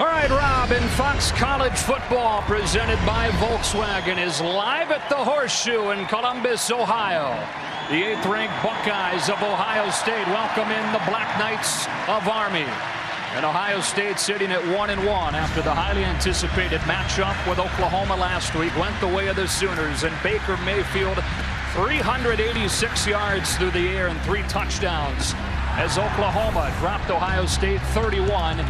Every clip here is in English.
All right, Rob, in Fox College football presented by Volkswagen is live at the Horseshoe in Columbus, Ohio. The 8th-ranked Buckeyes of Ohio State welcome in the Black Knights of Army. And Ohio State sitting at 1-1 after the highly anticipated matchup with Oklahoma last week went the way of the Sooners, and Baker Mayfield 386 yards through the air and 3 touchdowns as Oklahoma dropped Ohio State 31-16.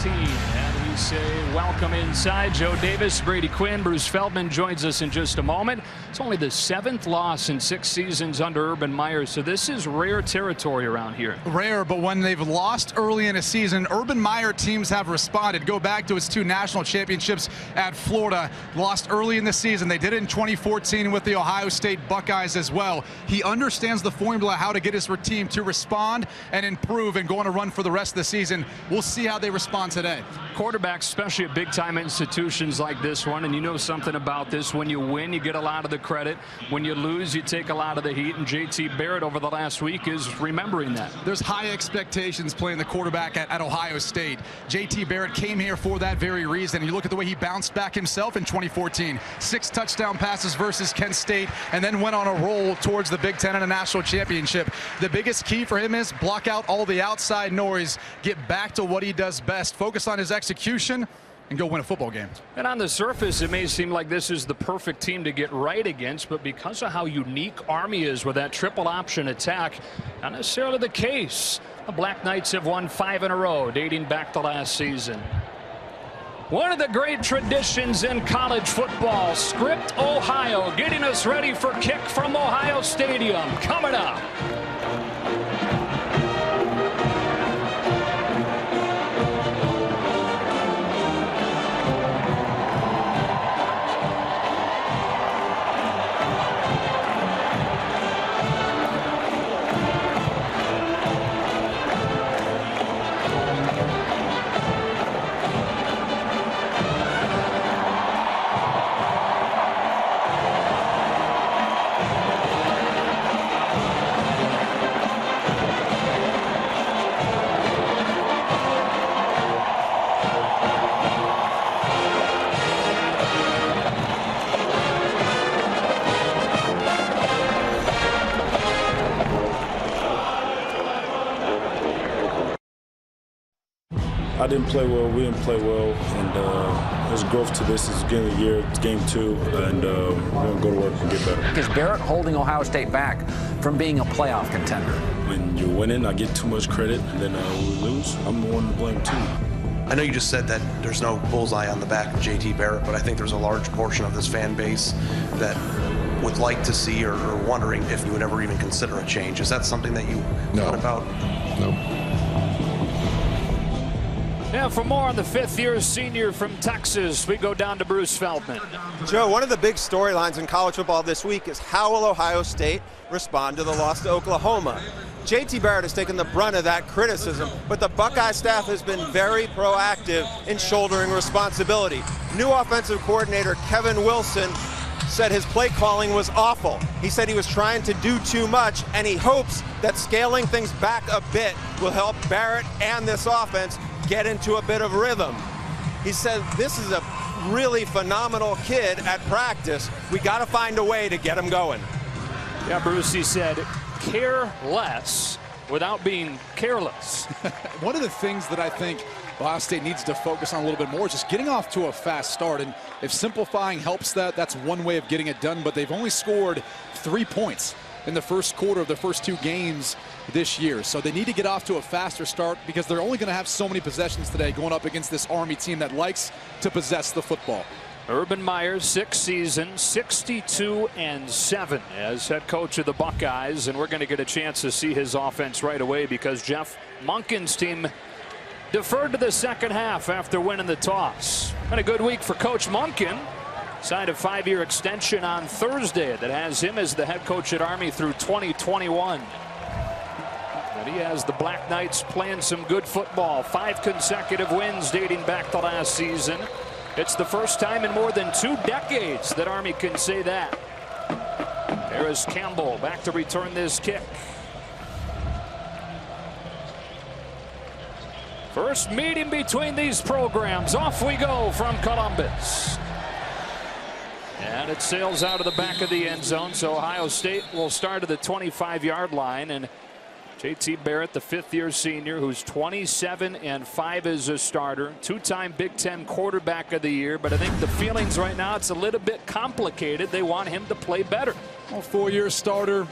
And we say welcome inside. Joe Davis, Brady Quinn, Bruce Feldman joins us in just a moment. It's only the 7th loss in 6 seasons under Urban Meyer, so this is rare territory around here. Rare, but when they've lost early in a season, Urban Meyer teams have responded. Go back to his 2 national championships at Florida. Lost early in the season. They did it in 2014 with the Ohio State Buckeyes as well. He understands the formula, how to get his team to respond and improve and go on a run for the rest of the season. We'll see how they respond today. Quarterbacks, especially at big-time institutions like this one, and you know something about this. When you win, you get a lot of the credit. When you lose, you take a lot of the heat, and J.T. Barrett over the last week is remembering that. There's high expectations playing the quarterback at Ohio State. J.T. Barrett came here for that very reason. You look at the way he bounced back himself in 2014. 6 touchdown passes versus Kent State, and then went on a roll towards the Big Ten and a national championship. The biggest key for him is block out all the outside noise, get back to what he does best, focus on his execution, and go win a football game. And on the surface, it may seem like this is the perfect team to get right against, but because of how unique Army is with that triple option attack, not necessarily the case. The Black Knights have won 5 in a row, dating back to last season. One of the great traditions in college football, Script Ohio, getting us ready for kick from Ohio Stadium. Coming up. I didn't play well, we didn't play well, and there's growth to this. It's the beginning of the year, it's game 2, and we're going to go to work and get better. Is Barrett holding Ohio State back from being a playoff contender? When you're winning, I get too much credit, and then when we lose, I'm the one to blame too. I know you just said that there's no bullseye on the back of J.T. Barrett, but I think there's a large portion of this fan base that would like to see or wondering if you would ever even consider a change. Is that something that you thought about? No. Now for more on the 5th-year senior from Texas, we go down to Bruce Feldman. Joe, one of the big storylines in college football this week is how will Ohio State respond to the loss to Oklahoma? J.T. Barrett has taken the brunt of that criticism, but the Buckeye staff has been very proactive in shouldering responsibility. New offensive coordinator Kevin Wilson said his play calling was awful. He said he was trying to do too much, and he hopes that scaling things back a bit will help Barrett and this offense get into a bit of rhythm. He said this is a really phenomenal kid at practice. We got to find a way to get him going. Yeah, Bruce, he said care less without being careless. One of the things that I think Ohio State needs to focus on a little bit more is just getting off to a fast start. And if simplifying helps that, that's one way of getting it done. But they've only scored 3 points in the first quarter of the first 2 games this year. So they need to get off to a faster start because they're only going to have so many possessions today going up against this Army team that likes to possess the football. Urban Meyer, 6th season, 62-7 as head coach of the Buckeyes, and we're going to get a chance to see his offense right away because Jeff Monken's team deferred to the second half after winning the toss. Been a good week for Coach Monken. Signed a 5-year extension on Thursday that has him as the head coach at Army through 2021. But he has the Black Knights playing some good football. 5 consecutive wins dating back to last season. It's the first time in more than 2 decades that Army can say that. There is Campbell back to return this kick. First meeting between these programs. Off we go from Columbus. And it sails out of the back of the end zone, so Ohio State will start at the 25-yard line. And J.T. Barrett, the fifth-year senior, who's 27-5 as a starter, two-time Big Ten quarterback of the year. But I think the feelings right now, it's a little bit complicated. They want him to play better. Well, four-year starter,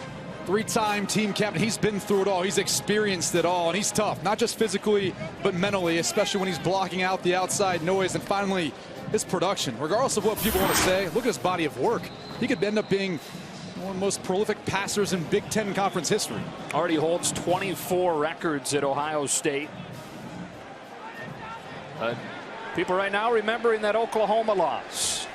three-time team captain. He's been through it all. He's experienced it all, and he's tough, not just physically, but mentally, especially when he's blocking out the outside noise. And finally, his production, regardless of what people want to say, look at his body of work. He could end up being one of the most prolific passers in Big Ten Conference history. Already holds 24 records at Ohio State. People right now remembering that Oklahoma loss.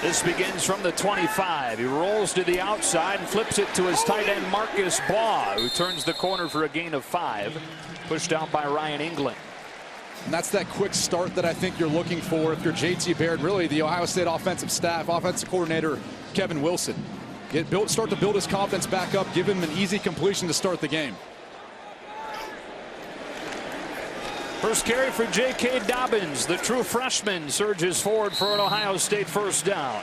This begins from the 25. He rolls to the outside and flips it to his tight end Marcus Baugh, who turns the corner for a gain of 5. Pushed out by Ryan England. And that's that quick start that I think you're looking for if you're J.T. Barrett, really the Ohio State offensive staff, offensive coordinator Kevin Wilson. Start to build his confidence back up, give him an easy completion to start the game. First carry for J.K. Dobbins, the true freshman, surges forward for an Ohio State first down.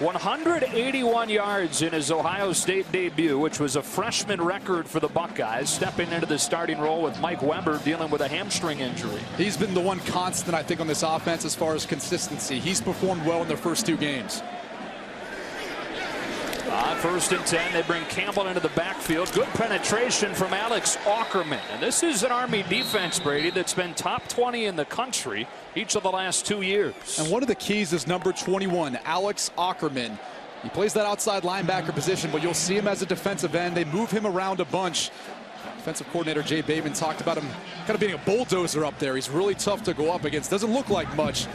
181 yards in his Ohio State debut, which was a freshman record for the Buckeyes, stepping into the starting role with Mike Weber dealing with a hamstring injury. He's been the one constant, I think, on this offense as far as consistency. He's performed well in their first 2 games. First and 10, they bring Campbell into the backfield. Good penetration from Alex Ackerman. And this is an Army defense, Brady, that's been top 20 in the country each of the last 2 years. And one of the keys is number 21, Alex Ackerman. He plays that outside linebacker position, but you'll see him as a defensive end. They move him around a bunch. Defensive coordinator Jay Bateman talked about him kind of being a bulldozer up there. He's really tough to go up against. Doesn't look like much,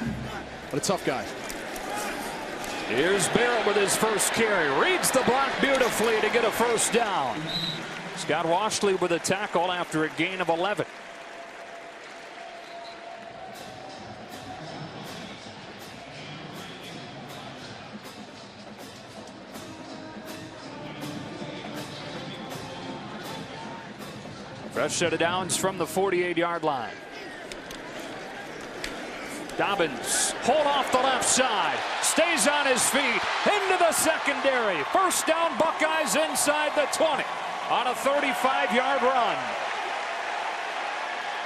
but a tough guy. Here's Barrett with his first carry. Reads the block beautifully to get a first down. Scott Washley with a tackle after a gain of 11. Fresh set of downs from the 48-yard line. Dobbins, hold off the left side, stays on his feet, into the secondary. First down, Buckeyes inside the 20 on a 35-yard run.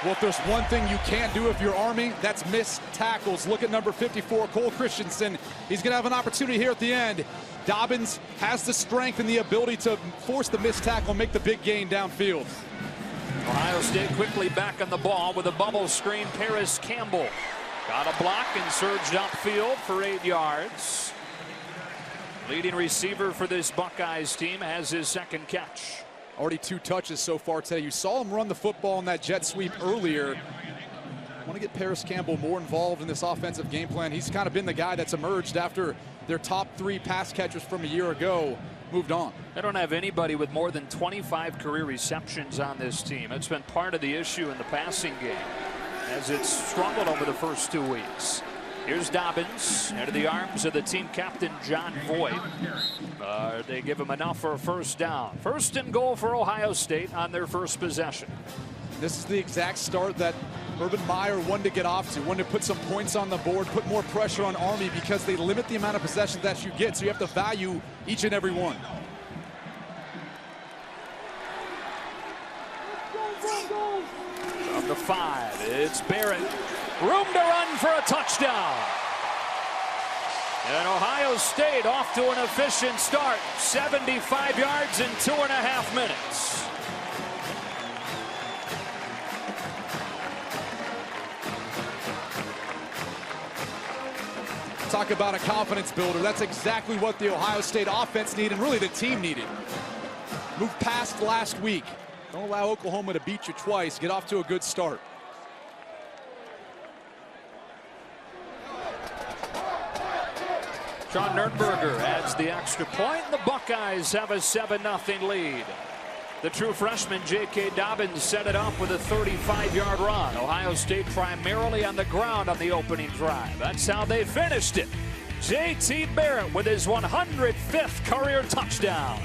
Well, if there's one thing you can't do if you're Army, that's miss tackles. Look at number 54, Cole Christensen. He's going to have an opportunity here at the end. Dobbins has the strength and the ability to force the missed tackle and make the big gain downfield. Ohio State quickly back on the ball with a bubble screen. Paris Campbell got a block and surged upfield for 8 yards. Leading receiver for this Buckeyes team has his second catch. Already 2 touches so far today. You saw him run the football in that jet sweep earlier. I want to get Paris Campbell more involved in this offensive game plan. He's kind of been the guy that's emerged after their top 3 pass catchers from a year ago moved on. They don't have anybody with more than 25 career receptions on this team. It's been part of the issue in the passing game as it's struggled over the first 2 weeks. Here's Dobbins into the arms of the team captain, John Voigt. They give him enough for a first down. First and goal for Ohio State on their first possession. This is the exact start that Urban Meyer wanted to get off to, wanted to put some points on the board, put more pressure on Army because they limit the amount of possessions that you get, so you have to value each and every one. From the 5, it's Barrett. Room to run for a touchdown. And Ohio State off to an efficient start. 75 yards in 2.5 minutes. Talk about a confidence builder. That's exactly what the Ohio State offense needed, and really the team needed. Move past last week. Don't allow Oklahoma to beat you twice. Get off to a good start. Sean Nurnberger adds the extra point. The Buckeyes have a 7-0 lead. The true freshman J.K. Dobbins set it up with a 35-yard run. Ohio State primarily on the ground on the opening drive. That's how they finished it. J.T. Barrett with his 105th career touchdown.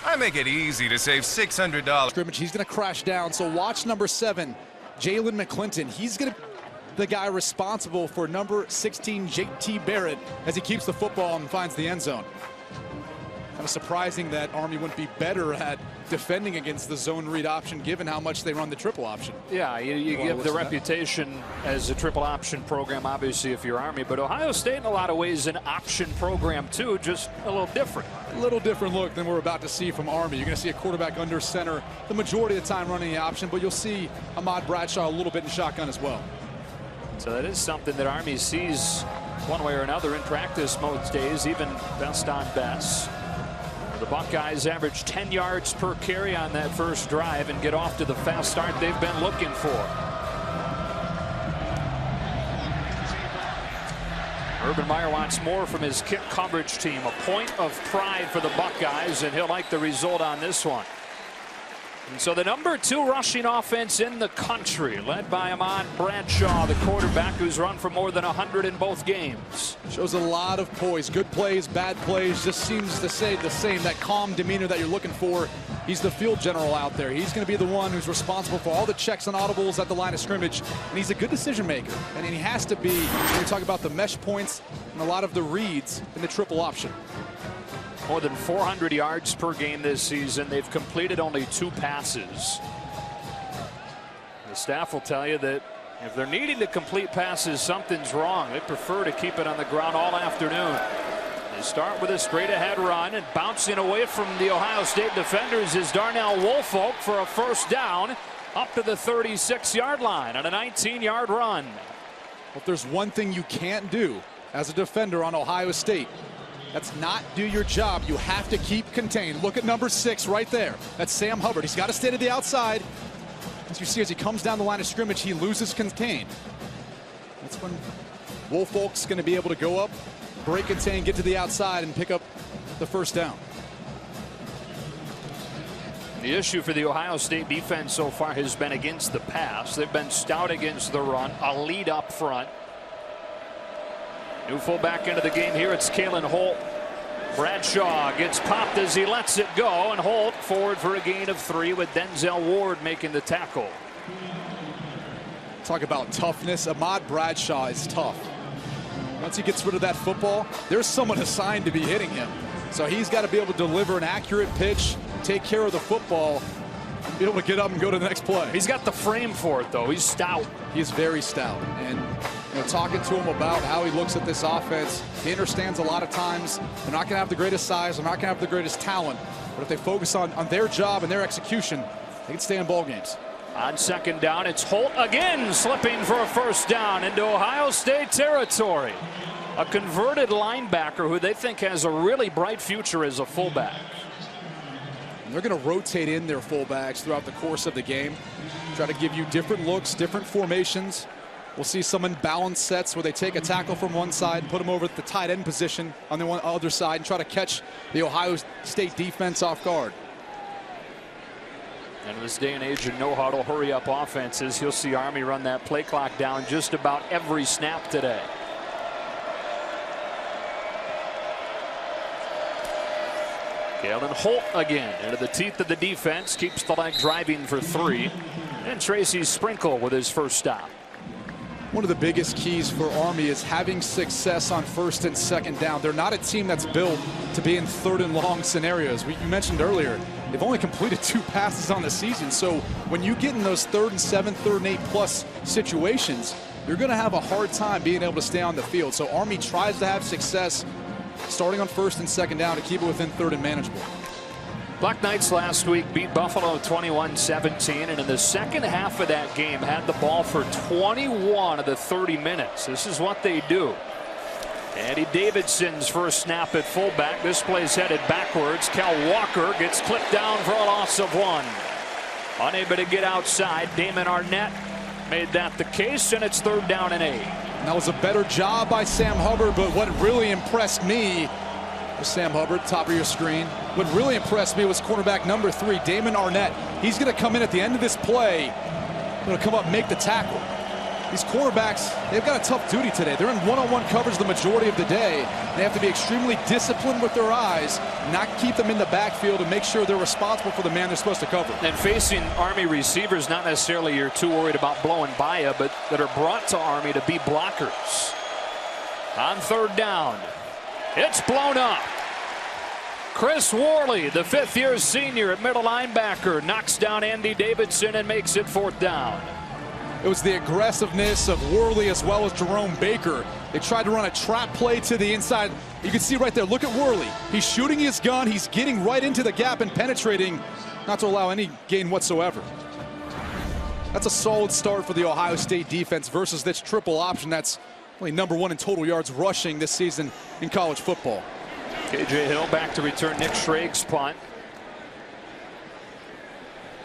I make it easy to save $600. Scrimmage, he's going to crash down. So watch number 7, Jalen McClinton. He's going to the guy responsible for number 16, JT Barrett, as he keeps the football and finds the end zone. Kind of surprising that Army wouldn't be better at defending against the zone read option, given how much they run the triple option. Yeah, you give the reputation as a triple option program, obviously, if you're Army, but Ohio State in a lot of ways an option program too, just a little different. A little different look than we're about to see from Army. You're going to see a quarterback under center the majority of the time running the option, but you'll see Ahmad Bradshaw a little bit in shotgun as well. So that is something that Army sees one way or another in practice most days, even best on best. The Buckeyes average 10 yards per carry on that first drive and get off to the fast start they've been looking for. Urban Meyer wants more from his kick coverage team. A point of pride for the Buckeyes, and he'll like the result on this one. And so the number 2 rushing offense in the country, led by Ahmad Bradshaw, the quarterback who's run for more than 100 in both games. Shows a lot of poise. Good plays, bad plays. Just seems to say the same. That calm demeanor that you're looking for. He's the field general out there. He's going to be the one who's responsible for all the checks and audibles at the line of scrimmage. And he's a good decision maker. And he has to be when we talk about the mesh points and a lot of the reads in the triple option. More than 400 yards per game this season. They've completed only 2 passes. The staff will tell you that if they're needing to complete passes, something's wrong. They prefer to keep it on the ground all afternoon. They start with a straight ahead run, and bouncing away from the Ohio State defenders is Darnell Woolfolk for a first down up to the 36-yard line on a 19-yard run. Well, if there's one thing you can't do as a defender on Ohio State, that's not do your job. You have to keep contained. Look at number 6 right there. That's Sam Hubbard. He's got to stay to the outside. As you see, as he comes down the line of scrimmage, he loses contain. That's when Woolfolk's going to be able to go up, break contain, get to the outside, and pick up the first down. The issue for the Ohio State defense so far has been against the pass. They've been stout against the run, a lead up front. New fullback into the game here. It's Kalen Holt. Bradshaw gets popped as he lets it go, and Holt forward for a gain of 3 with Denzel Ward making the tackle. Talk about toughness. Ahmad Bradshaw is tough. Once he gets rid of that football, there's someone assigned to be hitting him. So he's got to be able to deliver an accurate pitch, take care of the football, and be able to get up and go to the next play. He's got the frame for it, though. He's stout. He's very stout. And talking to him about how he looks at this offense, he understands a lot of times they're not going to have the greatest size, they're not going to have the greatest talent, but if they focus on their job and their execution, they can stay in ball games. On second down, it's Holt again slipping for a first down into Ohio State territory. A converted linebacker who they think has a really bright future as a fullback. And they're going to rotate in their fullbacks throughout the course of the game, try to give you different looks, different formations. We'll see some unbalanced sets where they take a tackle from one side and put him over at the tight end position on the other side and try to catch the Ohio State defense off guard. And in this day and age of no-huddle, hurry-up offenses, you'll see Army run that play clock down just about every snap today. Kalen Holt again into the teeth of the defense, keeps the leg driving for 3. And Tracy Sprinkle with his first stop. One of the biggest keys for Army is having success on first and second down. They're not a team that's built to be in third and long scenarios. You mentioned earlier, they've only completed 2 passes on the season. So when you get in those 3rd and 7, 3rd and 8 plus situations, you're going to have a hard time being able to stay on the field. So Army tries to have success starting on first and second down to keep it within 3rd and manageable. Black Knights last week beat Buffalo 21-17, and in the second half of that game had the ball for 21 of the 30 minutes. This is what they do. Andy Davidson's first snap at fullback. This play's headed backwards. Cal Walker gets clipped down for a loss of 1. Unable to get outside. Damon Arnett made that the case, and it's 3rd down and 8. That was a better job by Sam Hubbard, but what really impressed me was Sam Hubbard, top of your screen. What really impressed me was cornerback number 3, Damon Arnett. He's going to come in at the end of this play, going to come up and make the tackle. These cornerbacks, they've got a tough duty today. They're in one-on-one coverage the majority of the day. They have to be extremely disciplined with their eyes, not keep them in the backfield, and make sure they're responsible for the man they're supposed to cover. And facing Army receivers, not necessarily you're too worried about blowing by you, but that are brought to Army to be blockers. On third down, it's blown up. Chris Worley, the fifth-year senior at middle linebacker, knocks down Andy Davidson and makes it fourth down. It was the aggressiveness of Worley as well as Jerome Baker. They tried to run a trap play to the inside. You can see right there, look at Worley. He's shooting his gun. He's getting right into the gap and penetrating, not to allow any gain whatsoever. That's a solid start for the Ohio State defense versus this triple option that's only #1 in total yards rushing this season in college football. KJ Hill back to return Nick Schragg's punt.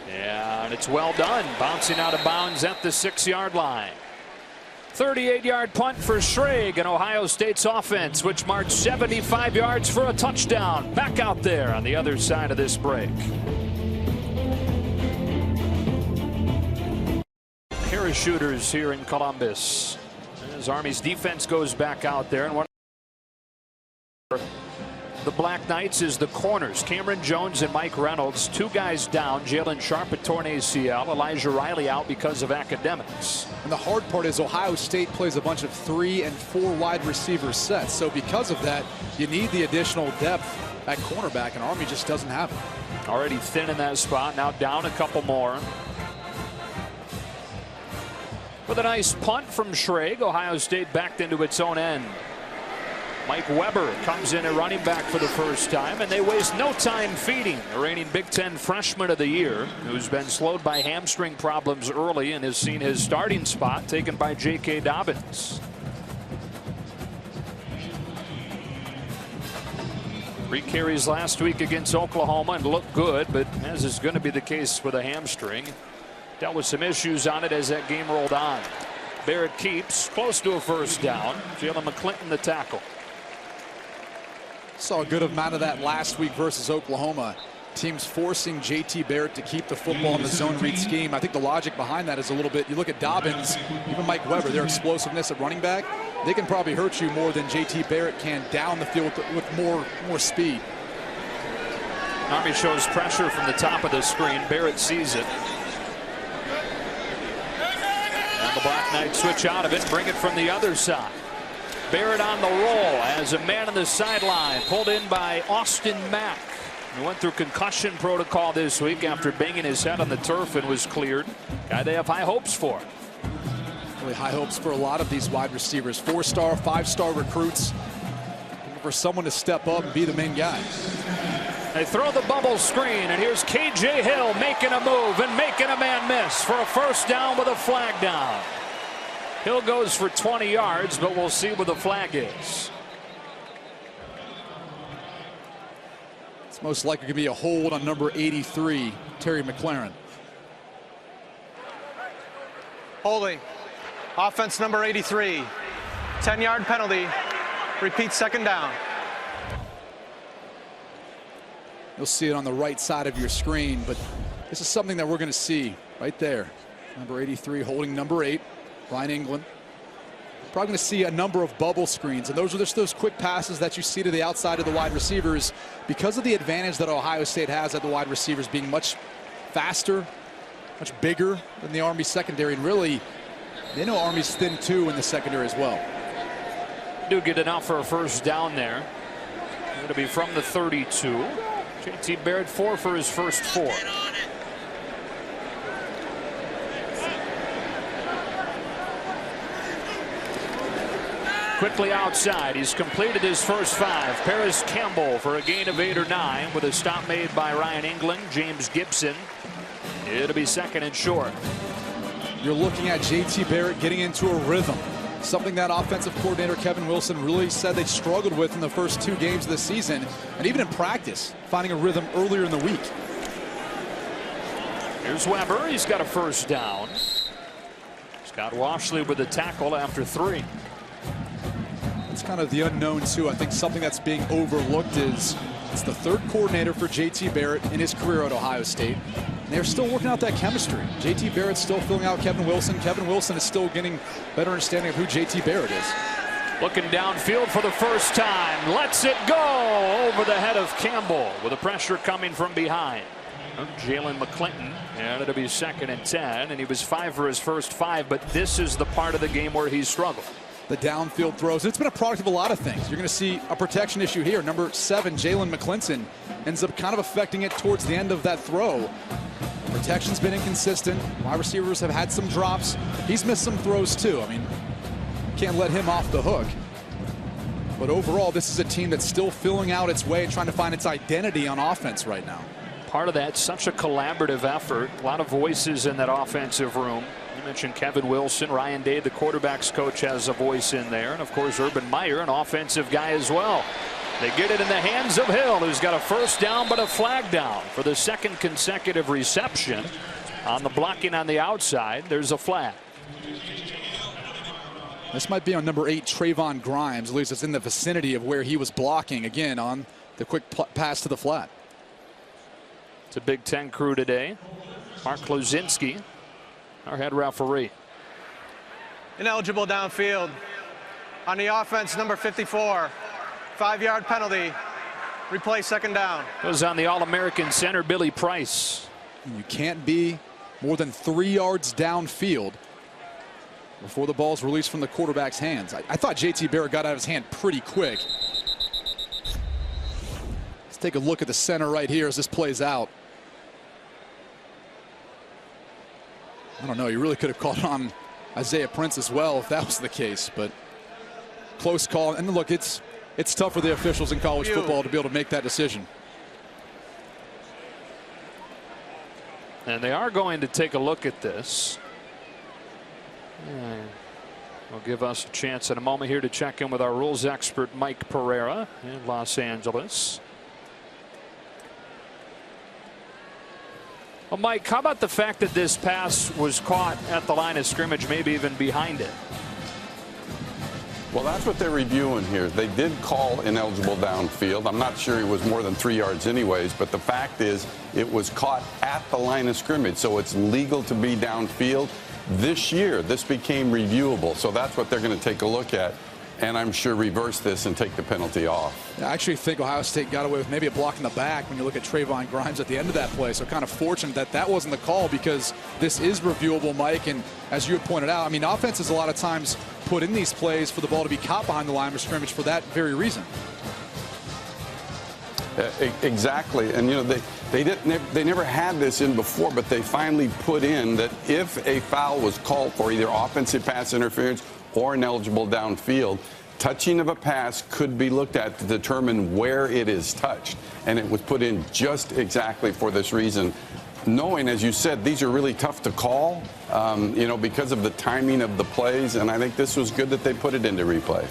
Yeah, and it's well done. Bouncing out of bounds at the 6-yard line. 38-yard punt for Schrag and Ohio State's offense, which marched 75 yards for a touchdown. Back out there on the other side of this break. Parachuters here in Columbus. As Army's defense goes back out there, and one the Black Knights is the corners. Cameron Jones and Mike Reynolds, two guys down. Jalen Sharp, a torn ACL. Elijah Riley out because of academics. And the hard part is Ohio State plays a bunch of 3 and 4 wide receiver sets. So because of that, you need the additional depth at cornerback, and Army just doesn't have it. Already thin in that spot. Now down a couple more. With a nice punt from Schrag, Ohio State backed into its own end. Mike Weber comes in at running back for the first time, and they waste no time feeding the reigning Big Ten freshman of the year, who's been slowed by hamstring problems early and has seen his starting spot taken by J.K. Dobbins. 3 carries last week against Oklahoma and looked good, but as is going to be the case with a hamstring, dealt with some issues on it as that game rolled on. Barrett keeps close to a first down. Jalen McClinton the tackle. Saw a good amount of that last week versus Oklahoma. Teams forcing JT Barrett to keep the football in the zone read scheme. I think the logic behind that is a little bit, you look at Dobbins, even Mike Weber, their explosiveness at running back, they can probably hurt you more than JT Barrett can down the field with more speed. Army shows pressure from the top of the screen. Barrett sees it. And the Black Knights switch out of it, bring it from the other side. Barrett on the roll as a man on the sideline, pulled in by Austin Mack. He went through concussion protocol this week after banging his head on the turf and was cleared. Guy they have high hopes for. Really high hopes for a lot of these wide receivers. 4-star, 5-star recruits. Looking for someone to step up and be the main guy. They throw the bubble screen, and here's KJ Hill making a move and making a man miss for a first down with a flag down. Hill goes for 20 yards, but we'll see where the flag is. It's most likely going to be a hold on number 83, Terry McLaren. Holding. Offense number 83. 10-yard penalty. Repeat second down. You'll see it on the right side of your screen, but this is something that we're going to see right there. Number 83 holding number 8. Ryan England. Probably going to see a number of bubble screens, and those are just those quick passes that you see to the outside of the wide receivers because of the advantage that Ohio State has at the wide receivers being much faster, much bigger than the Army secondary, and really they know Army's thin too in the secondary as well. Do get enough for a first down there. It'll be from the 32. JT Barrett 4 for his first 4. Quickly outside, he's completed his first 5. Paris Campbell for a gain of 8 or 9 with a stop made by Ryan England. James Gibson. It'll be second and short. You're looking at JT Barrett getting into a rhythm. Something that offensive coordinator Kevin Wilson really said they struggled with in the first 2 games of the season, and even in practice, finding a rhythm earlier in the week. Here's Weber. He's got a first down. Scott Washley with the tackle after 3. It's kind of the unknown too. I think something that's being overlooked is it's the 3rd coordinator for JT Barrett in his career at Ohio State. They're still working out that chemistry. JT Barrett's still filling out Kevin Wilson. Kevin Wilson is still getting better understanding of who JT Barrett is. Looking downfield for the first time. Lets it go over the head of Campbell with the pressure coming from behind. Jalen McClinton, and it'll be 2nd and 10, and he was 5 for his first 5, but this is the part of the game where he's struggled. The downfield throws. It's been a product of a lot of things. You're going to see a protection issue here. Number 7, Jalen McClinton, ends up kind of affecting it towards the end of that throw. Protection's been inconsistent. Wide receivers have had some drops. He's missed some throws too. I mean, can't let him off the hook. But overall, this is a team that's still filling out its way and trying to find its identity on offense right now. Part of that, such a collaborative effort. A lot of voices in that offensive room. You mentioned Kevin Wilson. Ryan Day, the quarterback's coach, has a voice in there. And, of course, Urban Meyer, an offensive guy as well. They get it in the hands of Hill, who's got a first down but a flag down for the 2nd consecutive reception. On the blocking on the outside, there's a flag. This might be on number 8, Trayvon Grimes. At least it's in the vicinity of where he was blocking, again, on the quick pass to the flat. It's a Big Ten crew today. Mark Klozinski, our head referee. Ineligible downfield. On the offense, number 54. 5-yard penalty. Replay 2nd down. It was on the All-American center, Billy Price. You can't be more than 3 yards downfield before the ball's released from the quarterback's hands. I thought JT Barrett got out of his hand pretty quick. Let's take a look at the center right here as this plays out. I don't know, you really could have called on Isaiah Prince as well if that was the case, but close call. And look, it's tough for the officials in college football to be able to make that decision. And they are going to take a look at this. Will give us a chance in a moment here to check in with our rules expert Mike Pereira in Los Angeles. Well, Mike, how about the fact that this pass was caught at the line of scrimmage, maybe even behind it? Well, that's what they're reviewing here. They did call ineligible downfield. I'm not sure he was more than 3 yards anyways, but the fact is it was caught at the line of scrimmage, so it's legal to be downfield. This year, this became reviewable, so that's what they're going to take a look at, and I'm sure reverse this and take the penalty off. I actually think Ohio State got away with maybe a block in the back when you look at Trayvon Grimes at the end of that play. So kind of fortunate that that wasn't the call, because this is reviewable, Mike. And as you had pointed out, I mean, offenses a lot of times put in these plays for the ball to be caught behind the line of scrimmage for that very reason. Exactly, and you know they never had this in before, but they finally put in that if a foul was called for, either offensive pass interference or ineligible downfield, touching of a pass could be looked at to determine where it is touched, and it was put in just exactly for this reason. Knowing, as you said, these are really tough to call, you know, because of the timing of the plays, and I think this was good that they put it into replay.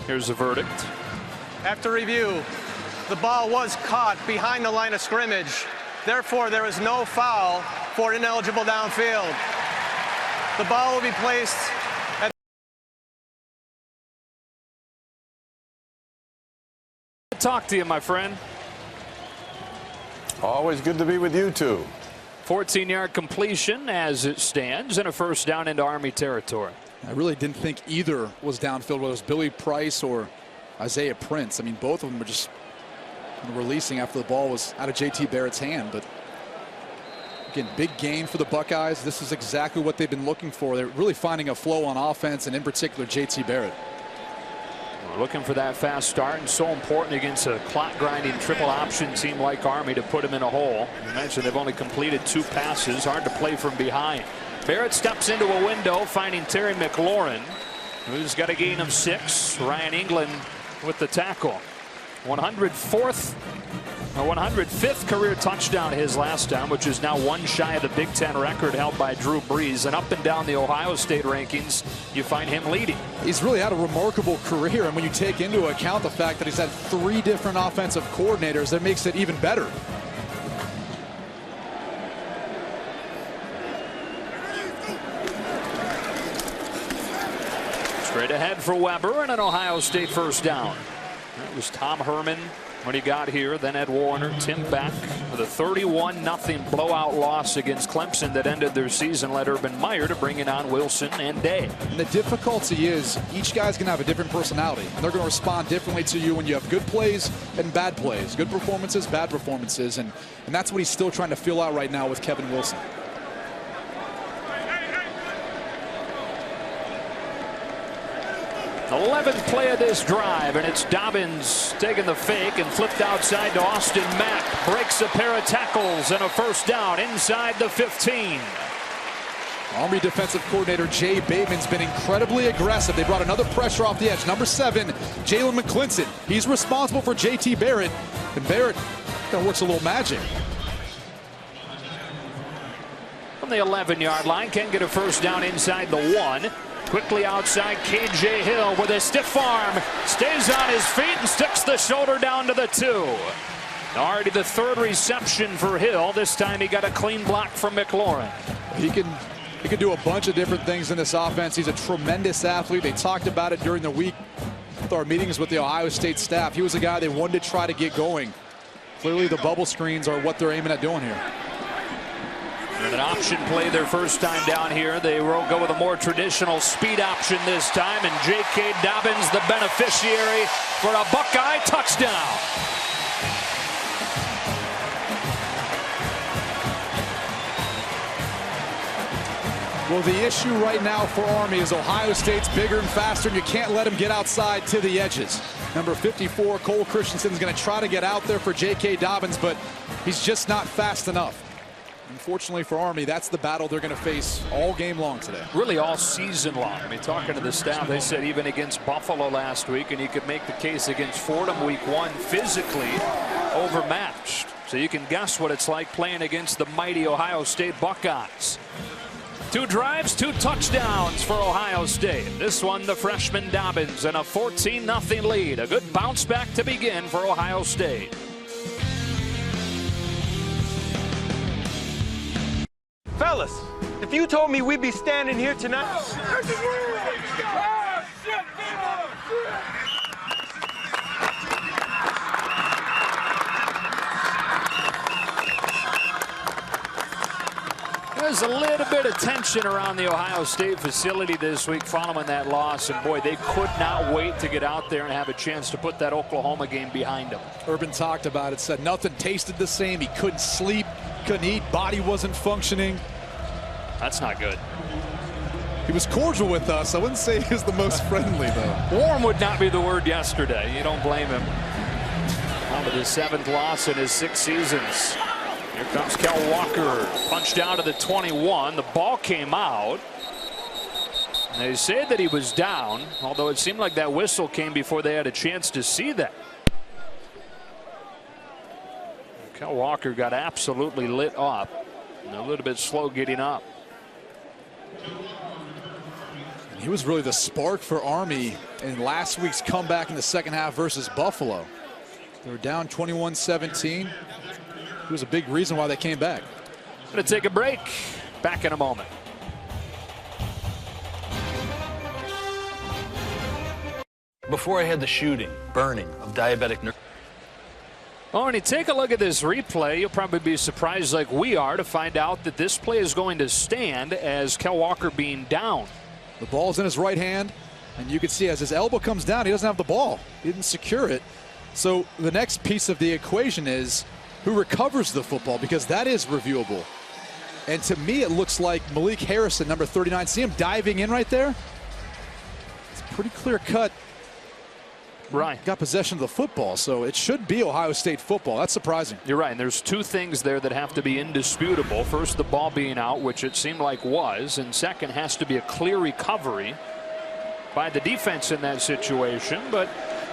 Here's the verdict. After review, the ball was caught behind the line of scrimmage. Therefore, there is no foul for ineligible downfield. The ball will be placed at... Talk to you, my friend. Always good to be with you two. 14-yard completion as it stands, and a first down into Army territory. I really didn't think either was downfield, whether it was Billy Price or Isaiah Prince. I mean, both of them were just releasing after the ball was out of JT Barrett's hand. But again, big gain for the Buckeyes. This is exactly what they've been looking for. They're really finding a flow on offense, and in particular JT Barrett. We're looking for that fast start, and so important against a clock grinding triple option team like Army to put them in a hole. You mentioned they've only completed 2 passes. Hard to play from behind. Barrett steps into a window, finding Terry McLaurin, who's got a gain of 6. Ryan England with the tackle. 105th career touchdown his last time, which is now 1 shy of the Big Ten record held by Drew Brees. And up and down the Ohio State rankings, you find him leading. He's really had a remarkable career, and when you take into account the fact that he's had 3 different offensive coordinators, that makes it even better. Straight ahead for Weber, and an Ohio State first down. That was Tom Herman when he got here. Then Ed Warner, Tim Beck with a 31-0 blowout loss against Clemson that ended their season. Led Urban Meyer to bring in on Wilson and Day. And the difficulty is each guy's going to have a different personality. And they're going to respond differently to you when you have good plays and bad plays. Good performances, bad performances. And that's what he's still trying to feel out right now with Kevin Wilson. 11th play of this drive, and it's Dobbins taking the fake and flipped outside to Austin Mack. Breaks a pair of tackles and a first down inside the 15. Army defensive coordinator Jay Bateman's been incredibly aggressive. They brought another pressure off the edge. Number 7, Jalen McClinton. He's responsible for J.T. Barrett, and Barrett kind of works a little magic. From the 11-yard line, can get a first down inside the 1. Quickly outside, K.J. Hill with a stiff arm. Stays on his feet and sticks the shoulder down to the 2. Already the 3rd reception for Hill. This time he got a clean block from McLaurin. He can do a bunch of different things in this offense. He's a tremendous athlete. They talked about it during the week with our meetings with the Ohio State staff. He was a guy they wanted to try to get going. Clearly the bubble screens are what they're aiming at doing here. And an option play their first time down here. They will go with a more traditional speed option this time, and J.K. Dobbins the beneficiary for a Buckeye touchdown. Well, the issue right now for Army is Ohio State's bigger and faster, and you can't let him get outside to the edges. Number 54, Cole Christensen, is going to try to get out there for J.K. Dobbins, but he's just not fast enough. Unfortunately for Army, that's the battle they're going to face all game long today. Really all season long. I mean, talking to the staff, they said even against Buffalo last week, and you could make the case against Fordham week 1, physically overmatched. So you can guess what it's like playing against the mighty Ohio State Buckeyes. 2 drives, 2 touchdowns for Ohio State. This one, the freshman Dobbins, and a 14-0 lead. A good bounce back to begin for Ohio State. Fellas, if you told me we'd be standing here tonight. There's a little bit of tension around the Ohio State facility this week following that loss, and boy, they could not wait to get out there and have a chance to put that Oklahoma game behind them. Urban talked about it, said nothing tasted the same. He couldn't sleep, couldn't eat, body wasn't functioning. That's not good. He was cordial with us. I wouldn't say he was the most friendly, though. Warm would not be the word yesterday. You don't blame him. Now with his 7th loss in his 6 seasons. Here comes Kel Walker, punched out to the 21. The ball came out. And they say that he was down, although it seemed like that whistle came before they had a chance to see that. Kel Walker got absolutely lit up and a little bit slow getting up. He was really the spark for Army in last week's comeback in the second half versus Buffalo. They were down 21-17. He was a big reason why they came back. Going to take a break. Back in a moment. Before I had the shooting, burning of diabetic nerve. Oh, and you take a look at this replay, you'll probably be surprised like we are to find out that this play is going to stand as Kel Walker being down. The ball's in his right hand, and you can see as his elbow comes down, he doesn't have the ball. He didn't secure it. So the next piece of the equation is who recovers the football, because that is reviewable. And to me, it looks like Malik Harrison, number 39. See him diving in right there? It's pretty clear cut. Right. Got possession of the football, so it should be Ohio State football. That's surprising. You're right, and there's 2 things there that have to be indisputable. First, the ball being out, which it seemed like was, and second, has to be a clear recovery by the defense in that situation, but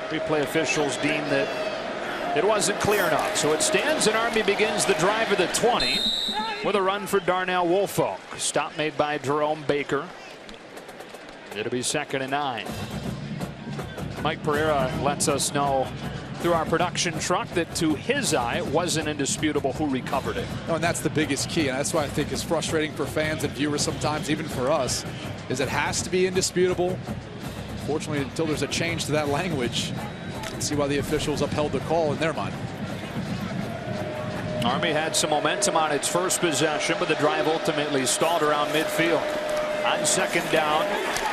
replay officials deem that it wasn't clear enough. So it stands, and Army begins the drive of the 20 with a run for Darnell Woolfolk. Stop made by Jerome Baker. It'll be 2nd and 9. Mike Pereira lets us know through our production truck that to his eye it wasn't indisputable who recovered it. Oh, and that's the biggest key, and that's why I think it's frustrating for fans and viewers sometimes, even for us, is it has to be indisputable. Fortunately, until there's a change to that language, Let's see why the officials upheld the call in their mind. Army had some momentum on its first possession, but the drive ultimately stalled around midfield. On second down,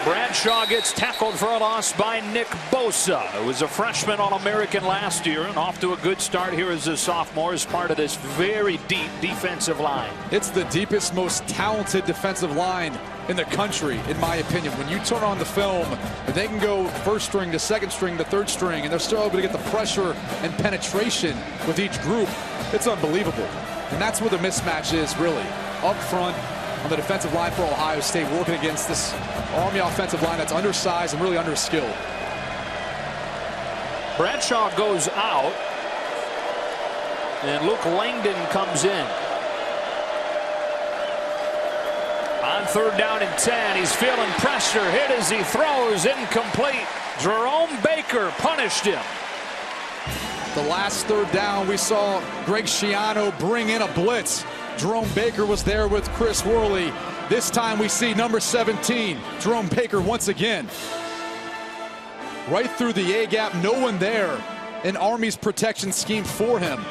Bradshaw gets tackled for a loss by Nick Bosa, who was a freshman All-American last year and off to a good start here as a sophomore as part of this very deep defensive line. It's the deepest, most talented defensive line in the country, in my opinion. When you turn on the film, they can go first string to second string to third string, and they're still able to get the pressure and penetration with each group. It's unbelievable. And that's where the mismatch is, really. Up front on the defensive line for Ohio State, working against this Army offensive line that's undersized and really underskilled. Bradshaw goes out, and Luke Langdon comes in. On third down and 10, he's feeling pressure. Hit as he throws, incomplete. Jerome Baker punished him. The last third down, we saw Greg Schiano bring in a blitz. Jerome Baker was there with Chris Worley. This time we see number 17, Jerome Baker once again. Right through the A-gap, no one there. And Army's protection scheme for him.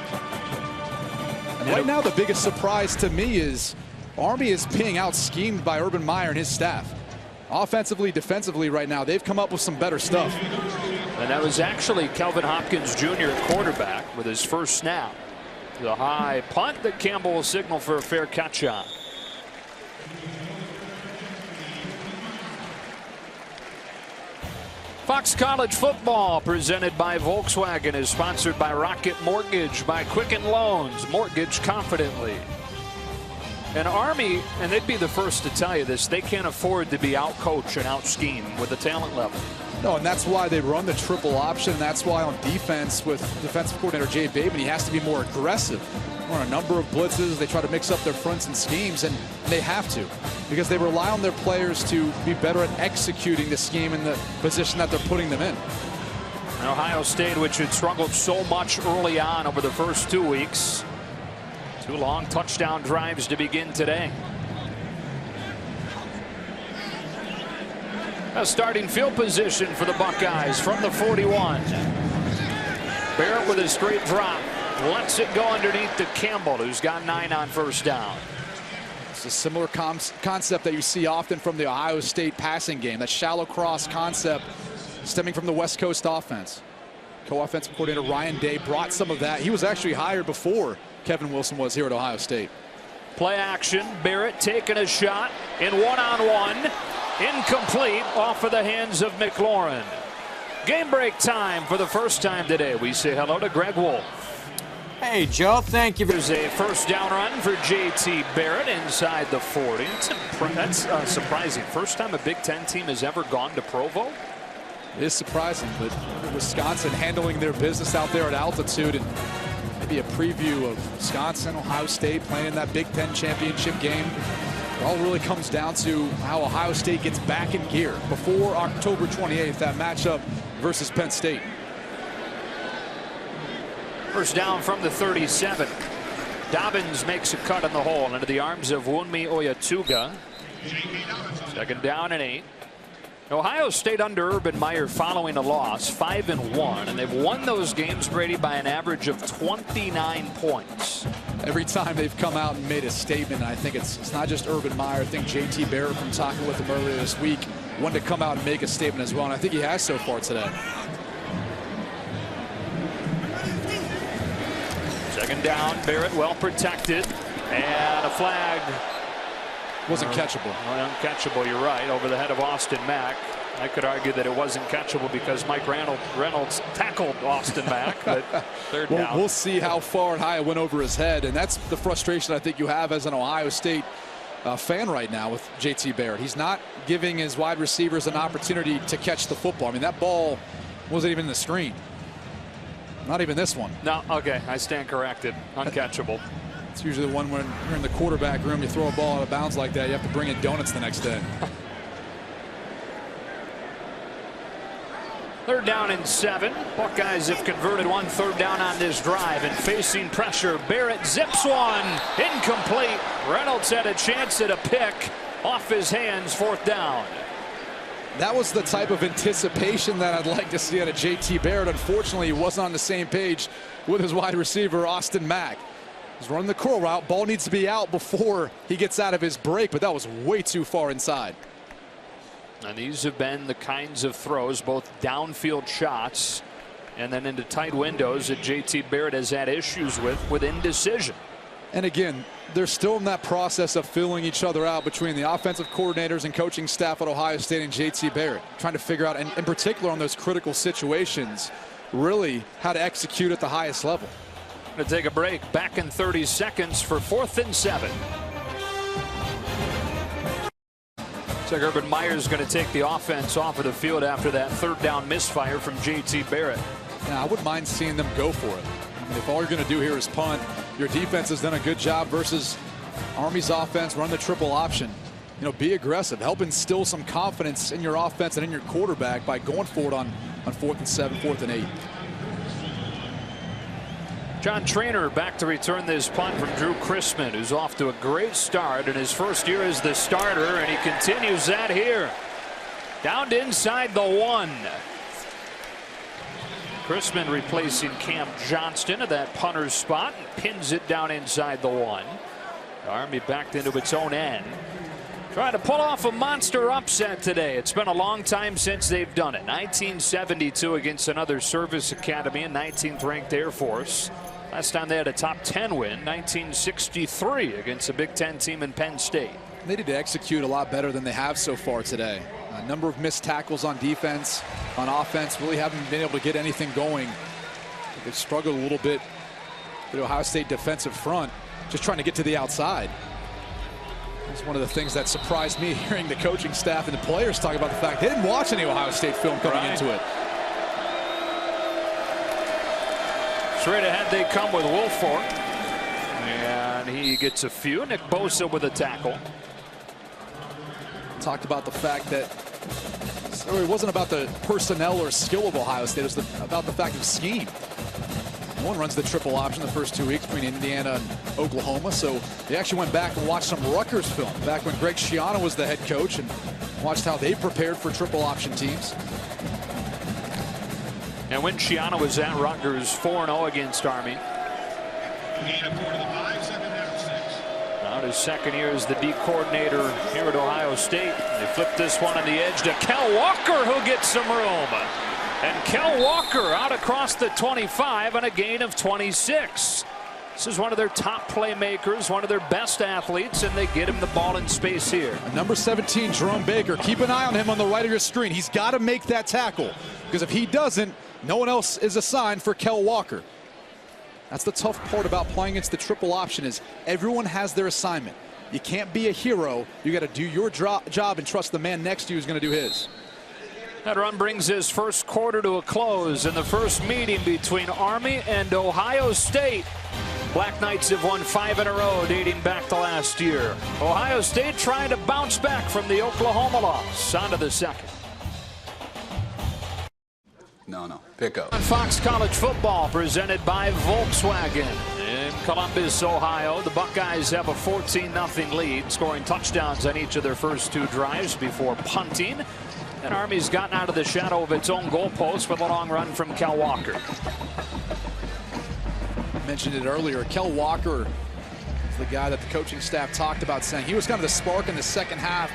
And right now the biggest surprise to me is Army is being out-schemed by Urban Meyer and his staff. Offensively, defensively right now, they've come up with some better stuff. And that was actually Kelvin Hopkins Jr. at quarterback with his first snap. The high punt that Campbell will signal for a fair catch on. Fox College football presented by Volkswagen is sponsored by Rocket Mortgage, by Quicken Loans, mortgage confidently. And Army, and they'd be the first to tell you this, they can't afford to be out-coached and out-schemed with the talent level. No, and that's why they run the triple option. That's why on defense with defensive coordinator Jay Bateman, he has to be more aggressive. On a number of blitzes, they try to mix up their fronts and schemes, and they have to because they rely on their players to be better at executing the scheme in the position that they're putting them in. And Ohio State, which had struggled so much early on over the first 2 weeks. 2 long touchdown drives to begin today. A starting field position for the Buckeyes from the 41. Barrett with a straight drop. Lets it go underneath to Campbell, who's got 9 on first down. It's a similar concept that you see often from the Ohio State passing game. That shallow cross concept stemming from the West Coast offense. Co-offensive coordinator Ryan Day brought some of that. He was actually hired before Kevin Wilson was here at Ohio State. Play action. Barrett taking a shot in one-on-one. Incomplete off of the hands of McLaurin. Game break time for the first time today. We say hello to Greg Wolf. Hey, Joe, thank you. There's a first down run for J.T. Barrett inside the 40. That's surprising. First time a Big Ten team has ever gone to Provo. It is surprising, but Wisconsin handling their business out there at altitude, and maybe a preview of Wisconsin, Ohio State playing in that Big Ten championship game. It all really comes down to how Ohio State gets back in gear before October 28th, that matchup versus Penn State. First down from the 37. Dobbins makes a cut in the hole into the arms of Wunmi Oyatuga. Second down and 8. Ohio State under Urban Meyer following a loss, 5-1, and they've won those games, Brady, by an average of 29 points. Every time they've come out and made a statement, I think it's not just Urban Meyer. I think J.T. Barrett, from talking with him earlier this week, wanted to come out and make a statement as well, and I think he has so far today. Second down, Barrett well protected, and a flag. Wasn't catchable. Uncatchable, you're right, over the head of Austin Mack. I could argue that it wasn't catchable because Mike Reynolds tackled Austin Mack, but third down. We'll see how far and high it went over his head, and that's the frustration I think you have as an Ohio State fan right now with J.T. Barrett. He's not giving his wide receivers an opportunity to catch the football. I mean, that ball wasn't even in the screen. Not even this one. No, okay, I stand corrected. Uncatchable. It's usually the one when you're in the quarterback room, you throw a ball out of bounds like that, you have to bring in donuts the next day. Third down and 7. Buckeyes have converted 1 third down on this drive, and facing pressure, Barrett zips one. Incomplete. Reynolds had a chance at a pick off his hands, 4th down. That was the type of anticipation that I'd like to see out of JT Barrett. Unfortunately, he wasn't on the same page with his wide receiver, Austin Mack. He's running the curl route. Ball needs to be out before he gets out of his break, but that was way too far inside. And these have been the kinds of throws, both downfield shots and then into tight windows, that JT Barrett has had issues with indecision. And again, they're still in that process of filling each other out between the offensive coordinators and coaching staff at Ohio State and JT Barrett, trying to figure out, and in particular on those critical situations, really how to execute at the highest level. Going to take a break. Back in 30 seconds for 4th and 7. So Urban Meyer's going to take the offense off of the field after that 3rd down misfire from JT Barrett. Now, I wouldn't mind seeing them go for it. I mean, if all you're going to do here is punt, your defense has done a good job versus Army's offense, run the triple option. You know, be aggressive. Help instill some confidence in your offense and in your quarterback by going for it on 4th and 7, 4th and 8. John Trainer back to return this punt from Drew Chrisman, who's off to a great start in his first year as the starter, and he continues that here. Down to inside the 1. Chrisman replacing Cam Johnston at that punter's spot and pins it down inside the 1. Army backed into its own end. Trying to pull off a monster upset today. It's been a long time since they've done it. 1972 against another service academy and 19th ranked Air Force. Last time they had a top 10 win, 1963 against a Big Ten team in Penn State. They need to execute a lot better than they have so far today. A number of missed tackles on defense, on offense, really haven't been able to get anything going. They've struggled a little bit with the Ohio State defensive front, just trying to get to the outside. That's one of the things that surprised me, hearing the coaching staff and the players talk about the fact they didn't watch any Ohio State film coming into it. Straight ahead they come with Wilfork, and he gets a few. Nick Bosa with a tackle. Talked about the fact that it wasn't about the personnel or skill of Ohio State, it was about the fact of scheme. No one runs the triple option the first 2 weeks between Indiana and Oklahoma, so they actually went back and watched some Rutgers film back when Greg Schiano was the head coach and watched how they prepared for triple option teams. And when Schiano was at Rutgers, 4-0 against Army. Now his second year as the D coordinator here at Ohio State. They flip this one on the edge to Kel Walker, who gets some room. And Kel Walker out across the 25 on a gain of 26. This is one of their top playmakers, one of their best athletes, and they get him the ball in space here. Number 17, Jerome Baker. Keep an eye on him on the right of your screen. He's got to make that tackle, because if he doesn't, no one else is assigned for Kel Walker. That's the tough part about playing against the triple option, is everyone has their assignment. You can't be a hero. You got to do your job and trust the man next to you is going to do his. That run brings his first quarter to a close in the first meeting between Army and Ohio State. Black Knights have won 5 in a row dating back to last year. Ohio State trying to bounce back from the Oklahoma loss. On to the second. No, pick up. On Fox College Football, presented by Volkswagen. In Columbus, Ohio, the Buckeyes have a 14-0 lead, scoring touchdowns on each of their first 2 drives before punting. And Army's gotten out of the shadow of its own goalpost with a long run from Kel Walker. I mentioned it earlier. Kel Walker is the guy that the coaching staff talked about, saying he was kind of the spark in the second half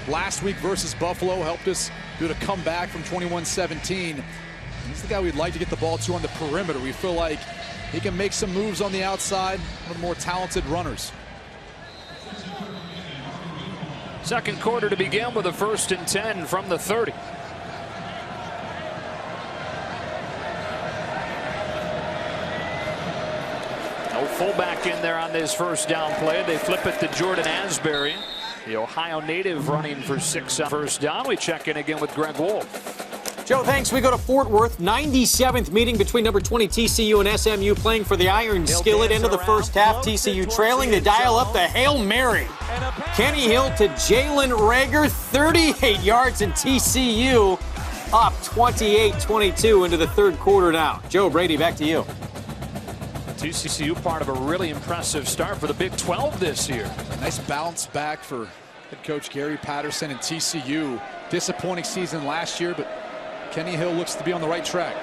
last week versus Buffalo, helped us do a comeback from 21-17. He's the guy we'd like to get the ball to on the perimeter. We feel like he can make some moves on the outside, one of the more talented runners. Second quarter to begin with a 1st and 10 from the 30. No fullback in there on this first down play. They flip it to Jordan Asbury, the Ohio native, running for 6 on first down. We check in again with Greg Wolf. Joe, thanks. We go to Fort Worth. 97th meeting between number 20 TCU and SMU, playing for the Iron Skillet into the first half. TCU trailing. They dial up the Hail Mary. Kenny Hill to Jalen Rager, 38 yards, and TCU up 28-22 into the third quarter now. Joe Brady, back to you. TCU part of a really impressive start for the Big 12 this year. Nice bounce back for head coach Gary Patterson and TCU. Disappointing season last year, but Kenny Hill looks to be on the right track.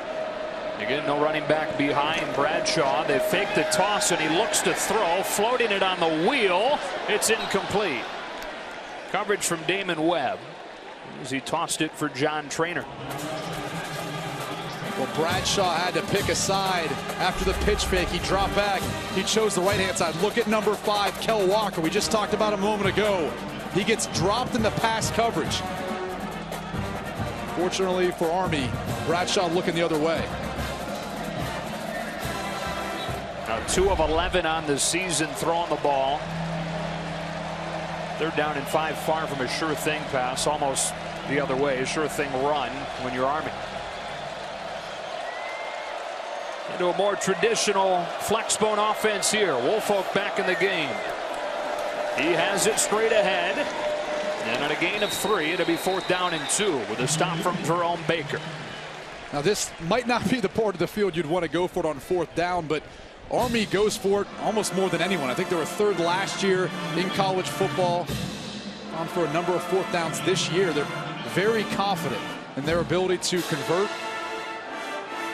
Again, no running back behind Bradshaw. They fake the toss, and he looks to throw, floating it on the wheel. It's incomplete. Coverage from Damon Webb as he tossed it for John Trainer. Well, Bradshaw had to pick a side after the pitch fake. He dropped back. He chose the right-hand side. Look at number 5, Kel Walker. We just talked about a moment ago. He gets dropped in the pass coverage. Fortunately for Army, Bradshaw looking the other way. Now 2 of 11 on the season throwing the ball. They're down in 5, far from a sure thing pass, almost the other way, a sure thing run when you're Army. Into a more traditional flex bone offense here. Woolfolk back in the game. He has it straight ahead. And on a gain of 3, it'll be 4th down and 2 with a stop from Jerome Baker. Now this might not be the part of the field you'd want to go for it on 4th down, but Army goes for it almost more than anyone. I think they were 3rd last year in college football. On for a number of 4th downs this year. They're very confident in their ability to convert.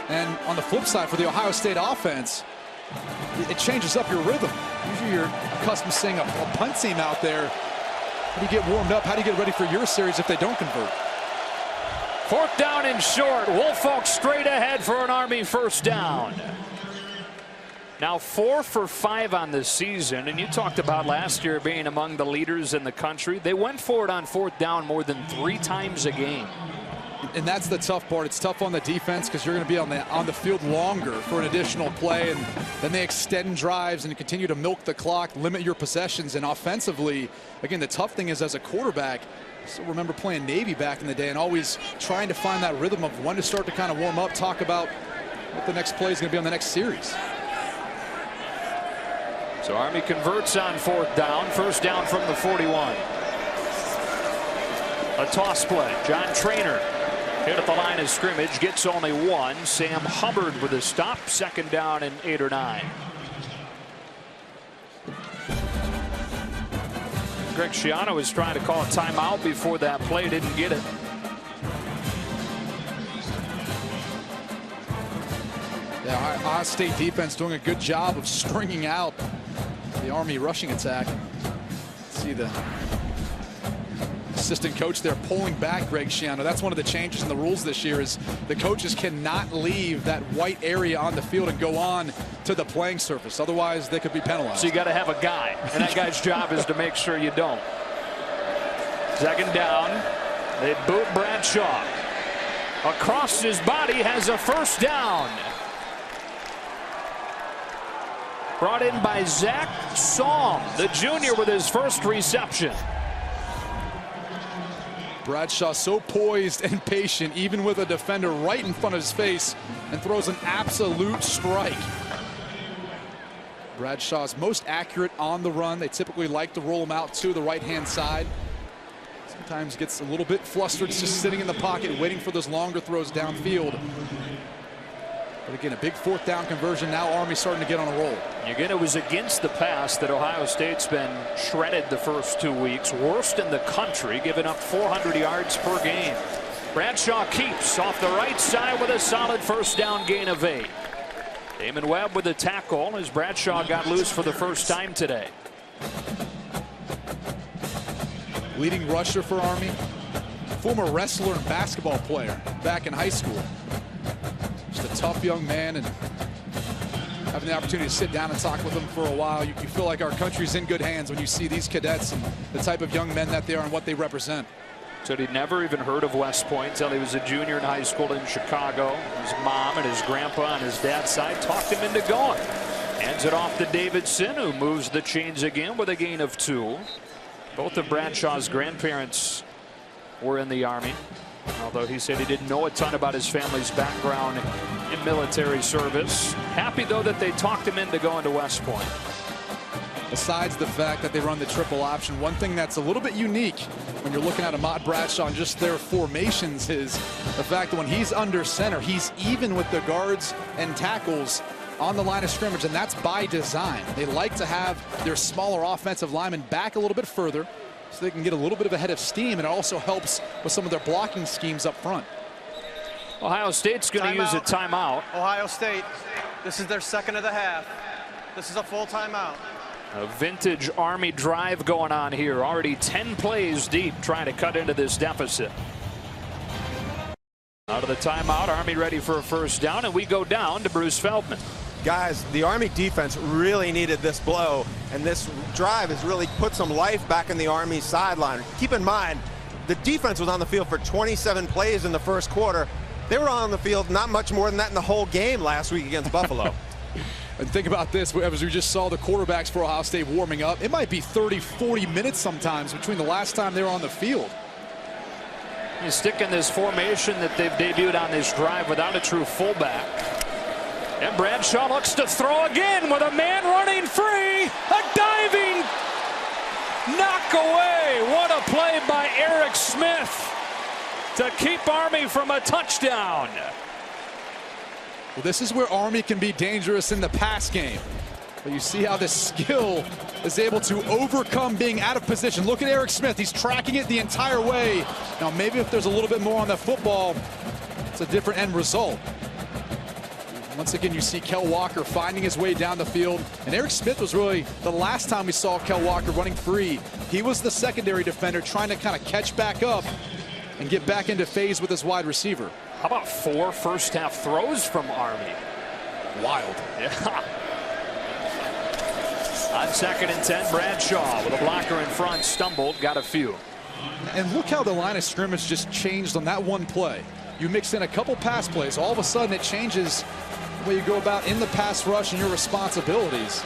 And on the flip side, for the Ohio State offense, it changes up your rhythm. Usually you're accustomed to seeing a punt team out there. How do you get warmed up? How do you get ready for your series if they don't convert? 4th down and short. Woolfolk straight ahead for an Army 1st down. Now 4 for 5 on the season, and you talked about last year being among the leaders in the country. They went for it on 4th down more than 3 times a game. And that's the tough part. It's tough on the defense because you're going to be on the field longer for an additional play, and then they extend drives and continue to milk the clock, limit your possessions. And offensively, again, the tough thing is as a quarterback, I still remember playing Navy back in the day and always trying to find that rhythm of when to start to kind of warm up, talk about what the next play is going to be on the next series. So Army converts on 4th down. 1st down from the 41. A toss play. John Trainer hit at the line of scrimmage, gets only 1. Sam Hubbard with a stop. 2nd down and 8 or 9. Greg Schiano was trying to call a timeout before that play, didn't get it. Yeah, Ohio State defense doing a good job of stringing out the Army rushing attack. See the assistant coach there pulling back Greg Schiano. That's one of the changes in the rules this year is the coaches cannot leave that white area on the field and go on to the playing surface. Otherwise, they could be penalized. So you got to have a guy, and that guy's job is to make sure you don't. 2nd down. They boot Bradshaw. Across his body has a 1st down. Brought in by Zach Psalm, the junior, with his 1st reception. Bradshaw so poised and patient, even with a defender right in front of his face, and throws an absolute strike. Bradshaw's most accurate on the run. They typically like to roll him out to the right-hand side. Sometimes gets a little bit flustered, just sitting in the pocket, waiting for those longer throws downfield. But again, a big 4th down conversion. Now Army starting to get on a roll. Again, it was against the pass that Ohio State's been shredded the first 2 weeks. Worst in the country, giving up 400 yards per game. Bradshaw keeps off the right side with a solid 1st down gain of 8. Damon Webb with a tackle as Bradshaw got loose for the 1st time today. Leading rusher for Army, former wrestler and basketball player back in high school. Just a tough young man, and having the opportunity to sit down and talk with him for a while, you feel like our country's in good hands when you see these cadets and the type of young men that they are and what they represent. Said he'd never even heard of West Point until he was a junior in high school in Chicago. His mom and his grandpa on his dad's side talked him into going. Hands it off to Davidson, who moves the chains again with a gain of 2. Both of Bradshaw's grandparents were in the Army, although he said he didn't know a ton about his family's background in military service. Happy, though, that they talked him into going to West Point. Besides the fact that they run the triple option, one thing that's a little bit unique when you're looking at Ahmad Bradshaw and just their formations is the fact that when he's under center, he's even with the guards and tackles on the line of scrimmage, and that's by design. They like to have their smaller offensive linemen back a little bit further so they can get a little bit of a head of steam, and it also helps with some of their blocking schemes up front. Ohio State's going to use a timeout. Ohio State, this is their second of the half. This is a full timeout. A vintage Army drive going on here. Already 10 plays deep trying to cut into this deficit. Out of the timeout, Army ready for a first down, and we go down to Bruce Feldman. Guys, the Army defense really needed this blow, and this drive has really put some life back in the Army sideline. Keep in mind, the defense was on the field for 27 plays in the first quarter. They were on the field not much more than that in the whole game last week against Buffalo. And think about this, as we just saw the quarterbacks for Ohio State warming up. It might be 30, 40 minutes sometimes between the last time they were on the field. You stick in this formation that they've debuted on this drive without a true fullback. And Bradshaw looks to throw again with a man running free. A diving knock away. What a play by Eric Smith to keep Army from a touchdown. Well, this is where Army can be dangerous in the pass game. But you see how this skill is able to overcome being out of position. Look at Eric Smith. He's tracking it the entire way. Now, maybe if there's a little bit more on that football, it's a different end result. Once again, you see Kel Walker finding his way down the field. And Eric Smith was really the last time we saw Kel Walker running free. He was the secondary defender trying to kind of catch back up and get back into phase with his wide receiver. How about 4 first-half throws from Army? Wild. Yeah. On 2nd and 10, Bradshaw with a blocker in front, stumbled, got a few. And look how the line of scrimmage just changed on that one play. You mix in a couple pass plays, all of a sudden it changes the way you go about in the pass rush and your responsibilities.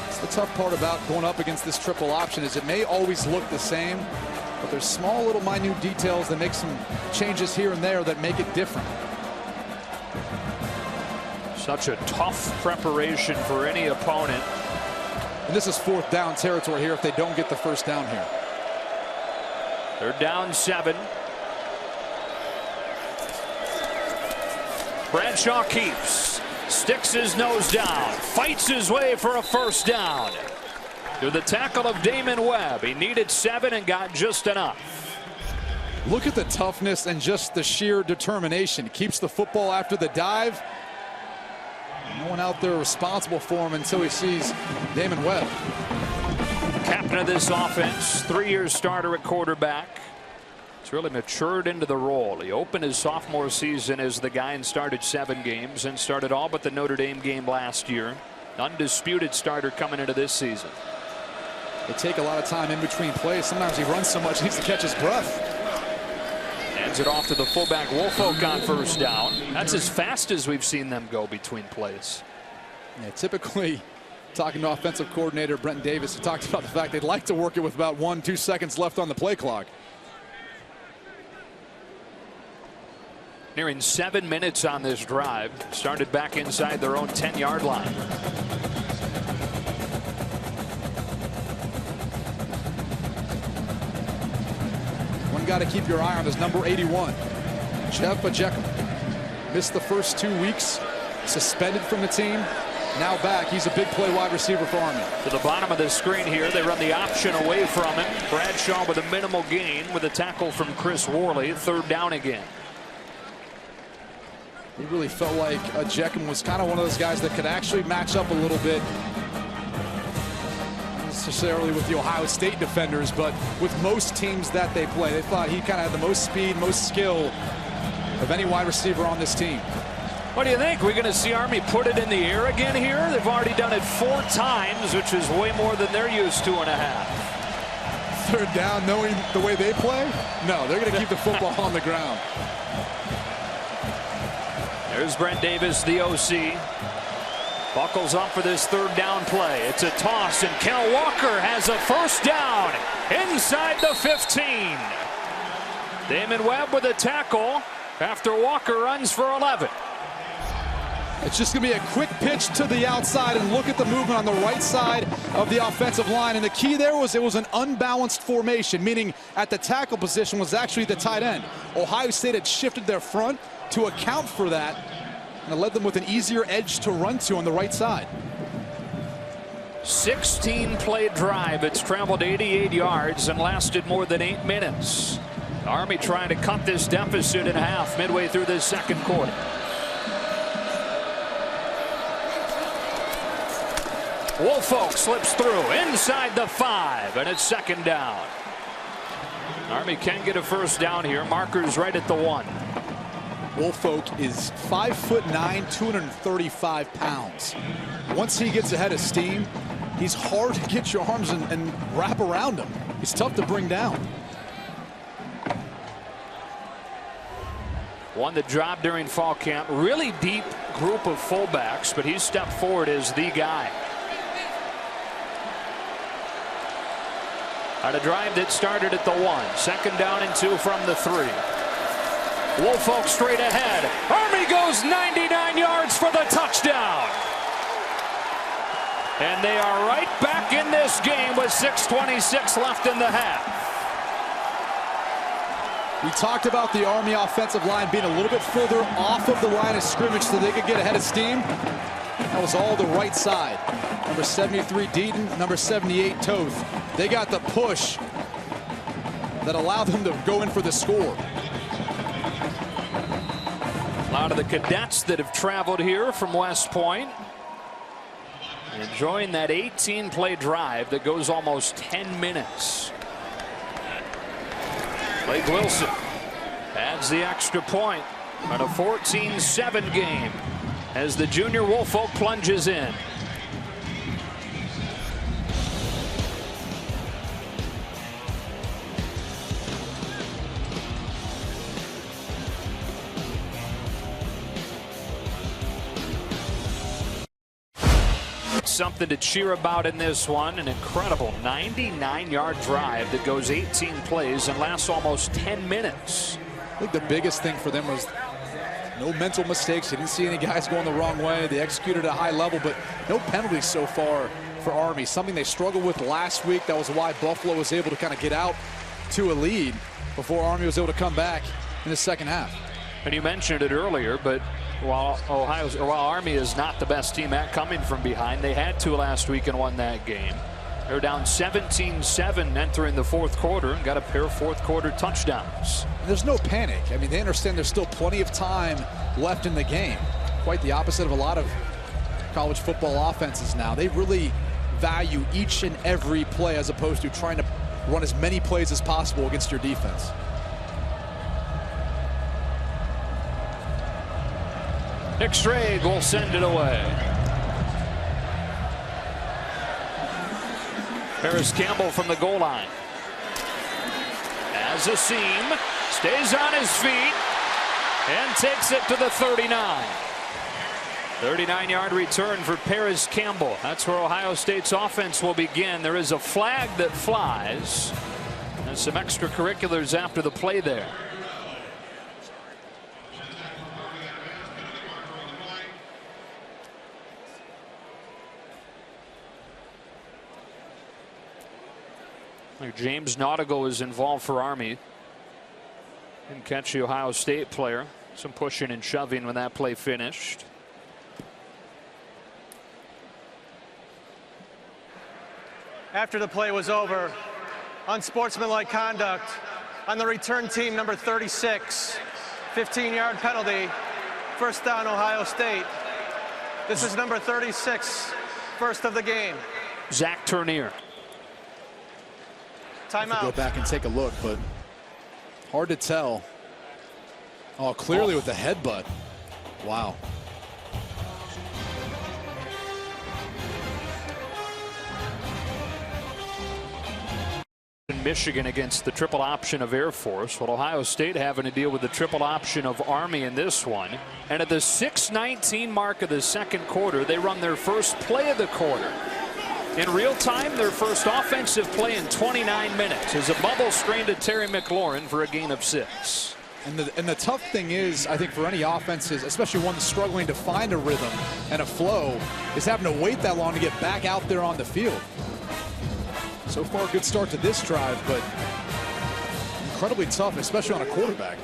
It's the tough part about going up against this triple option is it may always look the same, but there's small little minute details that make some changes here and there that make it different. Such a tough preparation for any opponent. And this is 4th down territory here if they don't get the first down here. They're down 7. Bradshaw keeps, sticks his nose down, fights his way for a first down. To the tackle of Damon Webb. He needed 7 and got just enough. Look at the toughness and just the sheer determination. Keeps the football after the dive. No one out there responsible for him until he sees Damon Webb. Captain of this offense, 3-year starter at quarterback. He's really matured into the role. He opened his sophomore season as the guy and started 7 games and started all but the Notre Dame game last year. Undisputed starter coming into this season. They take a lot of time in between plays. Sometimes he runs so much he needs to catch his breath. Hands it off to the fullback Woolfolk on first down. That's as fast as we've seen them go between plays. Yeah, typically, talking to offensive coordinator Brenton Davis, he talked about the fact they'd like to work it with about 1-2 seconds left on the play clock. Nearing 7 minutes on this drive. Started back inside their own 10-yard line. Got to keep your eye on is number 81, Jeff Ajeckum. Missed the first 2 weeks, suspended from the team. Now back. He's a big play wide receiver for Army. To the bottom of the screen here, they run the option away from him. Bradshaw with a minimal gain with a tackle from Chris Worley. 3rd down again. He really felt like Ajeckum was kind of one of those guys that could actually match up a little bit. Necessarily with the Ohio State defenders, but with most teams that they play, they thought he kind of had the most speed, most skill of any wide receiver on this team. What do you think? We're going to see Army put it in the air again here? They've already done it 4 times, which is way more than they're used to and a half. 3rd down, knowing the way they play? No, they're going to keep the football on the ground. There's Brent Davis, the OC. Buckles up for this 3rd down play. It's a toss, and Kel Walker has a first down inside the 15. Damon Webb with a tackle after Walker runs for 11. It's just going to be a quick pitch to the outside, and look at the movement on the right side of the offensive line. And the key there was it was an unbalanced formation, meaning at the tackle position was actually the tight end. Ohio State had shifted their front to account for that, and it led them with an easier edge to run to on the right side. 16-play drive. It's traveled 88 yards and lasted more than 8 minutes. Army trying to cut this deficit in half midway through this second quarter. Woolfolk slips through inside the 5, and it's second down. Army can get a first down here. Markers right at the 1. Woolfolk is 5'9", 235 pounds. Once he gets ahead of steam, he's hard to get your arms and wrap around him. He's tough to bring down. Won the job during fall camp. Really deep group of fullbacks, but he's stepped forward as the guy. On a drive that started at the 1. Second down and 2 from the 3. Woolfolk straight ahead. Army goes 99 yards for the touchdown. And they are right back in this game with 6:26 left in the half. We talked about the Army offensive line being a little bit further off of the line of scrimmage so they could get ahead of steam. That was all the right side. Number 73 Deaton, number 78 Toth. They got the push that allowed them to go in for the score. A lot of the cadets that have traveled here from West Point enjoying that 18-play drive that goes almost 10 minutes. Blake Wilson adds the extra point on a 14-7 game as the junior Woolfolk plunges in. Something to cheer about in this one. An incredible 99-yard drive that goes 18 plays and lasts almost 10 minutes. I think the biggest thing for them was no mental mistakes. They didn't see any guys going the wrong way. They executed at a high level, but no penalties so far for Army. Something they struggled with last week. That was why Buffalo was able to kind of get out to a lead before Army was able to come back in the second half. And you mentioned it earlier, but while Army is not the best team at coming from behind, they had to last week and won that game. They're down 17-7 entering the fourth quarter and got a pair of fourth quarter touchdowns. There's no panic. I mean, they understand there's still plenty of time left in the game. Quite the opposite of a lot of college football offenses now. They really value each and every play as opposed to trying to run as many plays as possible against your defense. Nick Strayed will send it away. Paris Campbell from the goal line. As a seam, stays on his feet, and takes it to the 39. 39-yard return for Paris Campbell. That's where Ohio State's offense will begin. There is a flag that flies, and some extracurriculars after the play there. James Nautigal is involved for Army. Didn't catch the Ohio State player. Some pushing and shoving when that play finished. After the play was over, unsportsmanlike conduct on the return team, number 36. 15-yard penalty. First down, Ohio State. This is number 36, first of the game. Zach Turnier. Timeout. Go back and take a look, but hard to tell. Oh, clearly with the headbutt. Wow. Michigan against the triple option of Air Force. Well, Ohio State having to deal with the triple option of Army in this one. And at the 6:19 mark of the second quarter, they run their first play of the quarter. In real time, their first offensive play in 29 minutes as a bubble screen to Terry McLaurin for a gain of 6. And the tough thing is, I think for any offenses, especially one that's struggling to find a rhythm and a flow, is having to wait that long to get back out there on the field. So far, good start to this drive, but incredibly tough, especially on a quarterback.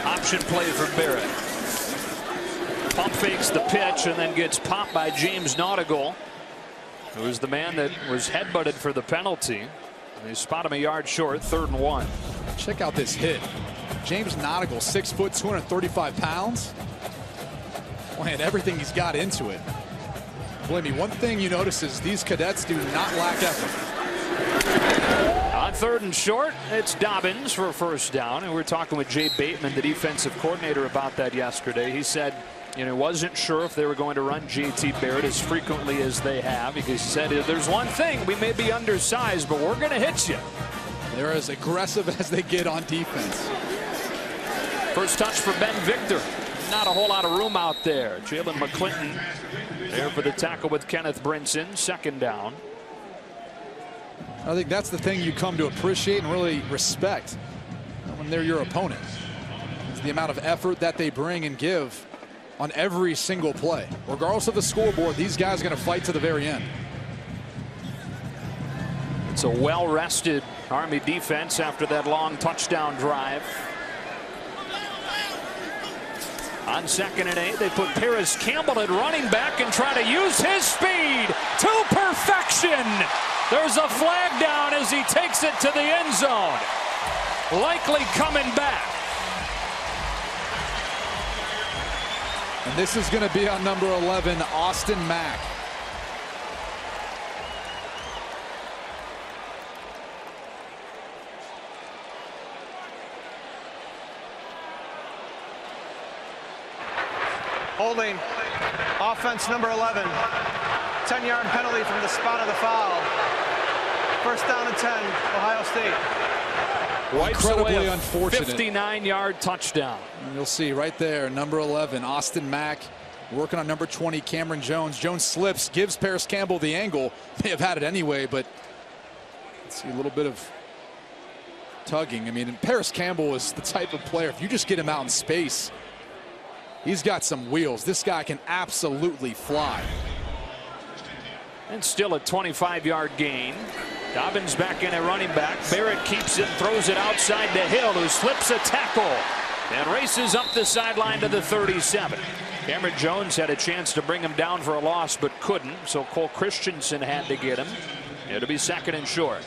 Option play for Barrett. Pump fakes the pitch and then gets popped by James Nautigal. who was the man that was headbutted for the penalty. They spot him a yard short, 3rd and 1. Check out this hit. James Nautigal, 6 foot, 235 pounds. Playing everything he's got into it. Believe me, one thing you notice is these cadets do not lack effort. On 3rd and short, it's Dobbins for a first down. And we were talking with Jay Bateman, the defensive coordinator, about that yesterday. He said, you know, wasn't sure if they were going to run J.T. Barrett as frequently as they have. Because he said, there's one thing, we may be undersized, but we're going to hit you. They're as aggressive as they get on defense. First touch for Ben Victor. Not a whole lot of room out there. Jalen McClinton there for the tackle with Kenneth Brinson. 2nd down. I think that's the thing you come to appreciate and really respect when they're your opponent. It's the amount of effort that they bring and give on every single play. Regardless of the scoreboard, these guys are going to fight to the very end. It's a well-rested Army defense after that long touchdown drive. On 2nd and 8, they put Paris Campbell at running back and try to use his speed to perfection. There's a flag down as he takes it to the end zone. Likely coming back. And this is going to be on number 11, Austin Mack. Holding, offense number 11. 10-yard penalty from the spot of the foul. First down and 10, Ohio State. Wipes Incredibly away a unfortunate. 59-yard touchdown. And you'll see right there, number 11, Austin Mack, working on number 20, Cameron Jones. Jones slips, gives Paris Campbell the angle. May have had it anyway, but let's see a little bit of tugging. I mean, Paris Campbell is the type of player, if you just get him out in space, he's got some wheels. This guy can absolutely fly. And still a 25-yard gain. Dobbins back in at running back. Barrett keeps it, throws it outside to Hill, who slips a tackle and races up the sideline to the 37. Cameron Jones had a chance to bring him down for a loss, but couldn't, so Cole Christensen had to get him. It'll be 2nd and short.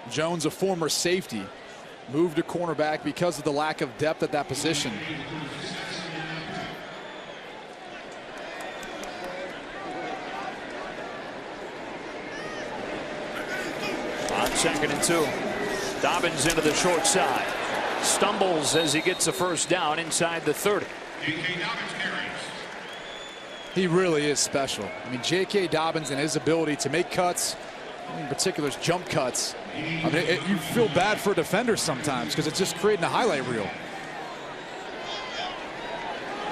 Jones, a former safety, moved to cornerback because of the lack of depth at that position. On 2nd and 2. Dobbins into the short side. Stumbles as he gets a first down inside the 30. He really is special. I mean, J.K. Dobbins and his ability to make cuts, in particular jump cuts. I mean, you feel bad for defenders sometimes because it's just creating a highlight reel.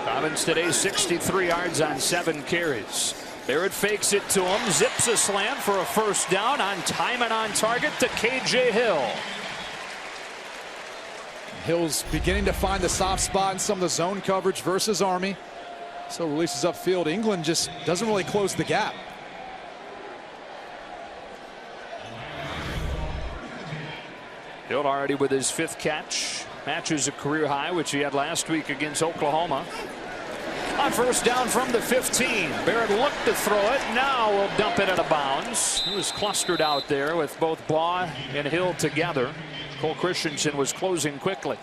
Dobbins today 63 yards on 7 carries. Barrett fakes it to him, zips a slant for a first down on time and on target to K.J. Hill. Hill's beginning to find the soft spot in some of the zone coverage versus Army. So releases upfield. England just doesn't really close the gap. Hill already with his 5th catch. Matches a career high, which he had last week against Oklahoma. On first down from the 15. Barrett looked to throw it. Now will dump it out of bounds. He was clustered out there with both Baugh and Hill together. Cole Christensen was closing quickly.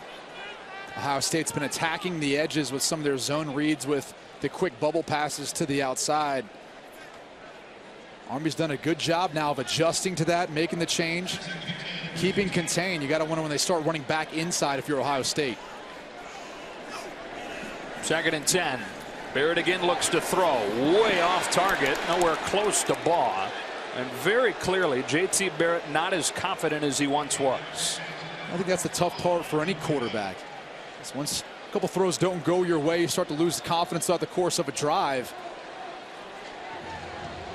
Ohio State's been attacking the edges with some of their zone reads with the quick bubble passes to the outside. Army's done a good job now of adjusting to that, making the change, keeping contained. You got to wonder when they start running back inside if you're Ohio State. 2nd and 10. Barrett again looks to throw. Way off target. Nowhere close to Baugh. And very clearly, J.T. Barrett not as confident as he once was. I think that's the tough part for any quarterback. Once a couple throws don't go your way, you start to lose the confidence throughout the course of a drive.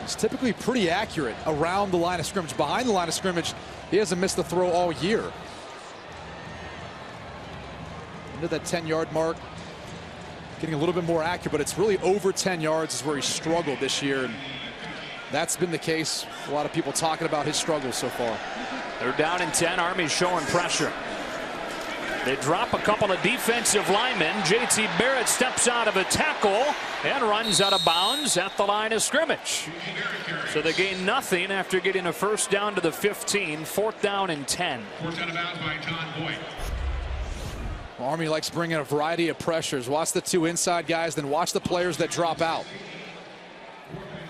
He's typically pretty accurate around the line of scrimmage. Behind the line of scrimmage, he hasn't missed the throw all year. Into that 10-yard mark, getting a little bit more accurate, but it's really over 10 yards is where he struggled this year. And that's been the case. A lot of people talking about his struggles so far. They're down in 10. Army's showing pressure. They drop a couple of defensive linemen. J.T. Barrett steps out of a tackle and runs out of bounds at the line of scrimmage. So they gain nothing after getting a first down to the 15, 4th down and 10. Forced out of bounds by Todd Boyd. Army likes bringing a variety of pressures. Watch the 2 inside guys, then watch the players that drop out.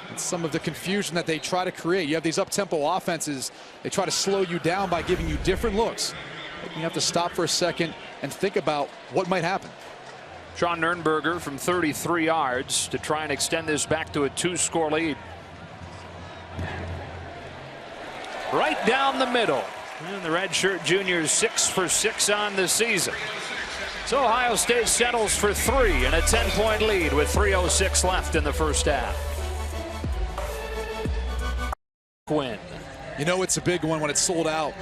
And some of the confusion that they try to create. You have these up-tempo offenses. They try to slow you down by giving you different looks. You have to stop for a second and think about what might happen. Sean Nurnberger from 33 yards to try and extend this back to a 2-score lead. Right down the middle. And the redshirt junior is 6 for 6 on the season. So Ohio State settles for 3 and a 10-point lead with 3:06 left in the first half. Quinn. You know it's a big one when it's sold out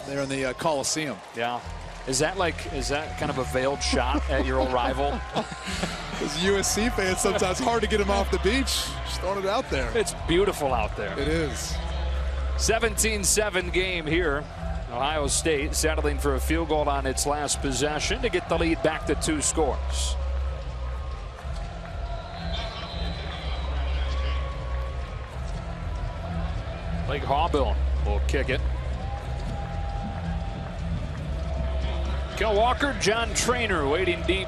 there in the Coliseum. Yeah. Is that kind of a veiled shot at your old rival? As USC fans, sometimes hard to get him off the beach. Just throwing it out there. It's beautiful out there. It is. 17-7 game here. Ohio State settling for a field goal on its last possession to get the lead back to 2 scores. Blake Haubill will kick it. Kel Walker, John Traynor waiting deep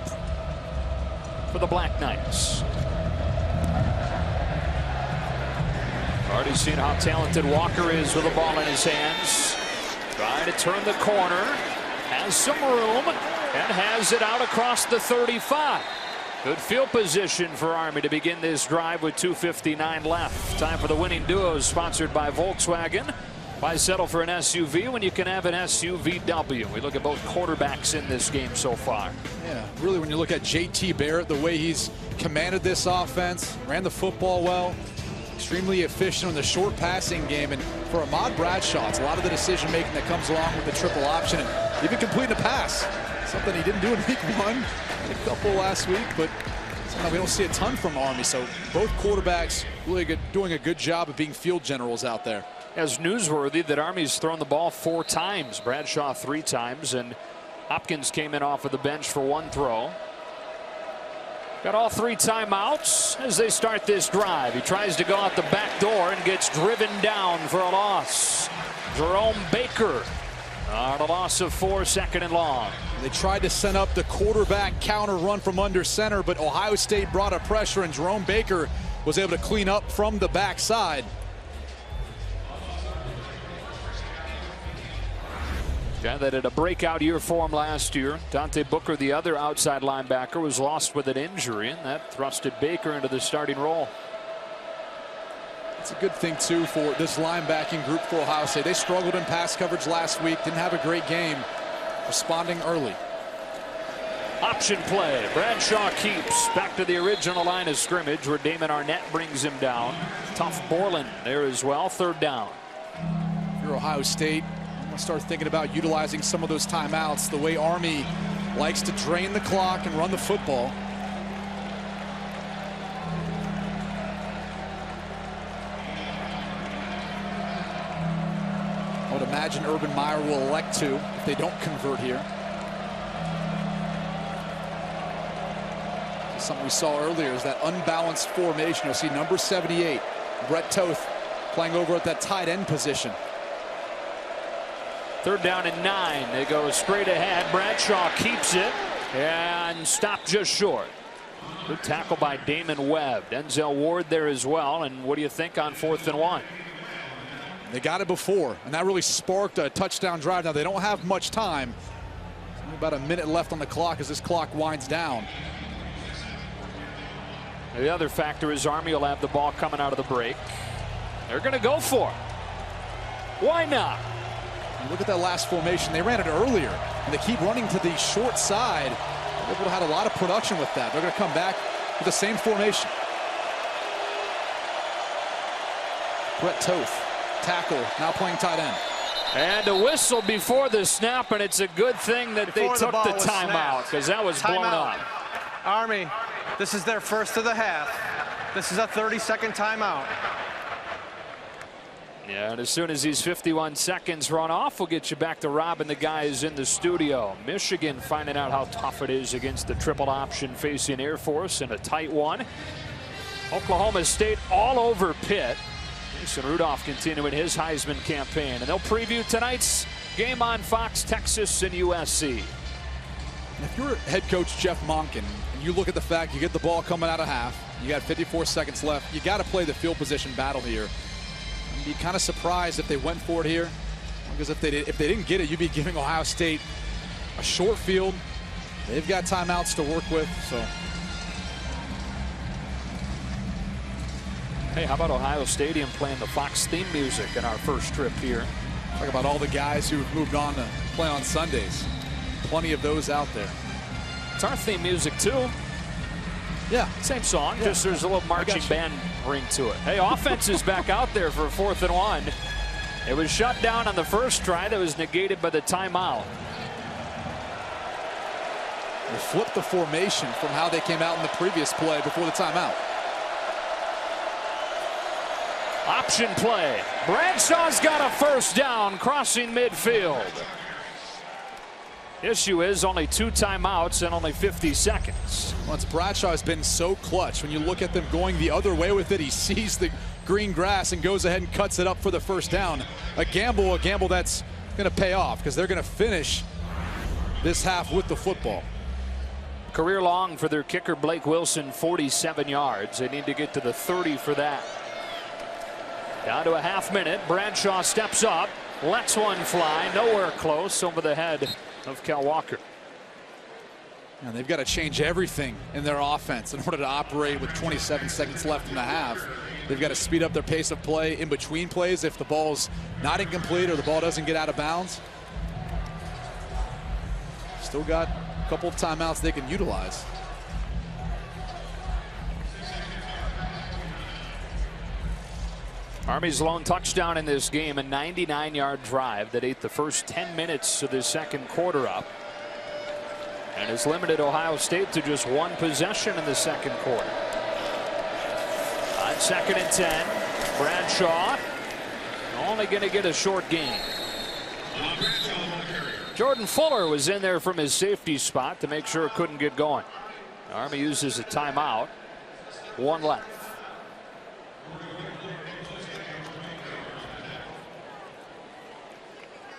for the Black Knights. Already seen how talented Walker is with the ball in his hands. Trying to turn the corner. Has some room and has it out across the 35. Good field position for Army to begin this drive with 2:59 left. Time for the winning duos, sponsored by Volkswagen. Why settle for an SUV when you can have an SUVW? We look at both quarterbacks in this game so far. Yeah, really when you look at J.T. Barrett, the way he's commanded this offense, ran the football well, extremely efficient in the short passing game. And for Ahmad Bradshaw, it's a lot of the decision making that comes along with the triple option and even completing a pass. Something he didn't do in week 1, a couple last week, but somehow we don't see a ton from Army. So both quarterbacks really doing a good job of being field generals out there. As newsworthy that Army's thrown the ball 4 times, Bradshaw 3 times, and Hopkins came in off of the bench for 1 throw. Got all 3 timeouts as they start this drive. He tries to go out the back door and gets driven down for a loss. Jerome Baker on a loss of 4, 2nd and long. They tried to send up the quarterback counter run from under center, but Ohio State brought a pressure, and Jerome Baker was able to clean up from the backside. Guy that had a breakout year for him last year. Dante Booker, the other outside linebacker, was lost with an injury, and that thrusted Baker into the starting role. It's a good thing, too, for this linebacking group for Ohio State. They struggled in pass coverage last week, didn't have a great game, responding early. Option play. Bradshaw keeps back to the original line of scrimmage where Damon Arnett brings him down. Tough Borland there as well. 3rd down. If you're Ohio State, I'm going to start thinking about utilizing some of those timeouts the way Army likes to drain the clock and run the football. I would imagine Urban Meyer will elect to if they don't convert here. Something we saw earlier is that unbalanced formation. You'll see number 78, Brett Toth, playing over at that tight end position. 3rd down and 9. They go straight ahead. Bradshaw keeps it and stopped just short. Good tackle by Damon Webb. Denzel Ward there as well. And what do you think on 4th and 1? They got it before, and that really sparked a touchdown drive. Now they don't have much time. There's only about a minute left on the clock as this clock winds down. The other factor is Army will have the ball coming out of the break. They're going to go for it. Why not? You look at that last formation. They ran it earlier, and they keep running to the short side. They would have had a lot of production with that. They're going to come back with the same formation. Brett Toth, tackle, now playing tight end. And a whistle before the snap, and it's a good thing that they took the timeout because that was blown up. Army, this is their first of the half. This is a 30-second timeout. Yeah, and as soon as these 51 seconds run off, we'll get you back to Rob and the guys in the studio. Michigan finding out how tough it is against the triple option facing Air Force in a tight one. Oklahoma State all over Pitt. Mason Rudolph continuing his Heisman campaign. And they'll preview tonight's game on Fox, Texas and USC. If you're head coach Jeff Monken, and you look at the fact you get the ball coming out of half, you got 54 seconds left, you got to play the field position battle here. I'd be kind of surprised if they went for it here, because if they didn't get it, you'd be giving Ohio State a short field. They've got timeouts to work with, so. Hey, how about Ohio Stadium playing the Fox theme music in our first trip here? Talk about all the guys who've moved on to play on Sundays. Plenty of those out there. It's our theme music too. Yeah. Same song, yeah. Just there's a little marching band ring to it. Hey, offense is back out there for 4th and 1. It was shut down on the first try. That was negated by the timeout. They flipped the formation from how they came out in the previous play before the timeout. Option play. Bradshaw's got a first down crossing midfield. Issue is only 2 timeouts and only 50 seconds. Once Bradshaw has been so clutch. When you look at them going the other way with it, he sees the green grass and goes ahead and cuts it up for the first down. A gamble that's going to pay off because they're going to finish this half with the football. Career long for their kicker Blake Wilson, 47 yards. They need to get to the 30 for that. Down to a half minute. Bradshaw steps up, lets one fly, nowhere close, over the head of Cal Walker. And they've got to change everything in their offense in order to operate with 27 seconds left in the half. They've got to speed up their pace of play in between plays if the ball's not incomplete or the ball doesn't get out of bounds. Still got a couple of timeouts they can utilize. Army's lone touchdown in this game, a 99-yard drive that ate the first 10 minutes of the second quarter up, and has limited Ohio State to just 1 possession in the second quarter. On 2nd and 10, Bradshaw only going to get a short gain. Jordan Fuller was in there from his safety spot to make sure it couldn't get going. Army uses a timeout. 1 left.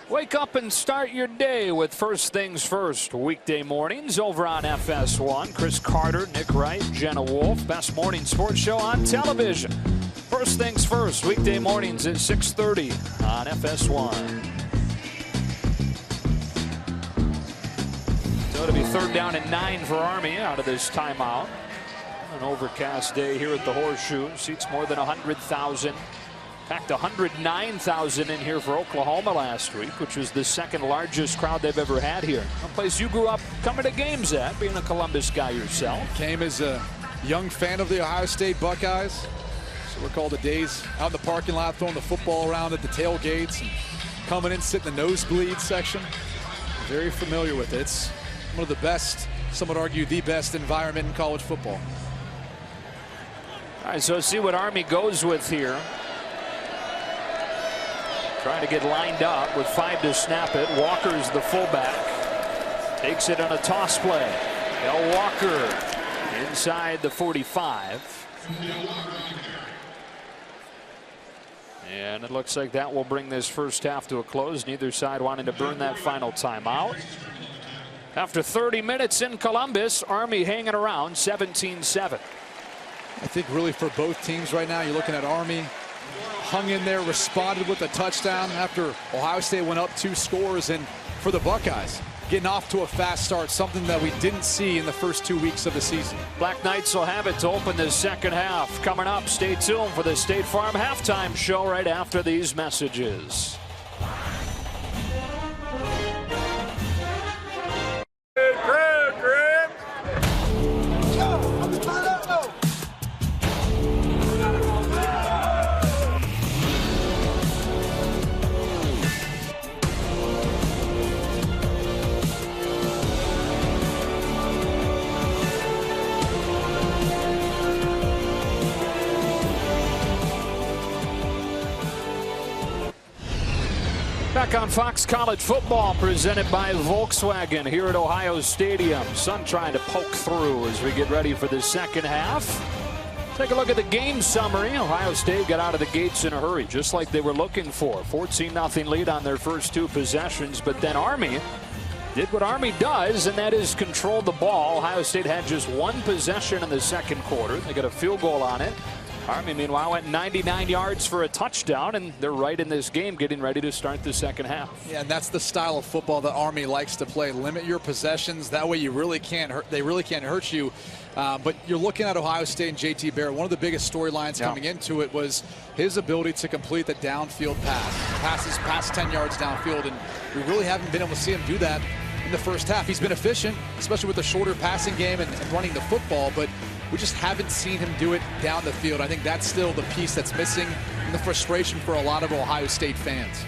Wake up and start your day with First Things First. Weekday mornings over on FS1. Chris Carter, Nick Wright, Jenna Wolf. Best morning sports show on television. First Things First. Weekday mornings at 6:30 on FS1. So it'll be 3rd down and 9 for Army out of this timeout. An overcast day here at the Horseshoe. Seats more than 100,000. Packed 109,000 in here for Oklahoma last week, which was the 2nd largest crowd they've ever had here. A place you grew up coming to games at, being a Columbus guy yourself. Came as a young fan of the Ohio State Buckeyes. So recall the days out in the parking lot throwing the football around at the tailgates and coming in, sitting in the nosebleed section. Very familiar with it. It's one of the best, some would argue the best environment in college football. All right, so let's see what Army goes with here. Trying to get lined up with 5 to snap it. Walker's the fullback. Takes it on a toss play. Del Walker inside the 45. And it looks like that will bring this first half to a close. Neither side wanting to burn that final timeout. After 30 minutes in Columbus, Army hanging around 17-7. I think really for both teams right now, you're looking at Army hung in there, responded with a touchdown after Ohio State went up 2 scores, and for the Buckeyes, getting off to a fast start, something that we didn't see in the first 2 weeks of the season. Black Knights will have it to open this second half. Coming up, stay tuned for the State Farm halftime show right after these messages. Back on Fox College Football, presented by Volkswagen here at Ohio Stadium. Sun trying to poke through as we get ready for the second half. Take a look at the game summary. Ohio State got out of the gates in a hurry, just like they were looking for. 14-0 lead on their first two possessions, but then Army did what Army does, and that is control the ball. Ohio State had just one possession in the second quarter. They got a field goal on it. Army, meanwhile, went 99 yards for a touchdown, and they're right in this game getting ready to start the second half. Yeah, and that's the style of football that Army likes to play. Limit your possessions. That way you really can't hurt. They really can't hurt you. But you're looking at Ohio State and JT Barrett. One of the biggest storylines coming into it was his ability to complete the downfield passes past 10 yards downfield, and we really haven't been able to see him do that in the first half. He's been efficient, especially with the shorter passing game and running the football, but we just haven't seen him do it down the field. I think that's still the piece that's missing, and the frustration for a lot of Ohio State fans.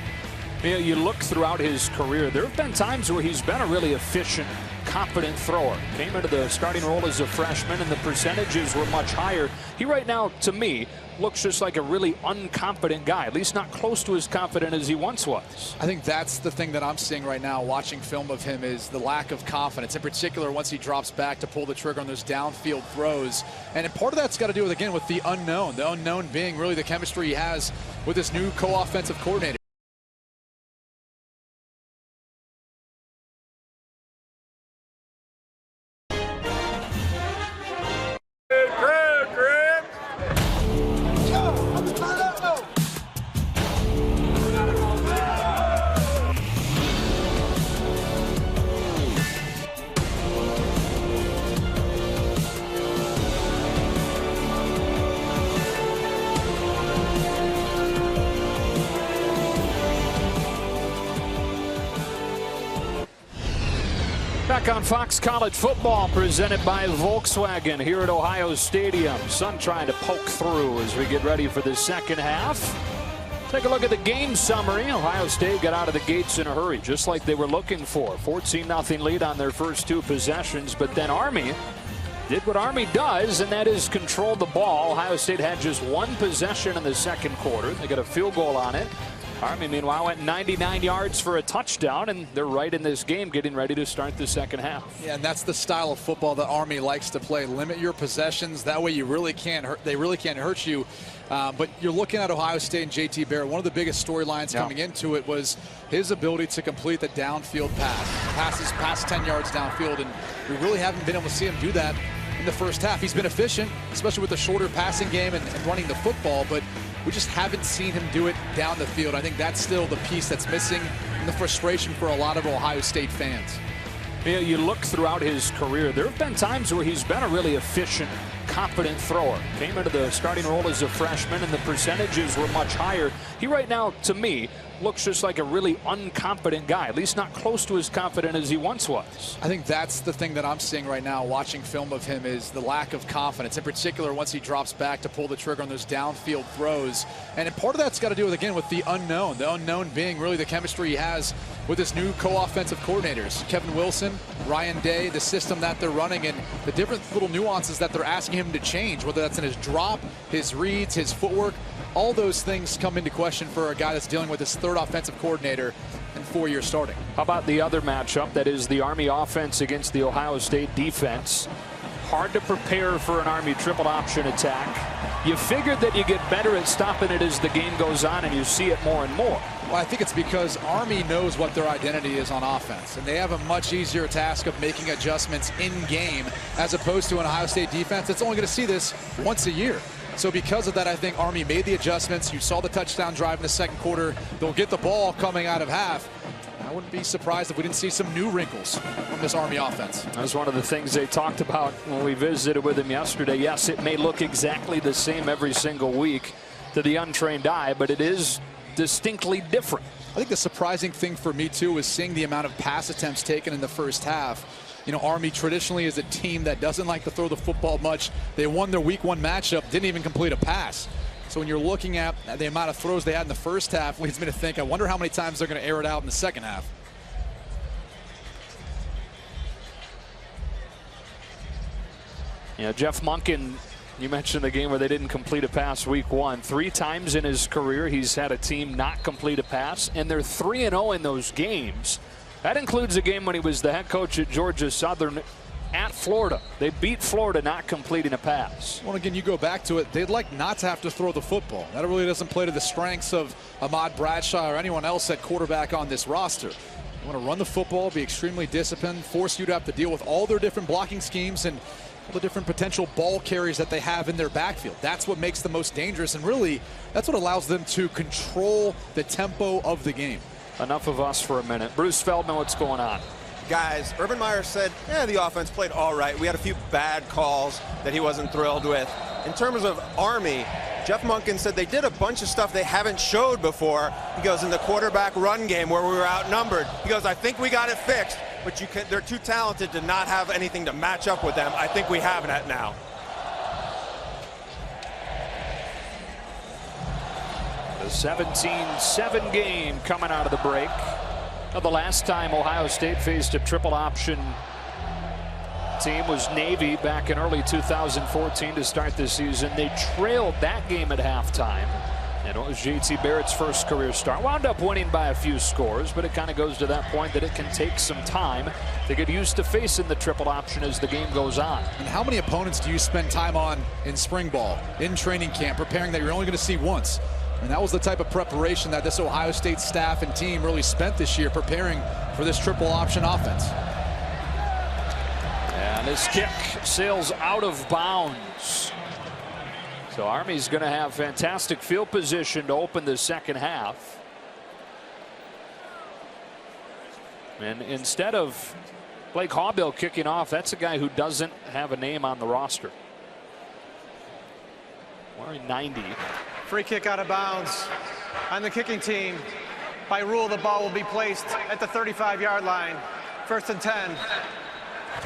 You know, you look throughout his career, there have been times where he's been a really efficient, confident thrower. Came into the starting role as a freshman, and the percentages were much higher. He right now, to me, looks just like a really unconfident guy, at least not close to as confident as he once was. I think that's the thing that I'm seeing right now watching film of him, is the lack of confidence, in particular once he drops back to pull the trigger on those downfield throws. And part of that's got to do with, again, with the unknown being really the chemistry he has with this new co-offensive coordinator. Back on Fox College Football, presented by Volkswagen here at Ohio Stadium. Sun trying to poke through as we get ready for the second half. Take a look at the game summary. Ohio State got out of the gates in a hurry, just like they were looking for. 14-0 lead on their first two possessions, but then Army did what Army does, and that is control the ball. Ohio State had just one possession in the second quarter. They got a field goal on it. Army, meanwhile, went 99 yards for a touchdown, and they're right in this game getting ready to start the second half. Yeah, and that's the style of football that Army likes to play. Limit your possessions. That way you really can't hurt. They really can't hurt you. But you're looking at Ohio State and JT Barrett. One of the biggest storylines coming into it was his ability to complete the downfield passes past 10 yards downfield, and we really haven't been able to see him do that in the first half. He's been efficient, especially with the shorter passing game and running the football, but we just haven't seen him do it down the field. I think that's still the piece that's missing, and the frustration for a lot of Ohio State fans. You know, you look throughout his career, there have been times where he's been a really efficient, confident thrower. Came into the starting role as a freshman, and the percentages were much higher. He right now, to me, looks just like a really unconfident guy, at least not close to as confident as he once was. I think that's the thing that I'm seeing right now watching film of him, is the lack of confidence, in particular once he drops back to pull the trigger on those downfield throws. And part of that's got to do with, again, with the unknown being really the chemistry he has with his new co-offensive coordinators, Kevin Wilson, Ryan Day, the system that they're running, and the different little nuances that they're asking him to change, whether that's in his drop, his reads, his footwork. All those things come into question for a guy that's dealing with his third offensive coordinator in 4 years starting. How about the other matchup, that is the Army offense against the Ohio State defense? Hard to prepare for an Army triple option attack. You figured that you get better at stopping it as the game goes on, and you see it more and more. Well, I think it's because Army knows what their identity is on offense, and they have a much easier task of making adjustments in game, as opposed to an Ohio State defense that's only going to see this once a year. So because of that, I think Army made the adjustments. You saw the touchdown drive in the second quarter. They'll get the ball coming out of half. I wouldn't be surprised if we didn't see some new wrinkles from this Army offense. That was one of the things they talked about when we visited with him yesterday. Yes, it may look exactly the same every single week to the untrained eye, but it is distinctly different. I think the surprising thing for me, too, is seeing the amount of pass attempts taken in the first half. You know, Army traditionally is a team that doesn't like to throw the football much. They won their week one matchup, didn't even complete a pass. So when you're looking at the amount of throws they had in the first half, leads me to think, I wonder how many times they're going to air it out in the second half. Yeah, Jeff Monken You mentioned the game where they didn't complete a pass week 1. 3 times in his career he's had a team not complete a pass, and they're 3-0 in those games. That includes a game when he was the head coach at Georgia Southern at Florida. They beat Florida not completing a pass. Well, again, you go back to it, they'd like not to have to throw the football. That really doesn't play to the strengths of Ahmad Bradshaw or anyone else at quarterback on this roster. They want to run the football, be extremely disciplined, force you to have to deal with all their different blocking schemes and all the different potential ball carries that they have in their backfield. That's what makes them most dangerous, and really, that's what allows them to control the tempo of the game. Enough of us for a minute. Bruce Feldman, what's going on? Guys, Urban Meyer said, the offense played all right. We had a few bad calls that he wasn't thrilled with. In terms of Army, Jeff Monken said they did a bunch of stuff they haven't showed before. He goes, in the quarterback run game where we were outnumbered, he goes, I think we got it fixed, but they're too talented to not have anything to match up with them. I think we have that now. The 17-7 game coming out of the break. Now, the last time Ohio State faced a triple option team was Navy back in early 2014 to start the season. They trailed that game at halftime, and it was J.T. Barrett's first career start. Wound up winning by a few scores, but it kind of goes to that point that it can take some time to get used to facing the triple option as the game goes on. And how many opponents do you spend time on in spring ball, in training camp, preparing that you're only going to see once? And that was the type of preparation that this Ohio State staff and team really spent this year preparing for this triple option offense. And this kick sails out of bounds. So Army's going to have fantastic field position to open the second half. And instead of Blake Hawbill kicking off, that's a guy who doesn't have a name on the roster. Wearing 90. Free kick out of bounds on the kicking team. By rule, the ball will be placed at the 35-yard line. 1st and 10.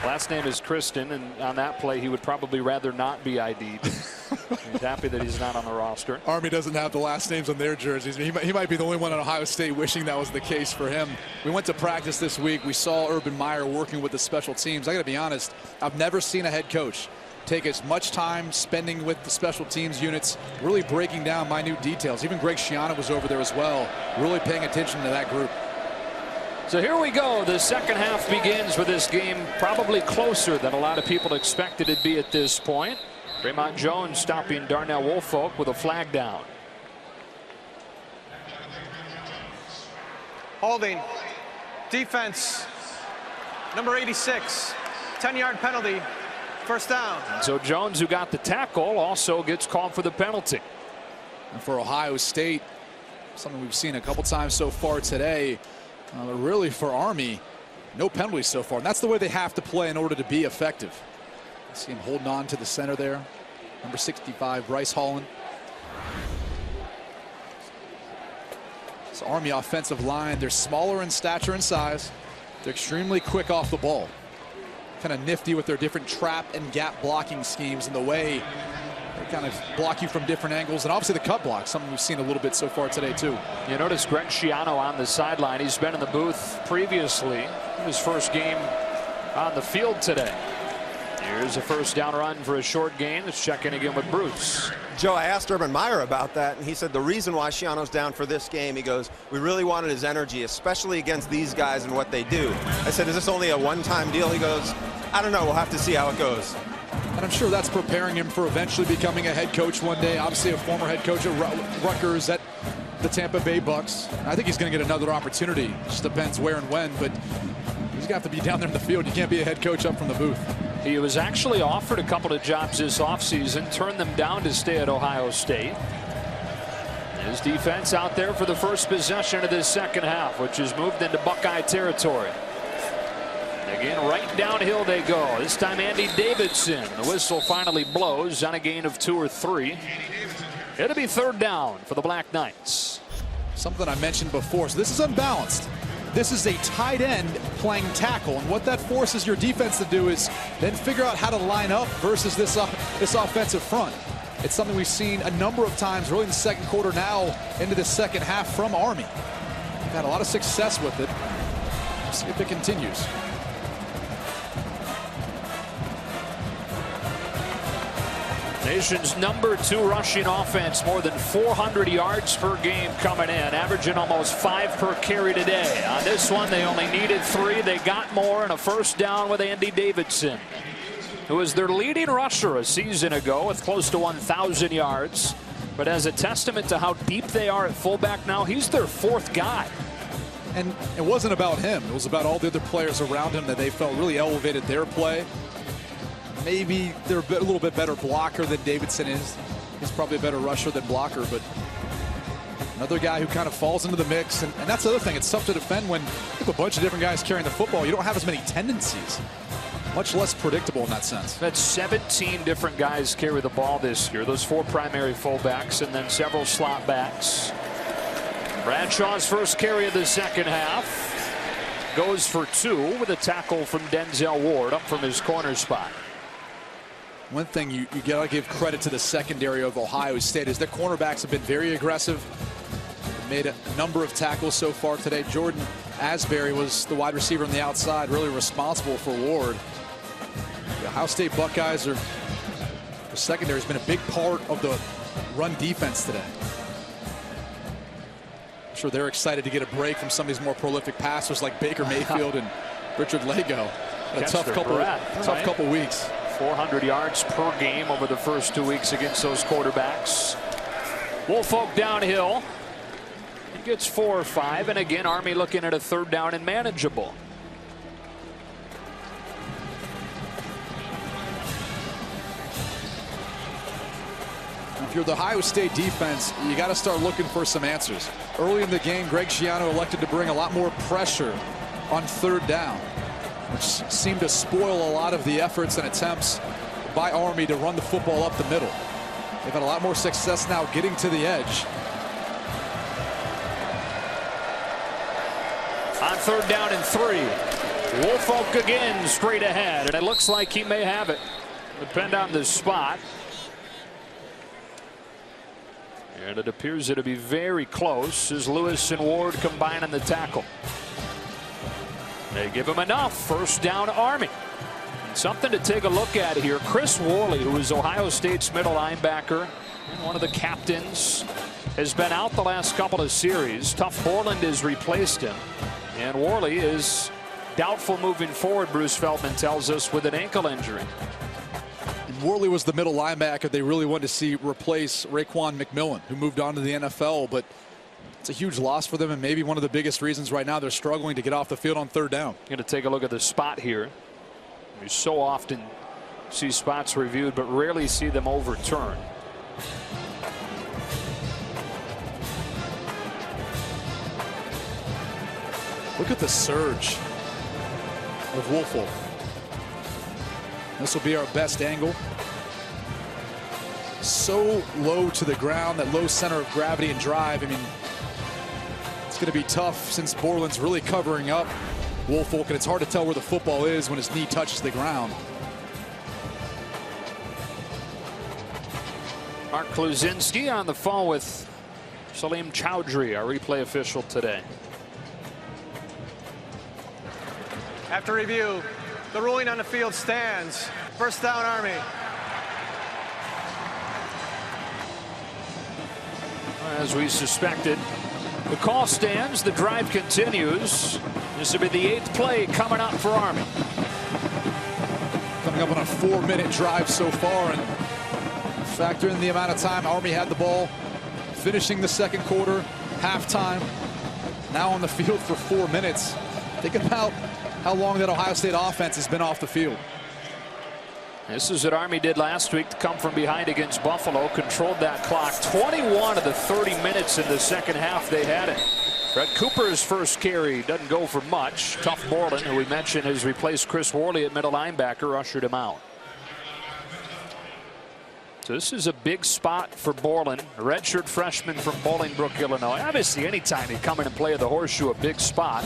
Last name is Kristen, and on that play, he would probably rather not be ID'd. He's happy that he's not on the roster. Army doesn't have the last names on their jerseys. He might be the only one at Ohio State wishing that was the case for him. We went to practice this week. We saw Urban Meyer working with the special teams. I got to be honest, I've never seen a head coach take as much time spending with the special teams units, really breaking down minute details. Even Greg Schiano was over there as well, really paying attention to that group. So here we go. The second half begins with this game probably closer than a lot of people expected it to be at this point. Raymond Jones stopping Darnell Woolfolk with a flag down. Holding. Defense. Number 86. 10-yard penalty. 1st down. So Jones, who got the tackle, also gets called for the penalty. And for Ohio State, something we've seen a couple times so far today, but really for Army, no penalties so far. And that's the way they have to play in order to be effective. See him holding on to the center there. Number 65, Bryce Holland. This Army offensive line, they're smaller in stature and size. They're extremely quick off the ball. Kind of nifty with their different trap and gap blocking schemes and the way they kind of block you from different angles, and obviously the cut block, something we've seen a little bit so far today too. You notice Greg Schiano on the sideline. He's been in the booth previously. His first game on the field today. Here's a 1st down run for a short gain. Let's check in again with Bruce. Joe, I asked Urban Meyer about that, and he said the reason why Schiano's down for this game, he goes, we really wanted his energy, especially against these guys and what they do. I said, is this only a one-time deal? He goes, I don't know. We'll have to see how it goes. And I'm sure that's preparing him for eventually becoming a head coach one day. Obviously a former head coach at Rutgers at the Tampa Bay Bucks. I think he's going to get another opportunity. Just depends where and when, but he's going to have to be down there in the field. You can't be a head coach up from the booth. He was actually offered a couple of jobs this offseason, turned them down to stay at Ohio State. His defense out there for the first possession of this second half, which has moved into Buckeye territory. Again, right downhill they go. This time Andy Davidson. The whistle finally blows on a gain of 2 or 3. It'll be 3rd down for the Black Knights. Something I mentioned before. So this is unbalanced. This is a tight end playing tackle, and what that forces your defense to do is then figure out how to line up versus this offensive front. It's something we've seen a number of times, really in the second quarter now into the second half from Army. They've had a lot of success with it. Let's see if it continues. Nation's #2 rushing offense, more than 400 yards per game coming in, averaging almost 5 per carry today. On this one, they only needed 3. They got more, and a first down with Andy Davidson, who was their leading rusher a season ago with close to 1,000 yards. But as a testament to how deep they are at fullback now, he's their 4th guy. And it wasn't about him. It was about all the other players around him that they felt really elevated their play. Maybe they're a little bit better blocker than Davidson is. He's probably a better rusher than blocker, but another guy who kind of falls into the mix. And that's the other thing. It's tough to defend when you have a bunch of different guys carrying the football. You don't have as many tendencies. Much less predictable in that sense. That's 17 different guys carry the ball this year. Those 4 primary fullbacks and then several slot backs. Bradshaw's first carry of the second half goes for 2 with a tackle from Denzel Ward up from his corner spot. One thing you got to give credit to the secondary of Ohio State is their cornerbacks have been very aggressive. Made a number of tackles so far today. Jordan Asbury was the wide receiver on the outside, really responsible for Ward. The Ohio State Buckeyes the secondary has been a big part of the run defense today. I'm sure they're excited to get a break from some of these more prolific passers like Baker Mayfield and Richard Lego. A tough couple weeks. 400 yards per game over the first 2 weeks against those quarterbacks. Woolfolk downhill. He gets 4 or 5, and again Army looking at a 3rd down and manageable. If you're the Ohio State defense, you got to start looking for some answers. Early in the game, Greg Schiano elected to bring a lot more pressure on 3rd down, which seemed to spoil a lot of the efforts and attempts by Army to run the football up the middle. They've had a lot more success now getting to the edge. On 3rd down and 3. Woolfolk again straight ahead, and it looks like he may have it. Depend on the spot. And it appears it'll be very close as Lewis and Ward combine on the tackle. They give him enough. 1st down Army. And something to take a look at here. Chris Worley, who is Ohio State's middle linebacker and one of the captains, has been out the last couple of series. Tough Borland has replaced him. And Worley is doubtful moving forward, Bruce Feldman tells us, with an ankle injury. Worley was the middle linebacker they really wanted to see replace Raekwon McMillan, who moved on to the NFL, but it's a huge loss for them and maybe one of the biggest reasons right now they're struggling to get off the field on 3rd down. Going to take a look at the spot here. You so often see spots reviewed, but rarely see them overturned. Look at the surge of Woolfolk. This will be our best angle. So low to the ground, that low center of gravity and drive. I mean, it's going to be tough since Borland's really covering up Woolfolk, and it's hard to tell where the football is when his knee touches the ground. Mark Kluzinski on the phone with Salim Chowdhury, our replay official today. After review, the ruling on the field stands. 1st down Army. As we suspected, the call stands. The drive continues. This will be the 8th play coming up for Army. Coming up on a 4-minute drive so far, and factor in the amount of time Army had the ball, finishing the 2nd quarter, halftime, now on the field for 4 minutes. Think about how long that Ohio State offense has been off the field. This is what Army did last week to come from behind against Buffalo, controlled that clock. 21 of the 30 minutes in the second half they had it. Brett Cooper's first carry doesn't go for much. Tough Borland, who we mentioned has replaced Chris Worley at middle linebacker, ushered him out. So this is a big spot for Borland, a redshirt freshman from Bolingbrook, Illinois. Obviously, anytime you come in and play at the Horseshoe, a big spot.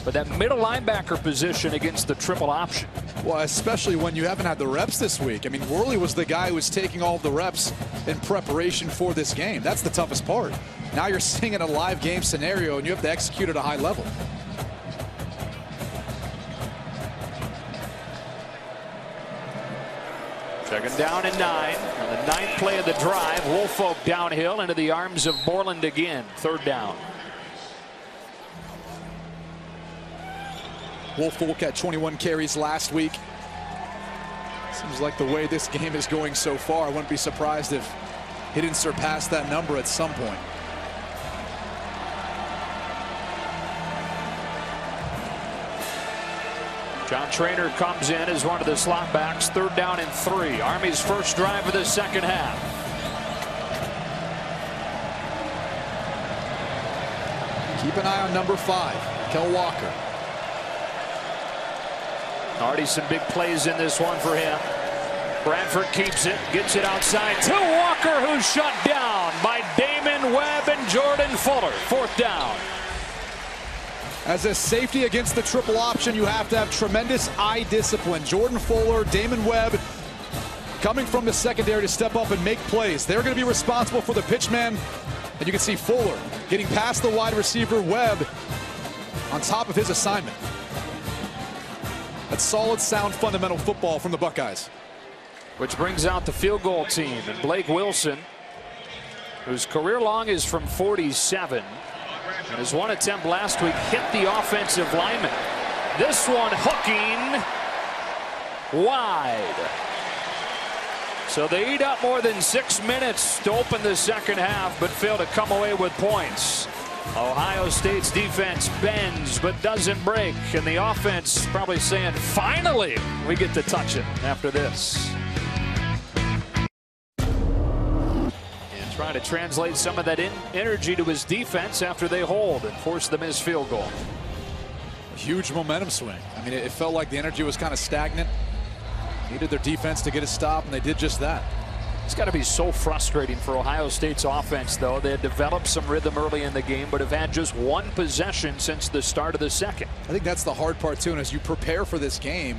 But that middle linebacker position against the triple option. Well, especially when you haven't had the reps this week. I mean, Worley was the guy who was taking all of the reps in preparation for this game. That's the toughest part. Now you're seeing it in a live game scenario, and you have to execute at a high level. Second down and 9. On the 9th play of the drive, Woolfolk downhill into the arms of Borland again. Third down. Woolfolk had 21 carries last week. Seems like the way this game is going so far, I wouldn't be surprised if he didn't surpass that number at some point. John Traynor comes in as one of the slot backs. Third down and 3. Army's first drive of the second half. Keep an eye on number 5, Kel Walker. Already some big plays in this one for him. Bradford keeps it, gets it outside to Walker, who's shut down by Damon Webb and Jordan Fuller. Fourth down. As a safety against the triple option, you have to have tremendous eye discipline. Jordan Fuller, Damon Webb coming from the secondary to step up and make plays. They're going to be responsible for the pitch man. And you can see Fuller getting past the wide receiver Webb on top of his assignment. That's solid, sound, fundamental football from the Buckeyes. Which brings out the field goal team. And Blake Wilson, whose career long is from 47. And his one attempt last week hit the offensive lineman. This one hooking wide. So they eat up more than 6 minutes to open the second half, but fail to come away with points. Ohio State's defense bends but doesn't break, and the offense probably saying, finally, we get to touch it after this. Trying to translate some of that energy to his defense after they hold and force the missed field goal. A huge momentum swing. I mean, it felt like the energy was kind of stagnant. Needed their defense to get a stop, and they did just that. It's got to be so frustrating for Ohio State's offense, though. They had developed some rhythm early in the game, but have had just one possession since the start of the second. I think that's the hard part, too. And as you prepare for this game,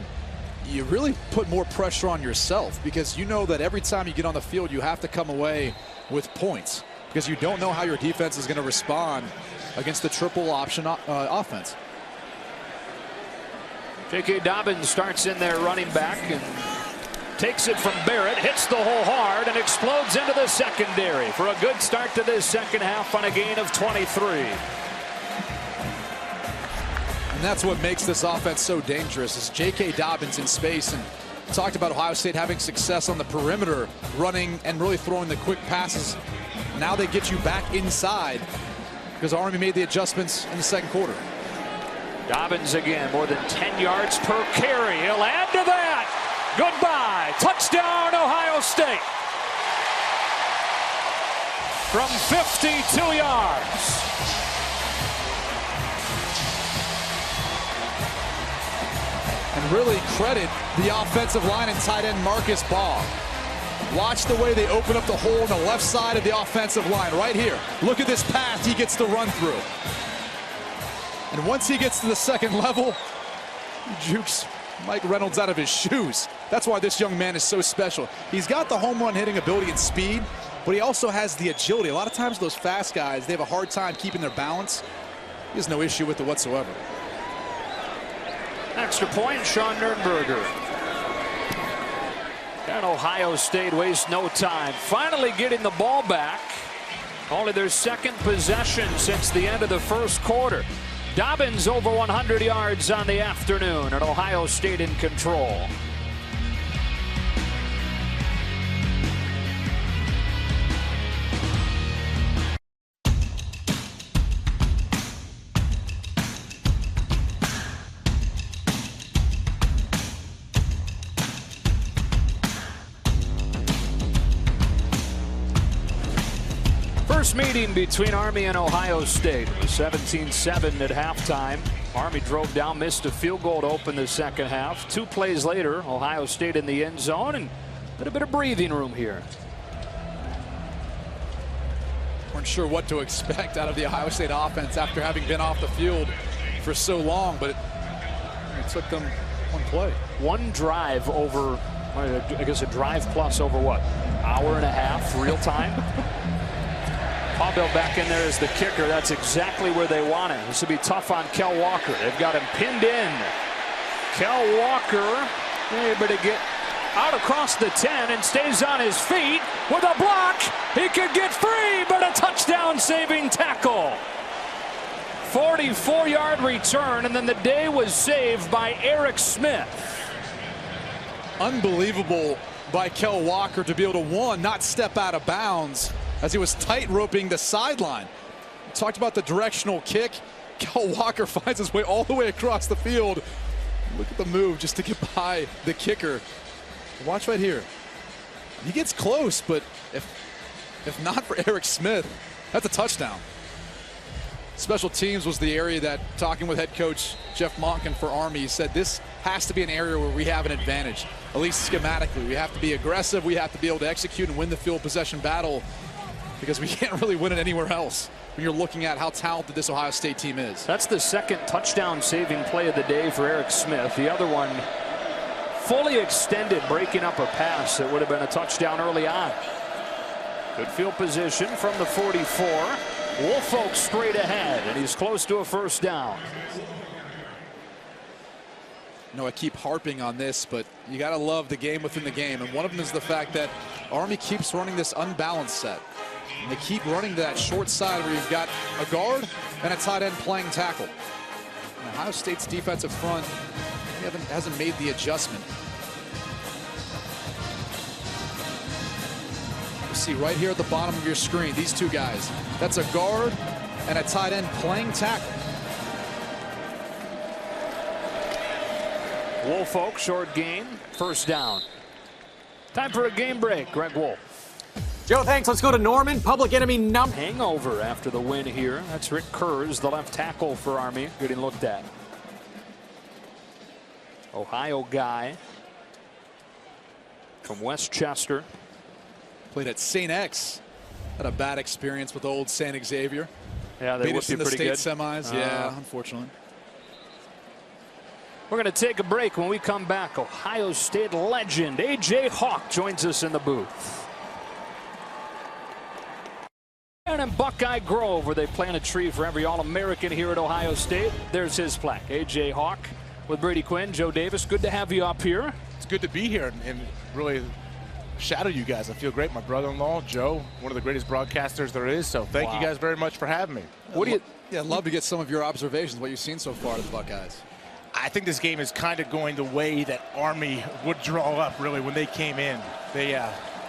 you really put more pressure on yourself, because you know that every time you get on the field, you have to come away with points, because you don't know how your defense is going to respond against the triple option offense. J.K. Dobbins starts in there running back and takes it from Barrett, hits the hole hard, and explodes into the secondary for a good start to this second half on a gain of 23. And that's what makes this offense so dangerous, is J.K. Dobbins in space. And talked about Ohio State having success on the perimeter, running and really throwing the quick passes. Now they get you back inside because Army made the adjustments in the second quarter. Dobbins again, more than 10 yards per carry. He'll add to that. Goodbye. Touchdown, Ohio State. From 52 yards. And really credit the offensive line and tight end Marcus Baugh. Watch the way they open up the hole on the left side of the offensive line right here. Look at this path he gets to run through. And once he gets to the second level, he jukes Mike Reynolds out of his shoes. That's why this young man is so special. He's got the home run hitting ability and speed, but he also has the agility. A lot of times those fast guys, they have a hard time keeping their balance. He has no issue with it whatsoever. Extra point, Sean Nurnberger. And Ohio State wastes no time. Finally getting the ball back. Only their second possession since the end of the first quarter. Dobbins over 100 yards on the afternoon, and Ohio State in control. First meeting between Army and Ohio State. It was 17-7 at halftime. Army drove down, missed a field goal to open the second half. 2 plays later, Ohio State in the end zone, and a little bit of breathing room here. Weren't sure what to expect out of the Ohio State offense after having been off the field for so long, but it took them one play. One drive over, I guess a drive plus over what? Hour and a half real time? Paubill back in there as the kicker. That's exactly where they want it. This will be tough on Kel Walker. They've got him pinned in. Kel Walker able to get Out across the 10 and stays on his feet with a block. He could get free, but a touchdown saving tackle. 44-yard return, and then the day was saved by Eric Smith. Unbelievable by Kel Walker to be able to, one, not step out of bounds as he was tight roping the sideline. We talked about the directional kick. Kel Walker finds his way all the way across the field. Look at the move just to get by the kicker. Watch right here. He gets close, but if not for Eric Smith, that's a touchdown. Special teams was the area that, talking with head coach Jeff Monken for Army, he said this has to be an area where we have an advantage, at least schematically. We have to be aggressive. We have to be able to execute and win the field possession battle, because we can't really win it anywhere else when you're looking at how talented this Ohio State team is. That's the second touchdown saving play of the day for Eric Smith. The other one fully extended, breaking up a pass that would have been a touchdown early on. Good field position from the 44. Woolfolk straight ahead, and he's close to a first down. You know, I keep harping on this, but you got to love the game within the game. And one of them is the fact that Army keeps running this unbalanced set. And they keep running to that short side where you've got a guard and a tight end playing tackle. And Ohio State's defensive front hasn't made the adjustment. You see right here at the bottom of your screen, these two guys. That's a guard and a tight end playing tackle. Woolfolk, short gain, first down. Time for a game break. Greg Wolf. Joe, thanks. Let's go to Norman. Public enemy number. Hangover after the win here. That's Rick Kurz, the left tackle for Army, getting looked at. Ohio guy from Westchester. Played at St. X. Had a bad experience with old St. Xavier. Yeah, they beat us in the state good. semis. Yeah, unfortunately. We're going to take a break. When we come back, Ohio State legend A.J. Hawk joins us in the booth. And in Buckeye Grove, where they plant a tree for every All-American here at Ohio State, there's his plaque. A.J. Hawk with Brady Quinn, Joe Davis. Good to have you up here. It's good to be here and really shadow you guys. I feel great. My brother-in-law, Joe, one of the greatest broadcasters there is. So thank you guys very much for having me. What do you? Yeah, I'd love to get some of your observations, what you've seen so far of the Buckeyes. I think this game is kind of going the way that Army would draw up, really, when they came in. They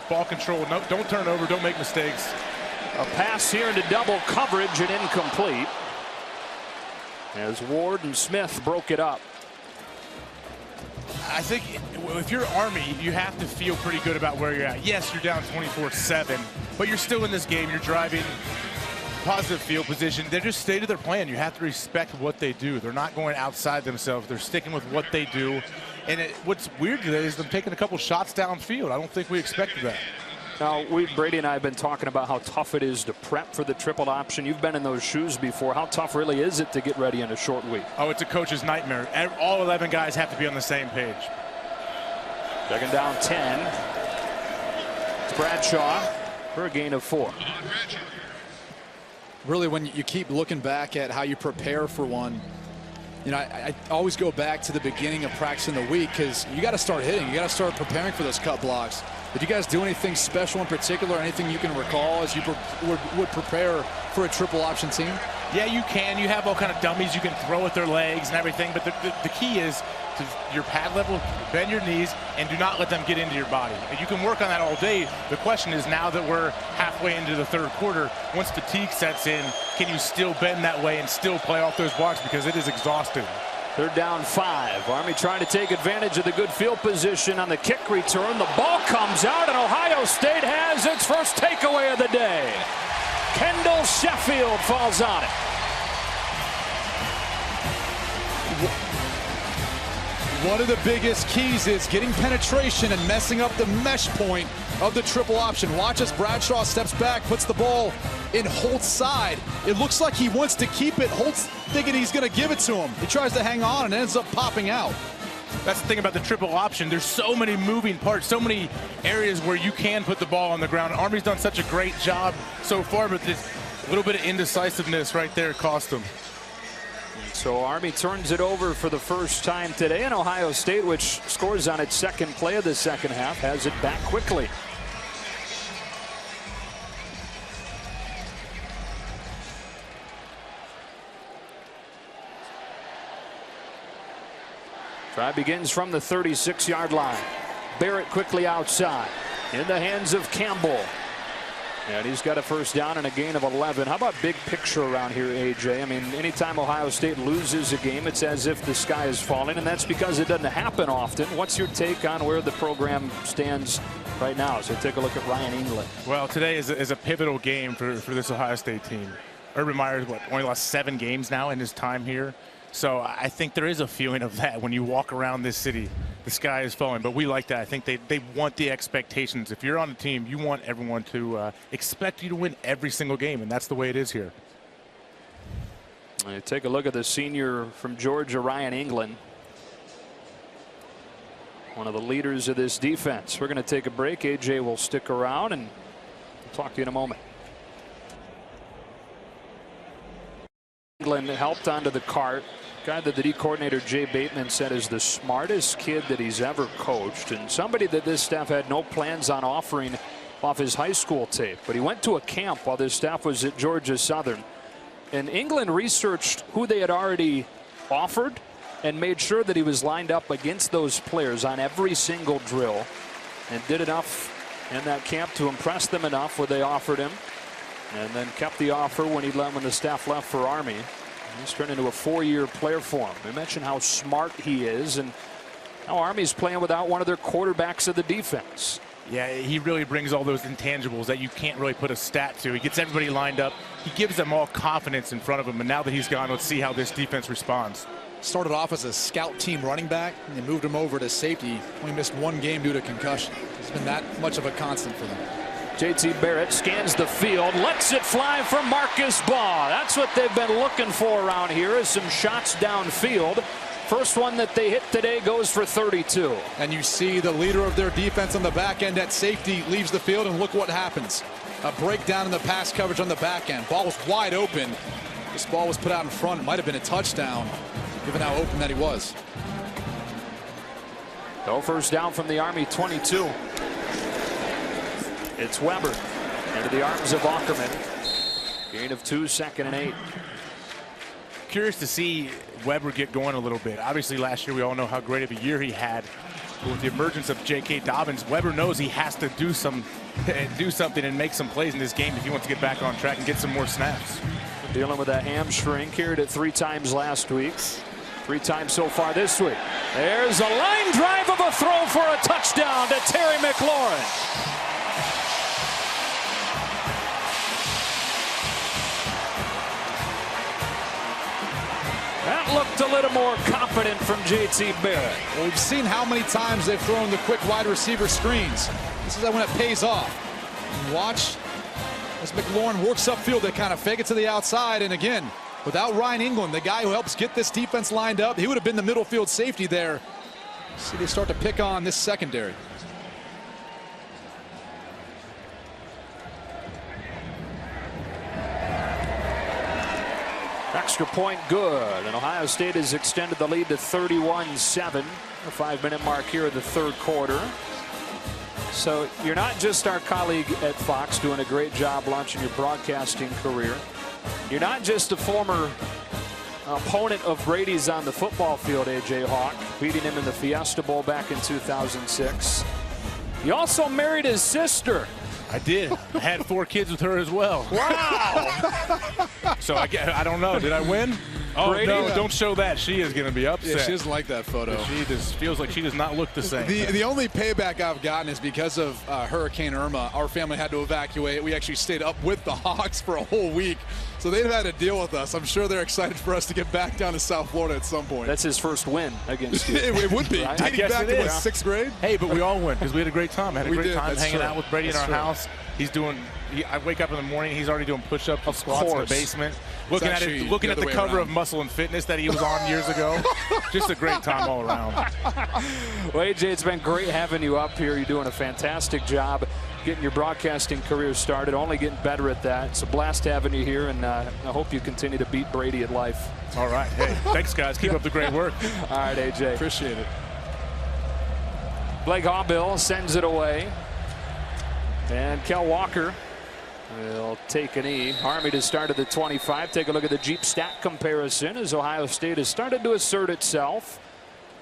ball control, no, don't turn over, don't make mistakes. A pass here into double coverage and incomplete, as Ward and Smith broke it up. I think if you're Army, you have to feel pretty good about where you're at. Yes, you're down 24-7, but you're still in this game. You're driving positive field position. They just stay to their plan. You have to respect what they do. They're not going outside themselves. They're sticking with what they do. And what's weird today is them taking a couple shots downfield. I don't think we expected that. Now, Brady and I have been talking about how tough it is to prep for the triple option. You've been in those shoes before. How tough really is it to get ready in a short week? Oh, it's a coach's nightmare. All 11 guys have to be on the same page. Second down 10. It's Bradshaw for a gain of 4. Really, when you keep looking back at how you prepare for one, you know, I always go back to the beginning of practice in the week, because you got to start hitting. You got to start preparing for those cut blocks. Did you guys do anything special in particular, anything you can recall as you would prepare for a triple option team? Yeah, you can. You have all kind of dummies you can throw at their legs and everything, but the key is to your pad level, bend your knees, and do not let them get into your body. And you can work on that all day. The question is, now that we're halfway into the third quarter, once fatigue sets in, can you still bend that way and still play off those blocks, because it is exhausting. They're down 5. Army trying to take advantage of the good field position on the kick return. The ball comes out, and Ohio State has its first takeaway of the day. Kendall Sheffield falls on it. One of the biggest keys is getting penetration and messing up the mesh point of the triple option. Watch as Bradshaw steps back, puts the ball in Holt's side. It looks like he wants to keep it. Holt's thinking he's going to give it to him. He tries to hang on and ends up popping out. That's the thing about the triple option. There's so many moving parts, so many areas where you can put the ball on the ground. Army's done such a great job so far, but this little bit of indecisiveness right there cost them. So Army turns it over for the first time today, and Ohio State, which scores on its second play of the second half, has it back quickly. Try begins from the 36-yard line. Barrett quickly outside. In the hands of Campbell. And he's got a first down and a gain of 11. How about big picture around here, AJ? I mean, anytime Ohio State loses a game, it's as if the sky is falling, and that's because it doesn't happen often. What's your take on where the program stands right now? So take a look at Ryan England. Well, today is a pivotal game for this Ohio State team. Urban Meyer's only lost 7 games now in his time here. So I think there is a feeling of that when you walk around this city. The sky is falling, but we like that. I think they want the expectations. If you're on the team, you want everyone to expect you to win every single game, and that's the way it is here. Take a look at the senior from Georgia, Ryan England. One of the leaders of this defense. We're going to take a break. AJ will stick around, and we'll talk to you in a moment. England helped onto the cart. Guy that the D coordinator Jay Bateman said is the smartest kid that he's ever coached, and somebody that this staff had no plans on offering off his high school tape. But he went to a camp while this staff was at Georgia Southern, and England researched who they had already offered and made sure that he was lined up against those players on every single drill, and did enough in that camp to impress them enough where they offered him, and then kept the offer when the staff left for Army. He's turned into a 4-year player for him. We mentioned how smart he is and how Army's playing without one of their quarterbacks of the defense. Yeah, he really brings all those intangibles that you can't really put a stat to. He gets everybody lined up. He gives them all confidence in front of him. And now that he's gone, let's see how this defense responds. Started off as a scout team running back, and they moved him over to safety. Only missed 1 game due to concussion. He's been that much of a constant for them. JT Barrett scans the field, lets it fly for Marcus Baugh. That's what they've been looking for around here, is some shots downfield. First one that they hit today goes for 32. And you see the leader of their defense on the back end at safety leaves the field, and look what happens. A breakdown in the pass coverage on the back end. Ball was wide open. This ball was put out in front. It might have been a touchdown, given how open that he was. No first down from the Army 22. It's Weber into the arms of Ackerman. Gain of 2, 2nd and 8. Curious to see Weber get going a little bit. Obviously, last year we all know how great of a year he had. But with the emergence of J.K. Dobbins, Weber knows he has to do something and make some plays in this game if he wants to get back on track and get some more snaps. Dealing with that hamstring, carried it 3 times last week. 3 times so far this week. There's a line drive of a throw for a touchdown to Terry McLaurin. That looked a little more confident from JT Barrett. Well, we've seen how many times they've thrown the quick wide receiver screens. This is when it pays off. And watch as McLaurin works upfield. They kind of fake it to the outside. And again, without Ryan England, the guy who helps get this defense lined up, he would have been the middle field safety there. See, they start to pick on this secondary. Extra point good, and Ohio State has extended the lead to 31-7. The 5-minute mark here in the 3rd quarter. So you're not just our colleague at Fox doing a great job launching your broadcasting career. You're not just a former opponent of Brady's on the football field, A.J. Hawk, beating him in the Fiesta Bowl back in 2006. You also married his sister. I did. I had 4 kids with her as well. Wow. So I don't know. Did I win? Oh, Brady? no, don't show that. She is going to be upset. Yeah, she doesn't like that photo. She just feels like she does not look the same. The only payback I've gotten is because of Hurricane Irma. Our family had to evacuate. We actually stayed up with the Hawks for a whole week. So they've had to deal with us. I'm sure they're excited for us to get back down to South Florida at some point. That's his first win against you. It would be. Right? Dating back to 6th grade. Hey, but we all win because we had a great time. I had a great time hanging out with Brady in our house. He's doing. I wake up in the morning. He's already doing push-ups and squats in the basement. Looking at the cover of Muscle and Fitness that he was on years ago. Just a great time all around. Well, AJ, it's been great having you up here. You're doing a fantastic job. getting your broadcasting career started, only getting better at that. It's a blast having you here, and I hope you continue to beat Brady at life. All right. Hey, thanks, guys. Keep up the great work. All right, AJ. Appreciate it. Blake Haubill sends it away. And Kel Walker will take a knee. Army to start at the 25. Take a look at the Jeep stat comparison as Ohio State has started to assert itself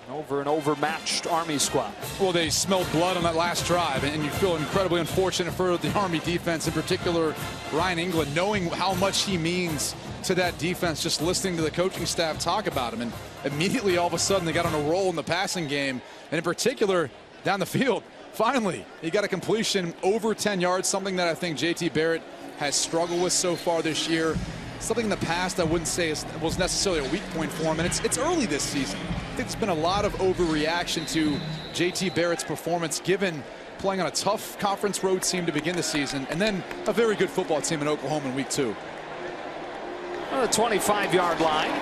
over an overmatched Army squad. Well, they smelled blood on that last drive, and you feel incredibly unfortunate for the Army defense, in particular Ryan England, knowing how much he means to that defense, just listening to the coaching staff talk about him. And immediately, all of a sudden, they got on a roll in the passing game, and in particular, down the field. Finally, he got a completion over 10 yards, something that I think JT Barrett has struggled with so far this year. Something in the past I wouldn't say was necessarily a weak point for him, and it's early this season. I think it's been a lot of overreaction to JT Barrett's performance, given playing on a tough conference road team to begin the season, and then a very good football team in Oklahoma in week 2. On the 25-yard line.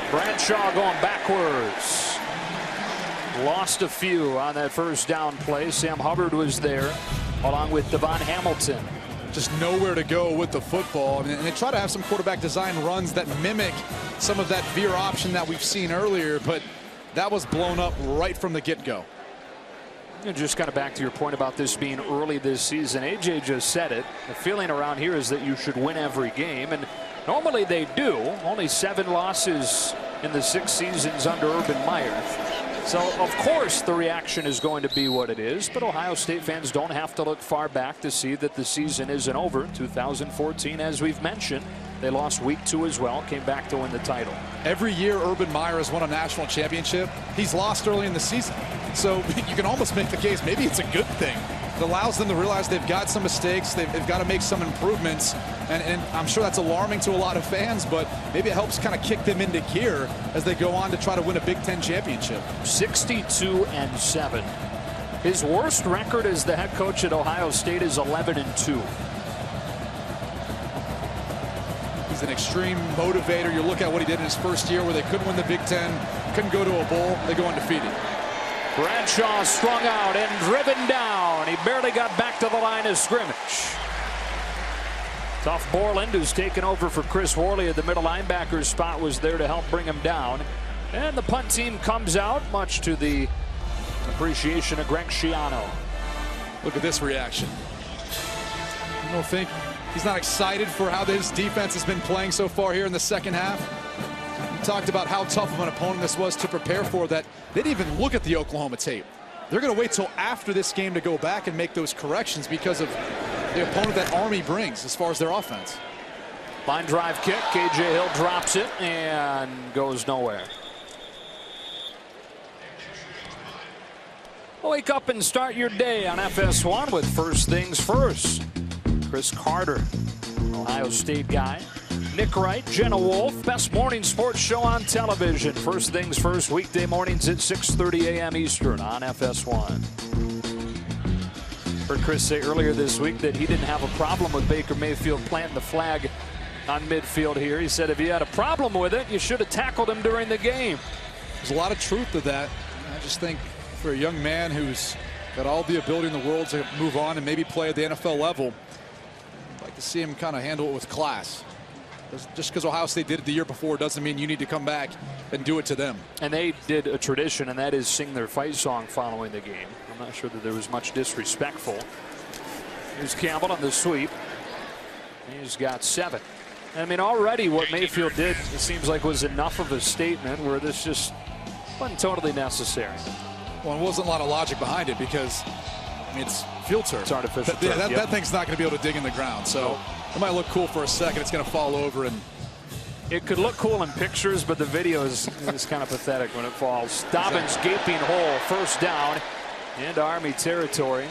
Bradshaw going backwards. Lost a few on that first down play. Sam Hubbard was there along with Devon Hamilton. Just nowhere to go with the football. And they try to have some quarterback design runs that mimic some of that veer option that we've seen earlier, but that was blown up right from the get-go. And just kind of back to your point about this being early this season, AJ just said it. The feeling around here is that you should win every game, and normally they do. Only 7 losses in the 6 seasons under Urban Meyer. So, of course, the reaction is going to be what it is, but Ohio State fans don't have to look far back to see that the season isn't over. 2014, as we've mentioned, they lost week 2 as well, came back to win the title. Every year Urban Meyer has won a national championship, he's lost early in the season. So you can almost make the case maybe it's a good thing. It allows them to realize they've got some mistakes, they've got to make some improvements, and I'm sure that's alarming to a lot of fans, but maybe it helps kind of kick them into gear as they go on to try to win a Big Ten championship. 62-7. His worst record as the head coach at Ohio State is 11-2. He's an extreme motivator. You look at what he did in his first year where they couldn't win the Big Ten, couldn't go to a bowl, they go undefeated. Bradshaw strung out and driven down. He barely got back to the line of scrimmage. Tough Borland, who's taken over for Chris Worley at the middle linebacker spot, was there to help bring him down. And the punt team comes out, much to the appreciation of Greg Schiano. Look at this reaction. You don't think he's not excited for how this defense has been playing so far here in the second half? Talked about how tough of an opponent this was to prepare for, that they didn't even look at the Oklahoma tape. They're going to wait till after this game to go back and make those corrections because of the opponent that Army brings as far as their offense. Line drive kick. KJ Hill drops it and goes nowhere. Wake up and start your day on FS1 with First Things First. Chris Carter, Ohio State guy. Nick Wright, Jenna Wolf, best morning sports show on television. First Things First, weekday mornings at 6:30 a.m. Eastern on FS1. Heard Chris say earlier this week that he didn't have a problem with Baker Mayfield planting the flag on midfield here. He said if you had a problem with it, you should have tackled him during the game. There's a lot of truth to that. I just think for a young man who's got all the ability in the world to move on and maybe play at the NFL level, I'd like to see him kind of handle it with class. Just because Ohio State did it the year before doesn't mean you need to come back and do it to them. And they did a tradition, and that is sing their fight song following the game. I'm not sure that there was much disrespectful. Here's Campbell on the sweep. He's got 7. I mean, already what Mayfield did, it seems like, was enough of a statement where this just wasn't totally necessary. Well, there wasn't a lot of logic behind it because, I mean, it's field turf. It's artificial turf. That thing's not going to be able to dig in the ground. So it might look cool for a second. It's going to fall over. And it could look cool in pictures, but the video is kind of pathetic when it falls. Dobbins gaping hole, first down into Army territory.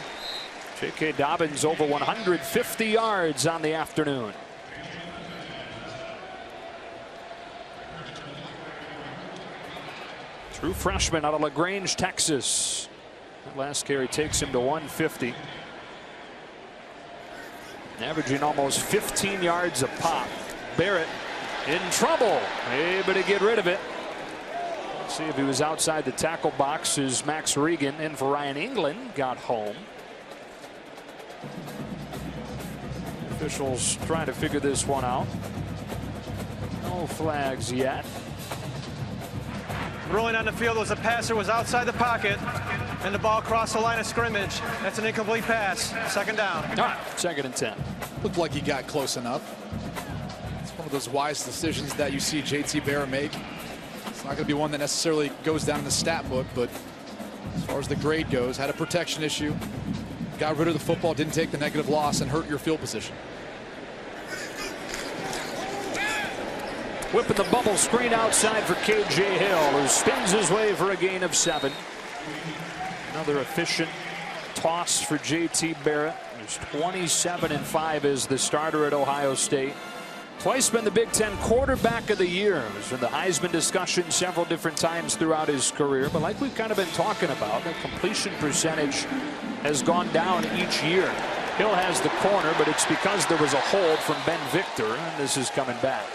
J.K. Dobbins over 150 yards on the afternoon. True freshman out of LaGrange, Texas. That last carry takes him to 150. Averaging almost 15 yards a pop. Barrett in trouble, able to get rid of it. Let's see if he was outside the tackle box as Max Regan in for Ryan England got home. Officials trying to figure this one out. No flags yet. Ruling on the field was the passer was outside the pocket, and the ball crossed the line of scrimmage. That's an incomplete pass. Second down. All right, 2nd and 10. Looked like he got close enough. It's one of those wise decisions that you see JT Barrett make. It's not going to be one that necessarily goes down in the stat book, but as far as the grade goes, had a protection issue, got rid of the football, didn't take the negative loss, and hurt your field position. Whipping the bubble screen outside for KJ Hill, who spins his way for a gain of 7. Another efficient toss for JT Barrett, who's 27-5 as the starter at Ohio State. Twice been the Big Ten quarterback of the year. Was in the Heisman discussion several different times throughout his career. But like we've kind of been talking about, the completion percentage has gone down each year. Hill has the corner, but it's because there was a hold from Ben Victor, and this is coming back.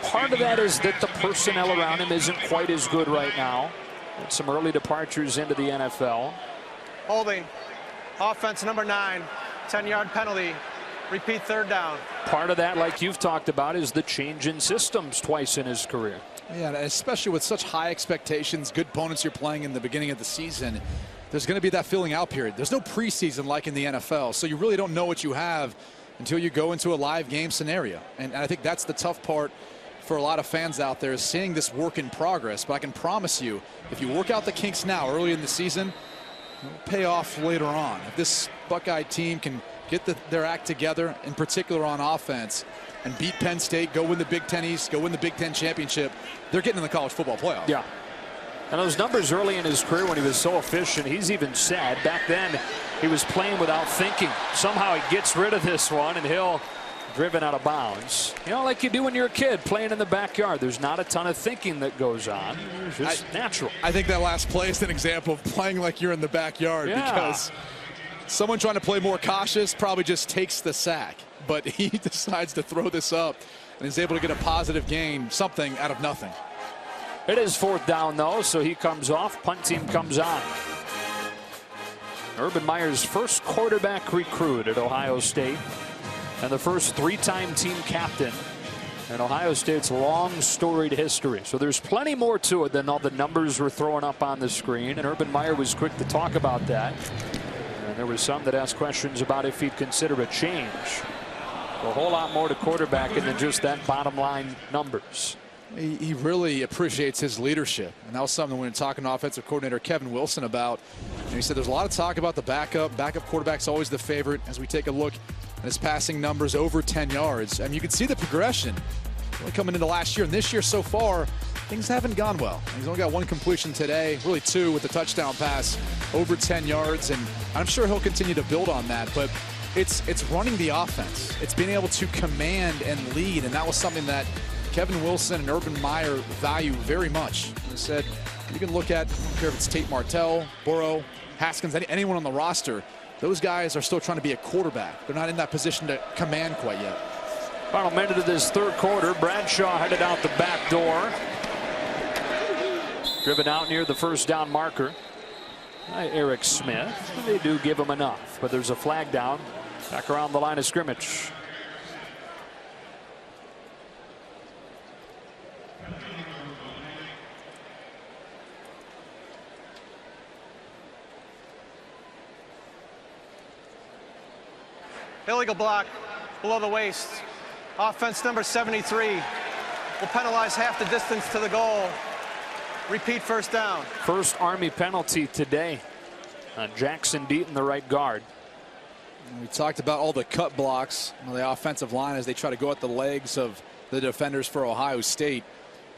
Part of that is that the personnel around him isn't quite as good right now. With some early departures into the NFL. Holding. Offense number 9. 10-yard penalty. Repeat 3rd down. Part of that, like you've talked about, is the change in systems twice in his career. Yeah, especially with such high expectations, good opponents you're playing in the beginning of the season, there's going to be that filling out period. There's no preseason like in the NFL, so you really don't know what you have until you go into a live game scenario. And I think that's the tough part for a lot of fans out there, is seeing this work in progress. But I can promise you, if you work out the kinks now early in the season, it'll pay off later on. If this Buckeye team can get their act together, in particular on offense, and beat Penn State, go win the Big Ten East, go win the Big Ten championship, they're getting in the college football playoff. Yeah. And those numbers early in his career when he was so efficient, he's even said back then he was playing without thinking. Somehow he gets rid of this one, and Hill driven out of bounds. You know, like you do when you're a kid playing in the backyard. There's not a ton of thinking that goes on. It's just natural. I think that last play is an example of playing like you're in the backyard, because someone trying to play more cautious probably just takes the sack. But he decides to throw this up and is able to get a positive gain, something out of nothing. It is 4th down, though, so he comes off. Punt team comes on. Urban Meyer's first quarterback recruit at Ohio State, and the first 3-time team captain in Ohio State's long storied history. So there's plenty more to it than all the numbers we're throwing up on the screen, and Urban Meyer was quick to talk about that. And there was some that asked questions about if he'd consider a change. A whole lot more to quarterbacking than just that bottom line numbers. He really appreciates his leadership, and that was something we were talking to offensive coordinator Kevin Wilson about. And he said there's a lot of talk about the backup. Backup quarterback's always the favorite. As we take a look at his passing numbers, over 10 yards. And you can see the progression really coming into last year. And this year so far, things haven't gone well. He's only got 1 completion today, really 2 with the touchdown pass, over 10 yards. And I'm sure he'll continue to build on that. But it's running the offense. It's being able to command and lead. And that was something that Kevin Wilson and Urban Meyer value very much. He said, you can look at, I don't care if it's Tate Martell, Burrow, Haskins, anyone on the roster, those guys are still trying to be a quarterback. They're not in that position to command quite yet. Final minute of this 3rd quarter. Bradshaw headed out the back door. Driven out near the 1st down marker by Eric Smith. They do give him enough, but there's a flag down back around the line of scrimmage. Illegal block below the waist. Offense number 73 will penalize half the distance to the goal. Repeat 1st down. First Army penalty today on Jackson Deaton, the right guard. We talked about all the cut blocks on the offensive line as they try to go at the legs of the defenders for Ohio State.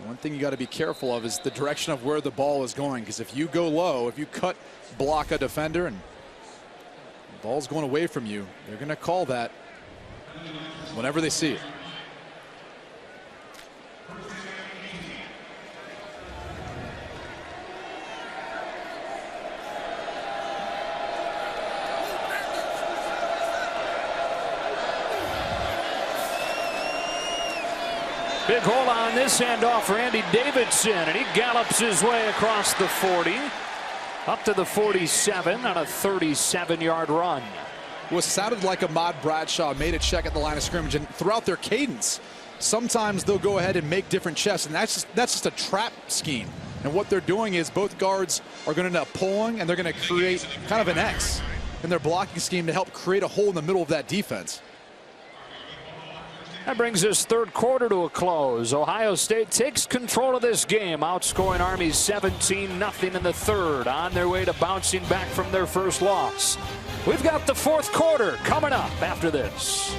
One thing you got to be careful of is the direction of where the ball is going, because if you go low, if you cut block a defender and the ball's going away from you, they're going to call that whenever they see it. Big hole on this handoff for Andy Davidson, and he gallops his way across the 40 up to the 47 on a 37-yard run. what sounded like Ahmad Bradshaw made a check at the line of scrimmage, and throughout their cadence, sometimes they'll go ahead and make different checks, and that's just a trap scheme. And what they're doing is both guards are going to end up pulling, and they're going to create kind of an X in their blocking scheme to help create a hole in the middle of that defense. That brings this third quarter to a close. Ohio State takes control of this game, outscoring Army 17-0 in the third, on their way to bouncing back from their first loss. We've got the fourth quarter coming up after this.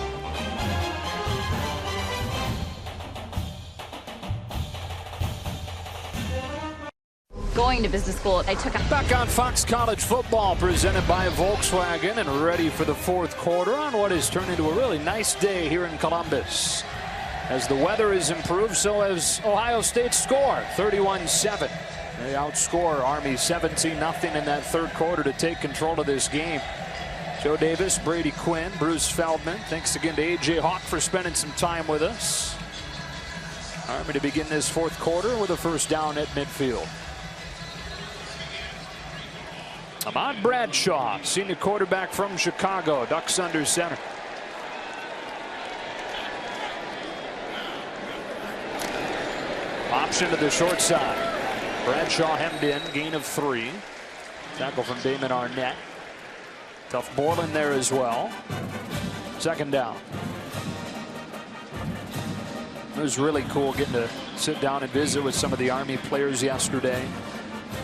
Going to business school, I took back on Fox College Football, presented by Volkswagen, and ready for the fourth quarter on what has turned into a really nice day here in Columbus. As the weather has improved, so has Ohio State's score, 31-7. They outscore Army 17-0 in that third quarter to take control of this game. Joe Davis, Brady Quinn, Bruce Feldman. Thanks again to A.J. Hawk for spending some time with us. Army to begin this fourth quarter with a first down at midfield. Ahmad Bradshaw, senior quarterback from Chicago, ducks under center. Option to the short side. Bradshaw hemmed in, gain of 3. Tackle from Damon Arnett. Tough Borland there as well. Second down. It was really cool getting to sit down and visit with some of the Army players yesterday.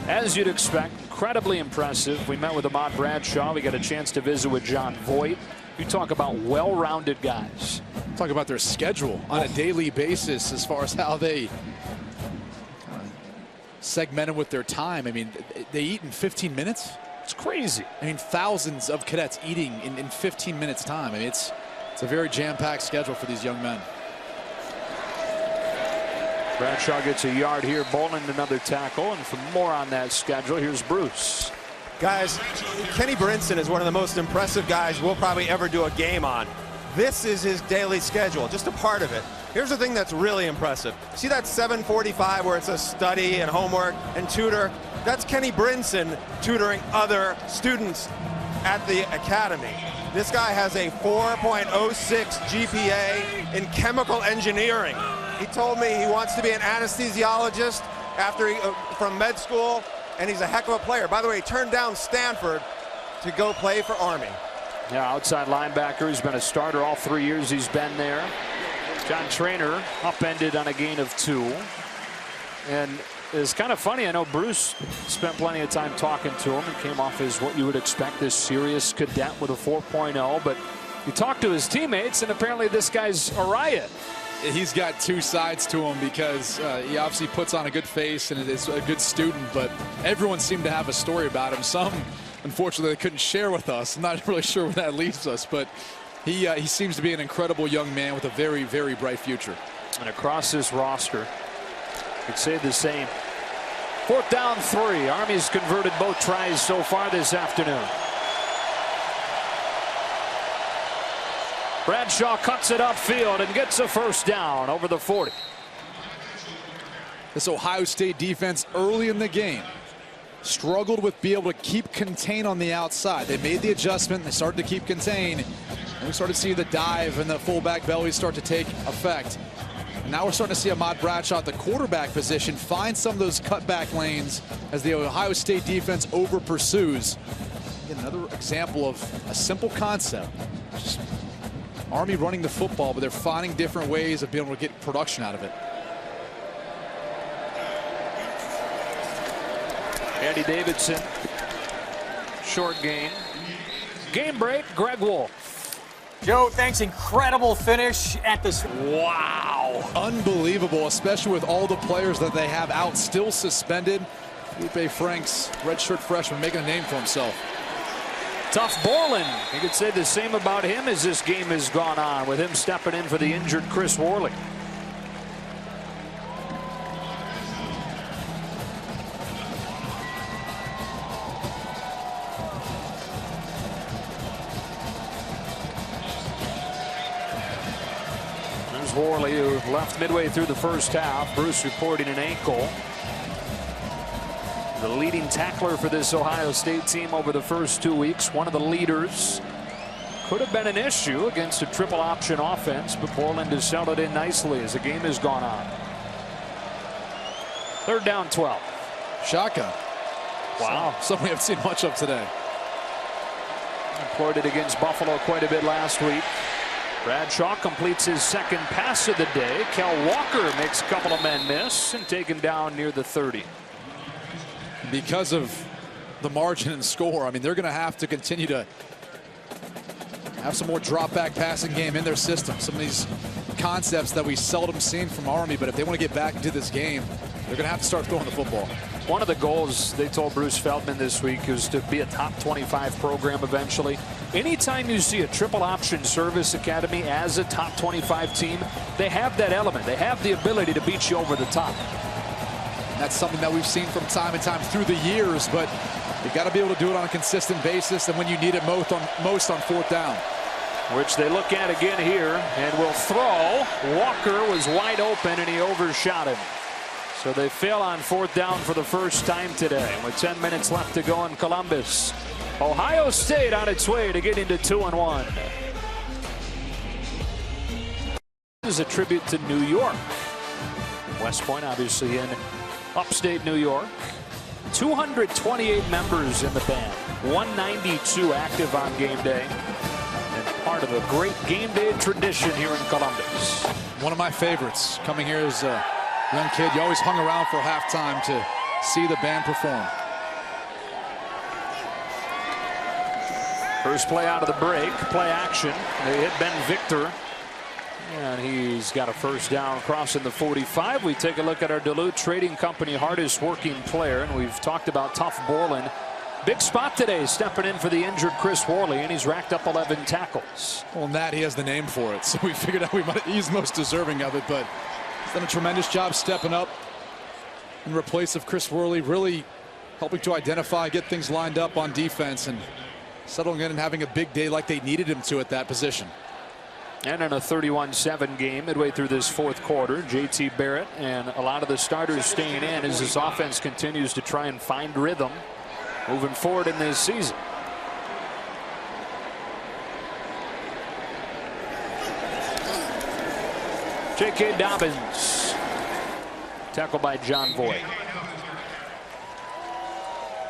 As you'd expect, incredibly impressive. We met with Ahmad Bradshaw. We got a chance to visit with John Voight. You talk about well-rounded guys. Talk about their schedule on a daily basis as far as how they segmented with their time. I mean, they eat in 15 minutes. It's crazy. I mean, thousands of cadets eating in 15 minutes time. I mean, it's a very jam-packed schedule for these young men. Bradshaw gets a yard here. Boland another tackle. And for more on that schedule, here's Bruce. Guys, Kenny Brinson is one of the most impressive guys we'll probably ever do a game on. This is his daily schedule, just a part of it. Here's the thing that's really impressive. See that 7:45 where it says study and homework and tutor? That's Kenny Brinson tutoring other students at the academy. This guy has a 4.06 GPA in chemical engineering. He told me he wants to be an anesthesiologist from med school, and he's a heck of a player. By the way, he turned down Stanford to go play for Army. Yeah, outside linebacker. He's been a starter all 3 years he's been there. John Trainer upended on a gain of 2. And it's kind of funny. I know Bruce spent plenty of time talking to him and came off as what you would expect, this serious cadet with a 4.0. But you talk to his teammates, and apparently this guy's a riot. He's got two sides to him because he obviously puts on a good face and is a good student, but everyone seemed to have a story about him. Some, unfortunately, they couldn't share with us. I'm not really sure where that leaves us, but he seems to be an incredible young man with a very, very bright future. And across this roster, could say the same. 4th down 3. Army's converted both tries so far this afternoon. Bradshaw cuts it upfield and gets a first down over the 40. This Ohio State defense early in the game struggled with being able to keep contain on the outside. They made the adjustment. They started to keep contain. And we started to see the dive and the fullback bellies start to take effect. And now we're starting to see Ahmad Bradshaw at the quarterback position find some of those cutback lanes as the Ohio State defense over pursues. Again, another example of a simple concept. Just Army running the football, but they're finding different ways of being able to get production out of it. Andy Davidson, short gain. Game break, Greg Wolf. Joe, thanks. Incredible finish at this. Wow. Unbelievable, especially with all the players that they have out still suspended. Felipe Franks, redshirt freshman, making a name for himself. Tough Borland. You could say the same about him as this game has gone on, with him stepping in for the injured Chris Worley. There's Worley, who left midway through the first half. Bruce reporting an ankle. The leading tackler for this Ohio State team over the first 2 weeks. One of the leaders. could have been an issue against a triple option offense, but Borland has held it in nicely as the game has gone on. 3rd down 12. Shotgun. Wow. Something we haven't seen much of today. Employed it against Buffalo quite a bit last week. Bradshaw completes his 2nd pass of the day. Kel Walker makes a couple of men miss and taken down near the 30. Because of the margin and score, I mean, they're going to have to continue to have some more drop back passing game in their system. Some of these concepts that we seldom seen from Army, but if they want to get back into this game, they're going to have to start throwing the football. One of the goals they told Bruce Feldman this week is to be a top 25 program eventually. Anytime you see a triple option service academy as a top 25 team, they have that element. They have the ability to beat you over the top. And that's something that we've seen from time to time through the years, but you've got to be able to do it on a consistent basis and when you need it most on 4th down. Which they look at again here and will throw. Walker was wide open and he overshot him. So they fail on 4th down for the first time today with 10 minutes left to go in Columbus. Ohio State on its way to get into 2-1. This is a tribute to New York. West Point obviously in upstate New York. 228 members in the band. 192 active on game day. And part of a great game day tradition here in Columbus. One of my favorites coming here as a young kid. You always hung around for halftime to see the band perform. First play out of the break, play action. They hit Ben Victor. And he's got a first down crossing the 45. We take a look at our Duluth Trading Company hardest working player. And we've talked about Tough Borland. Big spot today, stepping in for the injured Chris Worley, and he's racked up 11 tackles. Well, Nat, he has the name for it. So we figured out he's most deserving of it. But he's done a tremendous job stepping up in replace of Chris Worley, really helping to identify, get things lined up on defense, and settling in and having a big day like they needed him to at that position. And in a 31-7 game midway through this 4th quarter, JT Barrett and a lot of the starters staying in as this offense continues to try and find rhythm moving forward in this season. J.K. Dobbins tackled by John Voigt.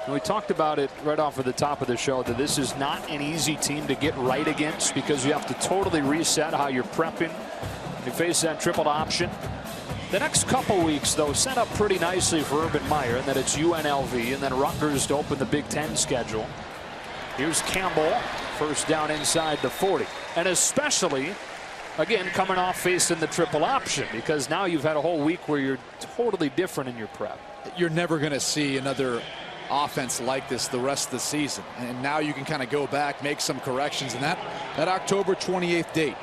And we talked about it right off of the top of the show that this is not an easy team to get right against because you have to totally reset how you're prepping. You face that triple option. The next couple weeks, though, set up pretty nicely for Urban Meyer, and then it's UNLV and then Rutgers to open the Big Ten schedule. Here's Campbell, first down inside the 40. And especially, again, coming off facing the triple option because now you've had a whole week where you're totally different in your prep. You're never going to see another offense like this the rest of the season, and now you can kind of go back, make some corrections. And that October 28th date,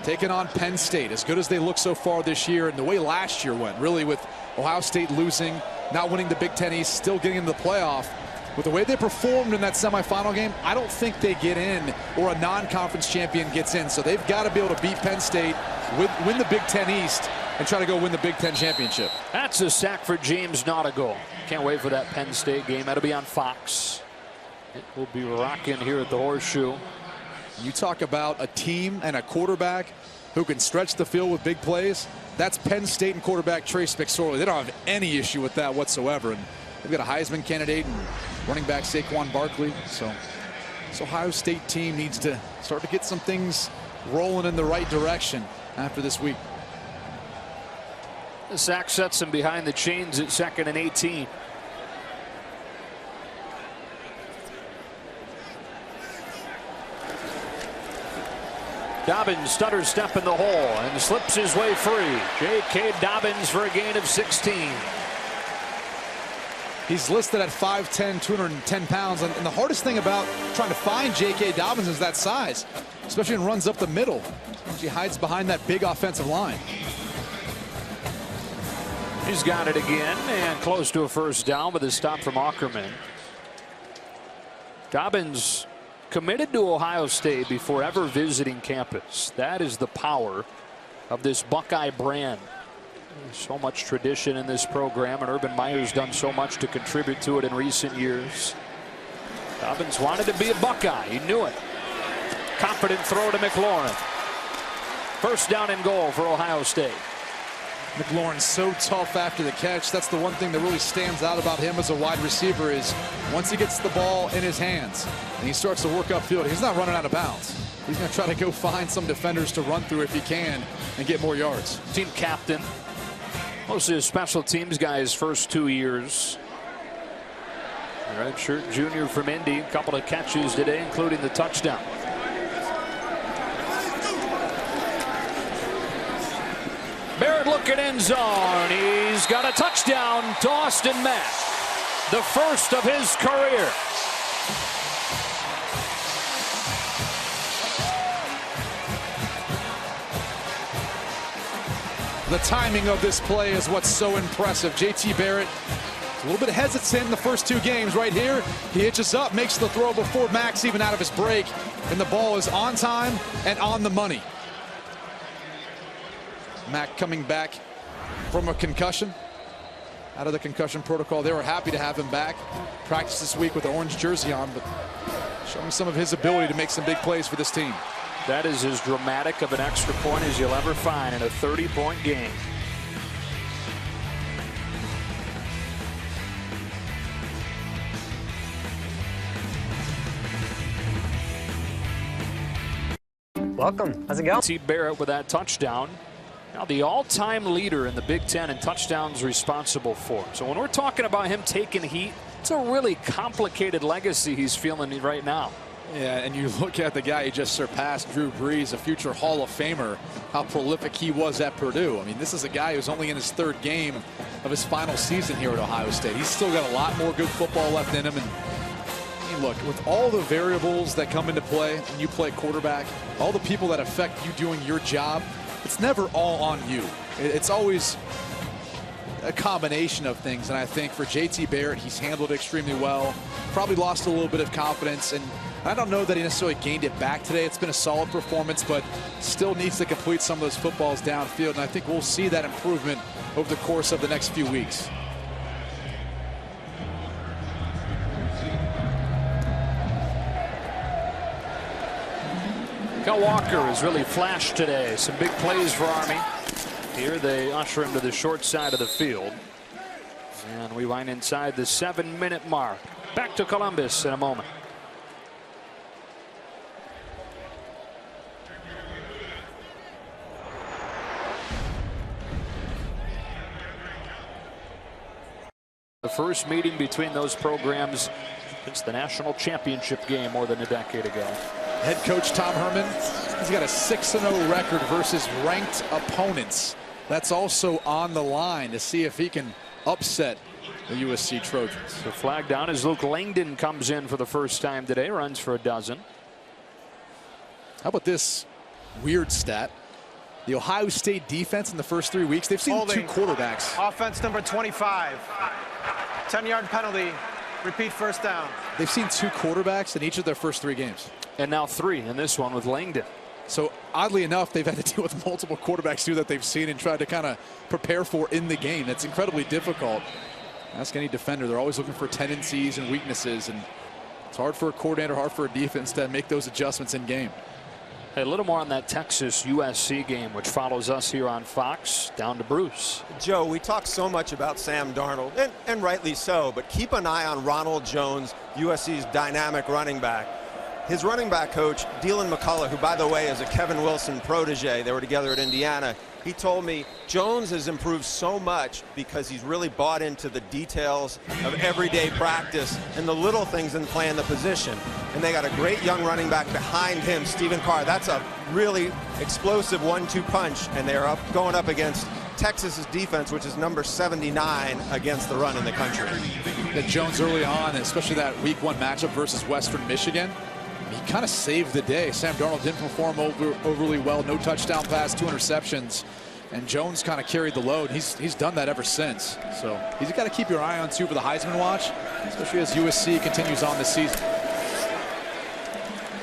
taking on Penn State, as good as they look so far this year and the way last year went, really, with Ohio State losing, not winning the Big Ten East, still getting into the playoff. With the way they performed in that semifinal game, I don't think they get in, or a non-conference champion gets in. So they've got to be able to beat Penn State, win the Big Ten East, and try to go win the Big Ten championship. That's a sack for James Nautigal. Can't wait for that Penn State game. That'll be on Fox. It will be rocking here at the Horseshoe. You talk about a team and a quarterback who can stretch the field with big plays. That's Penn State and quarterback Trace McSorley. They don't have any issue with that whatsoever. And they've got a Heisman candidate and running back Saquon Barkley. So this Ohio State team needs to start to get some things rolling in the right direction after this week. The sack sets him behind the chains at 2nd and 18. Dobbins stutter step in the hole and slips his way free. J.K. Dobbins for a gain of 16. He's listed at 5'10", 210 pounds. And the hardest thing about trying to find J.K. Dobbins is that size, especially when he runs up the middle. He hides behind that big offensive line. He's got it again and close to a first down with a stop from Ackerman. Dobbins committed to Ohio State before ever visiting campus. That is the power of this Buckeye brand. There's so much tradition in this program, and Urban Meyer's done so much to contribute to it in recent years. Dobbins wanted to be a Buckeye. He knew it. Confident throw to McLaurin. First down and goal for Ohio State. McLaurin's so tough after the catch. That's the one thing that really stands out about him as a wide receiver is once he gets the ball in his hands and he starts to work upfield, he's not running out of bounds. He's going to try to go find some defenders to run through if he can and get more yards. Team captain. Mostly a special teams guy his first 2 years. Redshirt junior from Indy. A couple of catches today, including the touchdown. Barrett looking end zone. He's got a touchdown to Austin Mack. The first of his career. The timing of this play is what's so impressive. J.T. Barrett, a little bit hesitant in the first 2 games. Right here, he hitches up, makes the throw before Mack's even out of his break, and the ball is on time and on the money. Mack coming back from a concussion, out of the concussion protocol. They were happy to have him back. Practiced this week with the orange jersey on, but showing some of his ability to make some big plays for this team. That is as dramatic of an extra point as you'll ever find in a 30-point game. Welcome. How's it going? T. Barrett with that touchdown. Now the all-time leader in the Big Ten in touchdowns responsible for. So when we're talking about him taking heat, it's a really complicated legacy he's feeling right now. Yeah, and you look at the guy he just surpassed, Drew Brees, a future Hall of Famer, how prolific he was at Purdue. I mean, this is a guy who's only in his 3rd game of his final season here at Ohio State. He's still got a lot more good football left in him. And I mean, look, with all the variables that come into play when you play quarterback, all the people that affect you doing your job, it's never all on you. It's always a combination of things. And I think for J.T. Barrett, he's handled it extremely well. Probably lost a little bit of confidence, and I don't know that he necessarily gained it back today. It's been a solid performance, but still needs to complete some of those footballs downfield, and I think we'll see that improvement over the course of the next few weeks. Kel Walker has really flashed today. Some big plays for Army. Here they usher him to the short side of the field. And we wind inside the 7-minute mark. Back to Columbus in a moment. The first meeting between those programs since the national championship game more than a decade ago. Head coach Tom Herman, he's got a 6-0 record versus ranked opponents. That's also on the line to see if he can upset the USC Trojans. The flag down as Luke Langdon comes in for the first time today, runs for a dozen. How about this weird stat? The Ohio State defense in the first 3 weeks, they've seen Holding. 2 quarterbacks. Offense number 25. 10-yard penalty. Repeat first down. They've seen 2 quarterbacks in each of their first 3 games. And now 3 in this one with Langdon. So oddly enough, they've had to deal with multiple quarterbacks too that they've seen and tried to kind of prepare for in the game. That's incredibly difficult. Ask any defender, they're always looking for tendencies and weaknesses, and it's hard for a coordinator, hard for a defense to make those adjustments in game. Hey, a little more on that Texas USC game, which follows us here on Fox. Down to Bruce. Joe, we talk so much about Sam Darnold, and rightly so, but keep an eye on Ronald Jones, USC's dynamic running back. His running back coach, Dylan McCullough, who, by the way, is a Kevin Wilson protege, they were together at Indiana, he told me Jones has improved so much because he's really bought into the details of everyday practice and the little things in playing the position. And they got a great young running back behind him, Stephen Carr. That's a really explosive 1-2 punch, and they're going up against Texas's defense, which is number 79 against the run in the country. That Jones early on, especially that week 1 matchup versus Western Michigan, he kind of saved the day. Sam Darnold didn't perform overly well. No touchdown pass, 2 interceptions. And Jones kind of carried the load. He's done that ever since. So he's got to keep your eye on too for the Heisman watch, especially as USC continues on this season.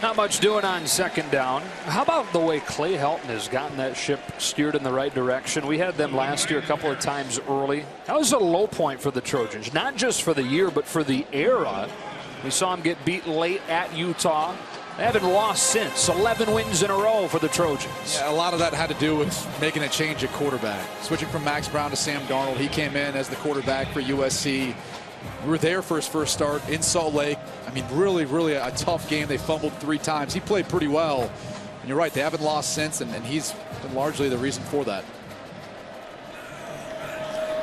Not much doing on second down. How about the way Clay Helton has gotten that ship steered in the right direction? We had them last year a couple of times early. That was a low point for the Trojans, not just for the year, but for the era. We saw him get beat late at Utah. They haven't lost since. 11 wins in a row for the Trojans. Yeah, a lot of that had to do with making a change at quarterback. Switching from Max Brown to Sam Darnold. He came in as the quarterback for USC. We were there for his first start in Salt Lake. I mean, really a tough game. They fumbled 3 times. He played pretty well. And you're right, they haven't lost since, and he's been largely the reason for that.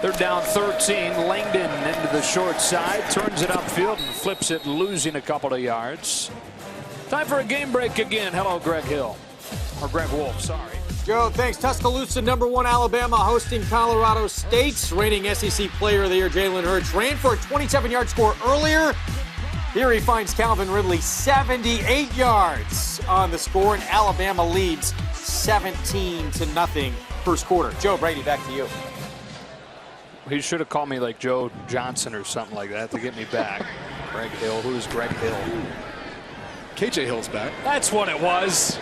They're down 13. Langdon into the short side, turns it upfield and flips it, losing a couple of yards. Time for a game break again. Hello, Greg Hill. Or Greg Wolf, sorry. Joe, thanks. Tuscaloosa, #1 Alabama, hosting Colorado State. Reigning SEC Player of the Year, Jalen Hurts, ran for a 27-yard score earlier. Here he finds Calvin Ridley 78 yards on the score, and Alabama leads 17-0 first quarter. Joe Brady, back to you. He should have called me like Joe Johnson or something like that to get me back. Greg Hill. Who's Greg Hill? KJ Hill's back. That's what it was.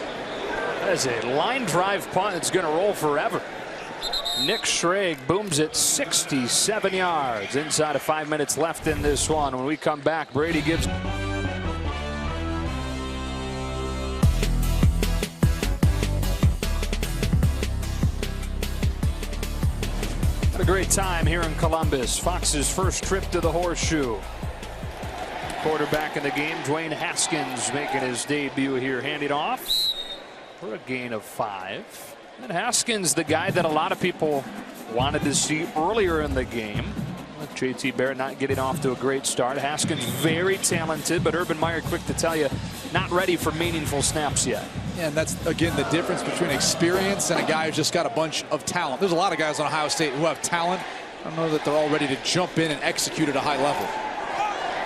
That is a line drive punt that's going to roll forever. Nick Schrage booms it 67 yards. Inside of 5 minutes left in this one. When we come back, Brady gives... Had a great time here in Columbus. Fox's first trip to the Horseshoe. Quarterback in the game, Dwayne Haskins, making his debut here. Handing off for a gain of 5. And Haskins, the guy that a lot of people wanted to see earlier in the game. With JT Barrett not getting off to a great start. Haskins very talented, but Urban Meyer quick to tell you, not ready for meaningful snaps yet. Yeah, and that's, again, the difference between experience and a guy who's just got a bunch of talent. There's a lot of guys on Ohio State who have talent. I don't know that they're all ready to jump in and execute at a high level.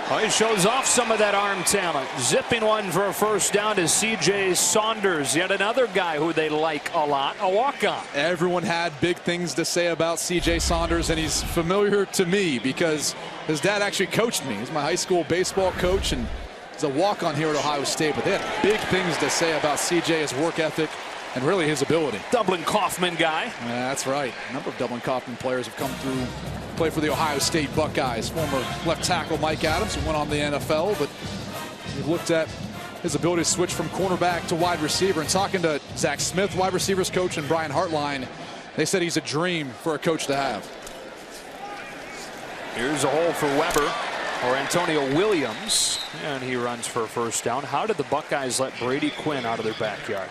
Oh, he shows off some of that arm talent. Zipping one for a first down to C.J. Saunders, yet another guy who they like a lot, a walk-on. Everyone had big things to say about C.J. Saunders, and he's familiar to me because his dad actually coached me. He's my high school baseball coach, and he's a walk-on here at Ohio State. But they had big things to say about C.J., his work ethic, and really his ability. Dublin Kaufman guy. Yeah, that's right. A number of Dublin Kaufman players have come through, play for the Ohio State Buckeyes. Former left tackle Mike Adams, who went on the NFL, but we looked at his ability to switch from cornerback to wide receiver. And talking to Zach Smith, wide receivers coach, and Brian Hartline, they said he's a dream for a coach to have. Here's a hole for Weber, or Antonio Williams, and he runs for a first down. How did the Buckeyes let Brady Quinn out of their backyard?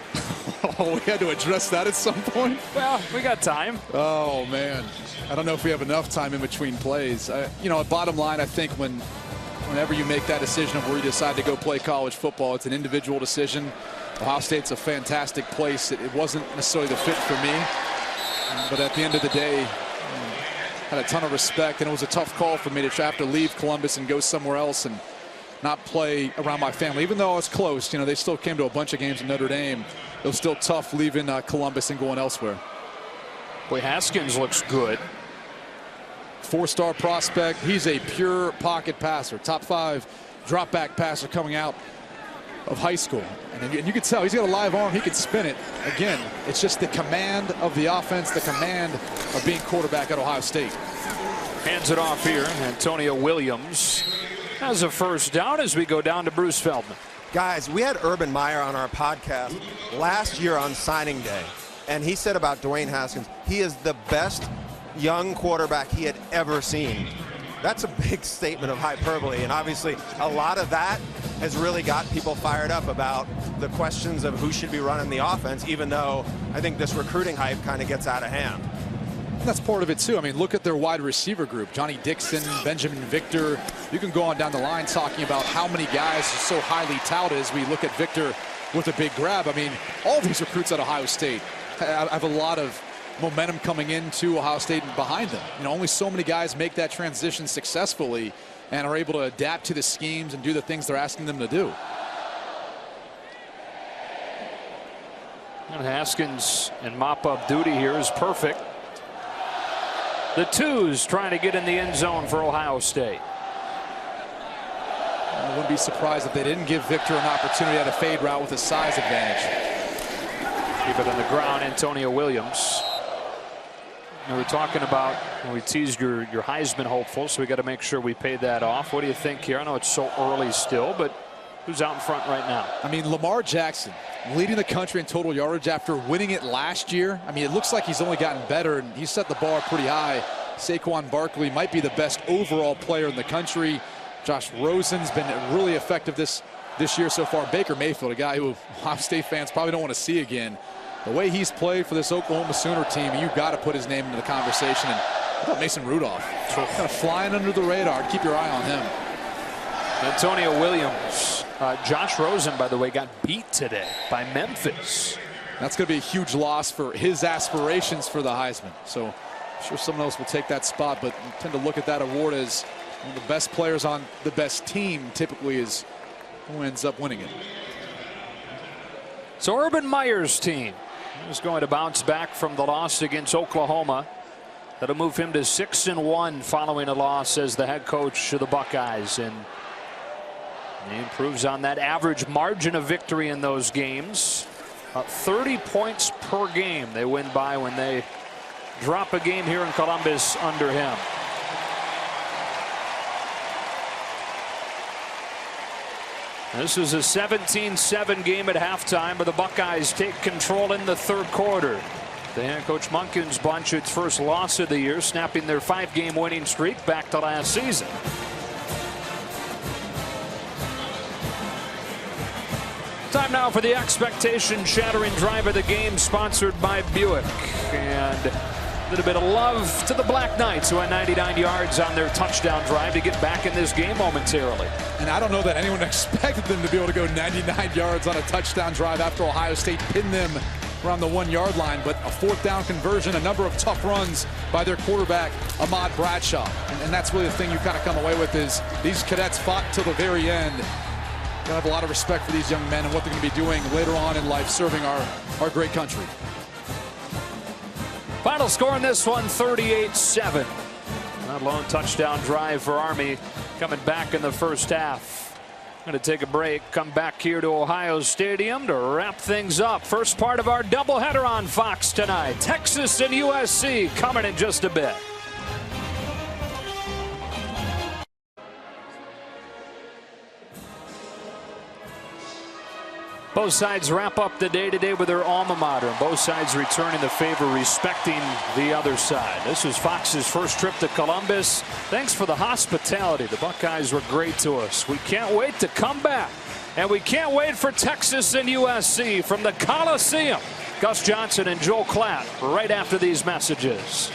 Oh, we had to address that at some point? Well, we got time. Oh, man. I don't know if we have enough time in between plays. You know, bottom line, I think whenever you make that decision of where you decide to go play college football, it's an individual decision. Ohio State's a fantastic place. It wasn't necessarily the fit for me. But at the end of the day, had a ton of respect, and it was a tough call for me to have to leave Columbus and go somewhere else and not play around my family. Even though I was close, you know, they still came to a bunch of games in Notre Dame. It was still tough leaving Columbus and going elsewhere. Boy, Haskins looks good. 4-star prospect. He's a pure pocket passer. Top 5 drop back passer coming out of high school. And you can tell he's got a live arm. He can spin it. Again, it's just the command of the offense, the command of being quarterback at Ohio State. Hands it off here. Antonio Williams has a first down as we go down to Bruce Feldman. Guys, we had Urban Meyer on our podcast last year on signing day, and he said about Dwayne Haskins, he is the best young quarterback he had ever seen. That's a big statement of hyperbole, and obviously a lot of that has really got people fired up about the questions of who should be running the offense, even though I think this recruiting hype kind of gets out of hand. That's part of it too. I mean, look at their wide receiver group. Johnny Dixon, Benjamin Victor. You can go on down the line talking about how many guys are so highly touted as we look at Victor with a big grab. I mean, all these recruits at Ohio State have a lot of momentum coming into Ohio State and behind them. You know, only so many guys make that transition successfully and are able to adapt to the schemes and do the things they're asking them to do. And Haskins in mop-up duty here is perfect. The twos trying to get in the end zone for Ohio State. I wouldn't be surprised if they didn't give Victor an opportunity at a fade route with a size advantage. Keep it on the ground, Antonio Williams. And we're talking about, we teased your Heisman hopeful, so we got to make sure we pay that off. What do you think here? I know it's so early still, but who's out in front right now. I mean, Lamar Jackson leading the country in total yardage after winning it last year. I mean, it looks like he's only gotten better, and he set the bar pretty high. Saquon Barkley might be the best overall player in the country. Josh Rosen's been really effective this year so far. Baker Mayfield, a guy who Ohio State fans probably don't want to see again. The way he's played for this Oklahoma Sooner team, you've got to put his name into the conversation. And how about Mason Rudolph? Kind of flying under the radar. Keep your eye on him. Antonio Williams. Josh Rosen, by the way, got beat today by Memphis. That's going to be a huge loss for his aspirations for the Heisman. So I'm sure someone else will take that spot, but you tend to look at that award as one of the best players on the best team typically is who ends up winning it. So Urban Meyer's team is going to bounce back from the loss against Oklahoma. That'll move him to 6-1 following a loss as the head coach of the Buckeyes. And he improves on that average margin of victory in those games. 30 points per game they win by when they drop a game here in Columbus under him. This is a 17-7 game at halftime, but the Buckeyes take control in the third quarter. The head coach Munkin's bunch, its first loss of the year, snapping their 5-game winning streak back to last season. Time now for the expectation-shattering drive of the game, sponsored by Buick. And a little bit of love to the Black Knights, who had 99 yards on their touchdown drive to get back in this game momentarily. And I don't know that anyone expected them to be able to go 99 yards on a touchdown drive after Ohio State pinned them around the 1-yard line. But a 4th down conversion, a number of tough runs by their quarterback, Ahmad Bradshaw. And that's really the thing you kind of come away with is these cadets fought till the very end. Gotta have a lot of respect for these young men and what they're going to be doing later on in life, serving our great country. Final score in this one, 38-7. That lone touchdown drive for Army coming back in the first half. Going to take a break, come back here to Ohio Stadium to wrap things up. First part of our doubleheader on Fox tonight. Texas and USC coming in just a bit. Both sides wrap up the day today with their alma mater. Both sides returning the favor, respecting the other side. This was Fox's first trip to Columbus. Thanks for the hospitality. The Buckeyes were great to us. We can't wait to come back. And we can't wait for Texas and USC from the Coliseum. Gus Johnson and Joel Klatt right after these messages.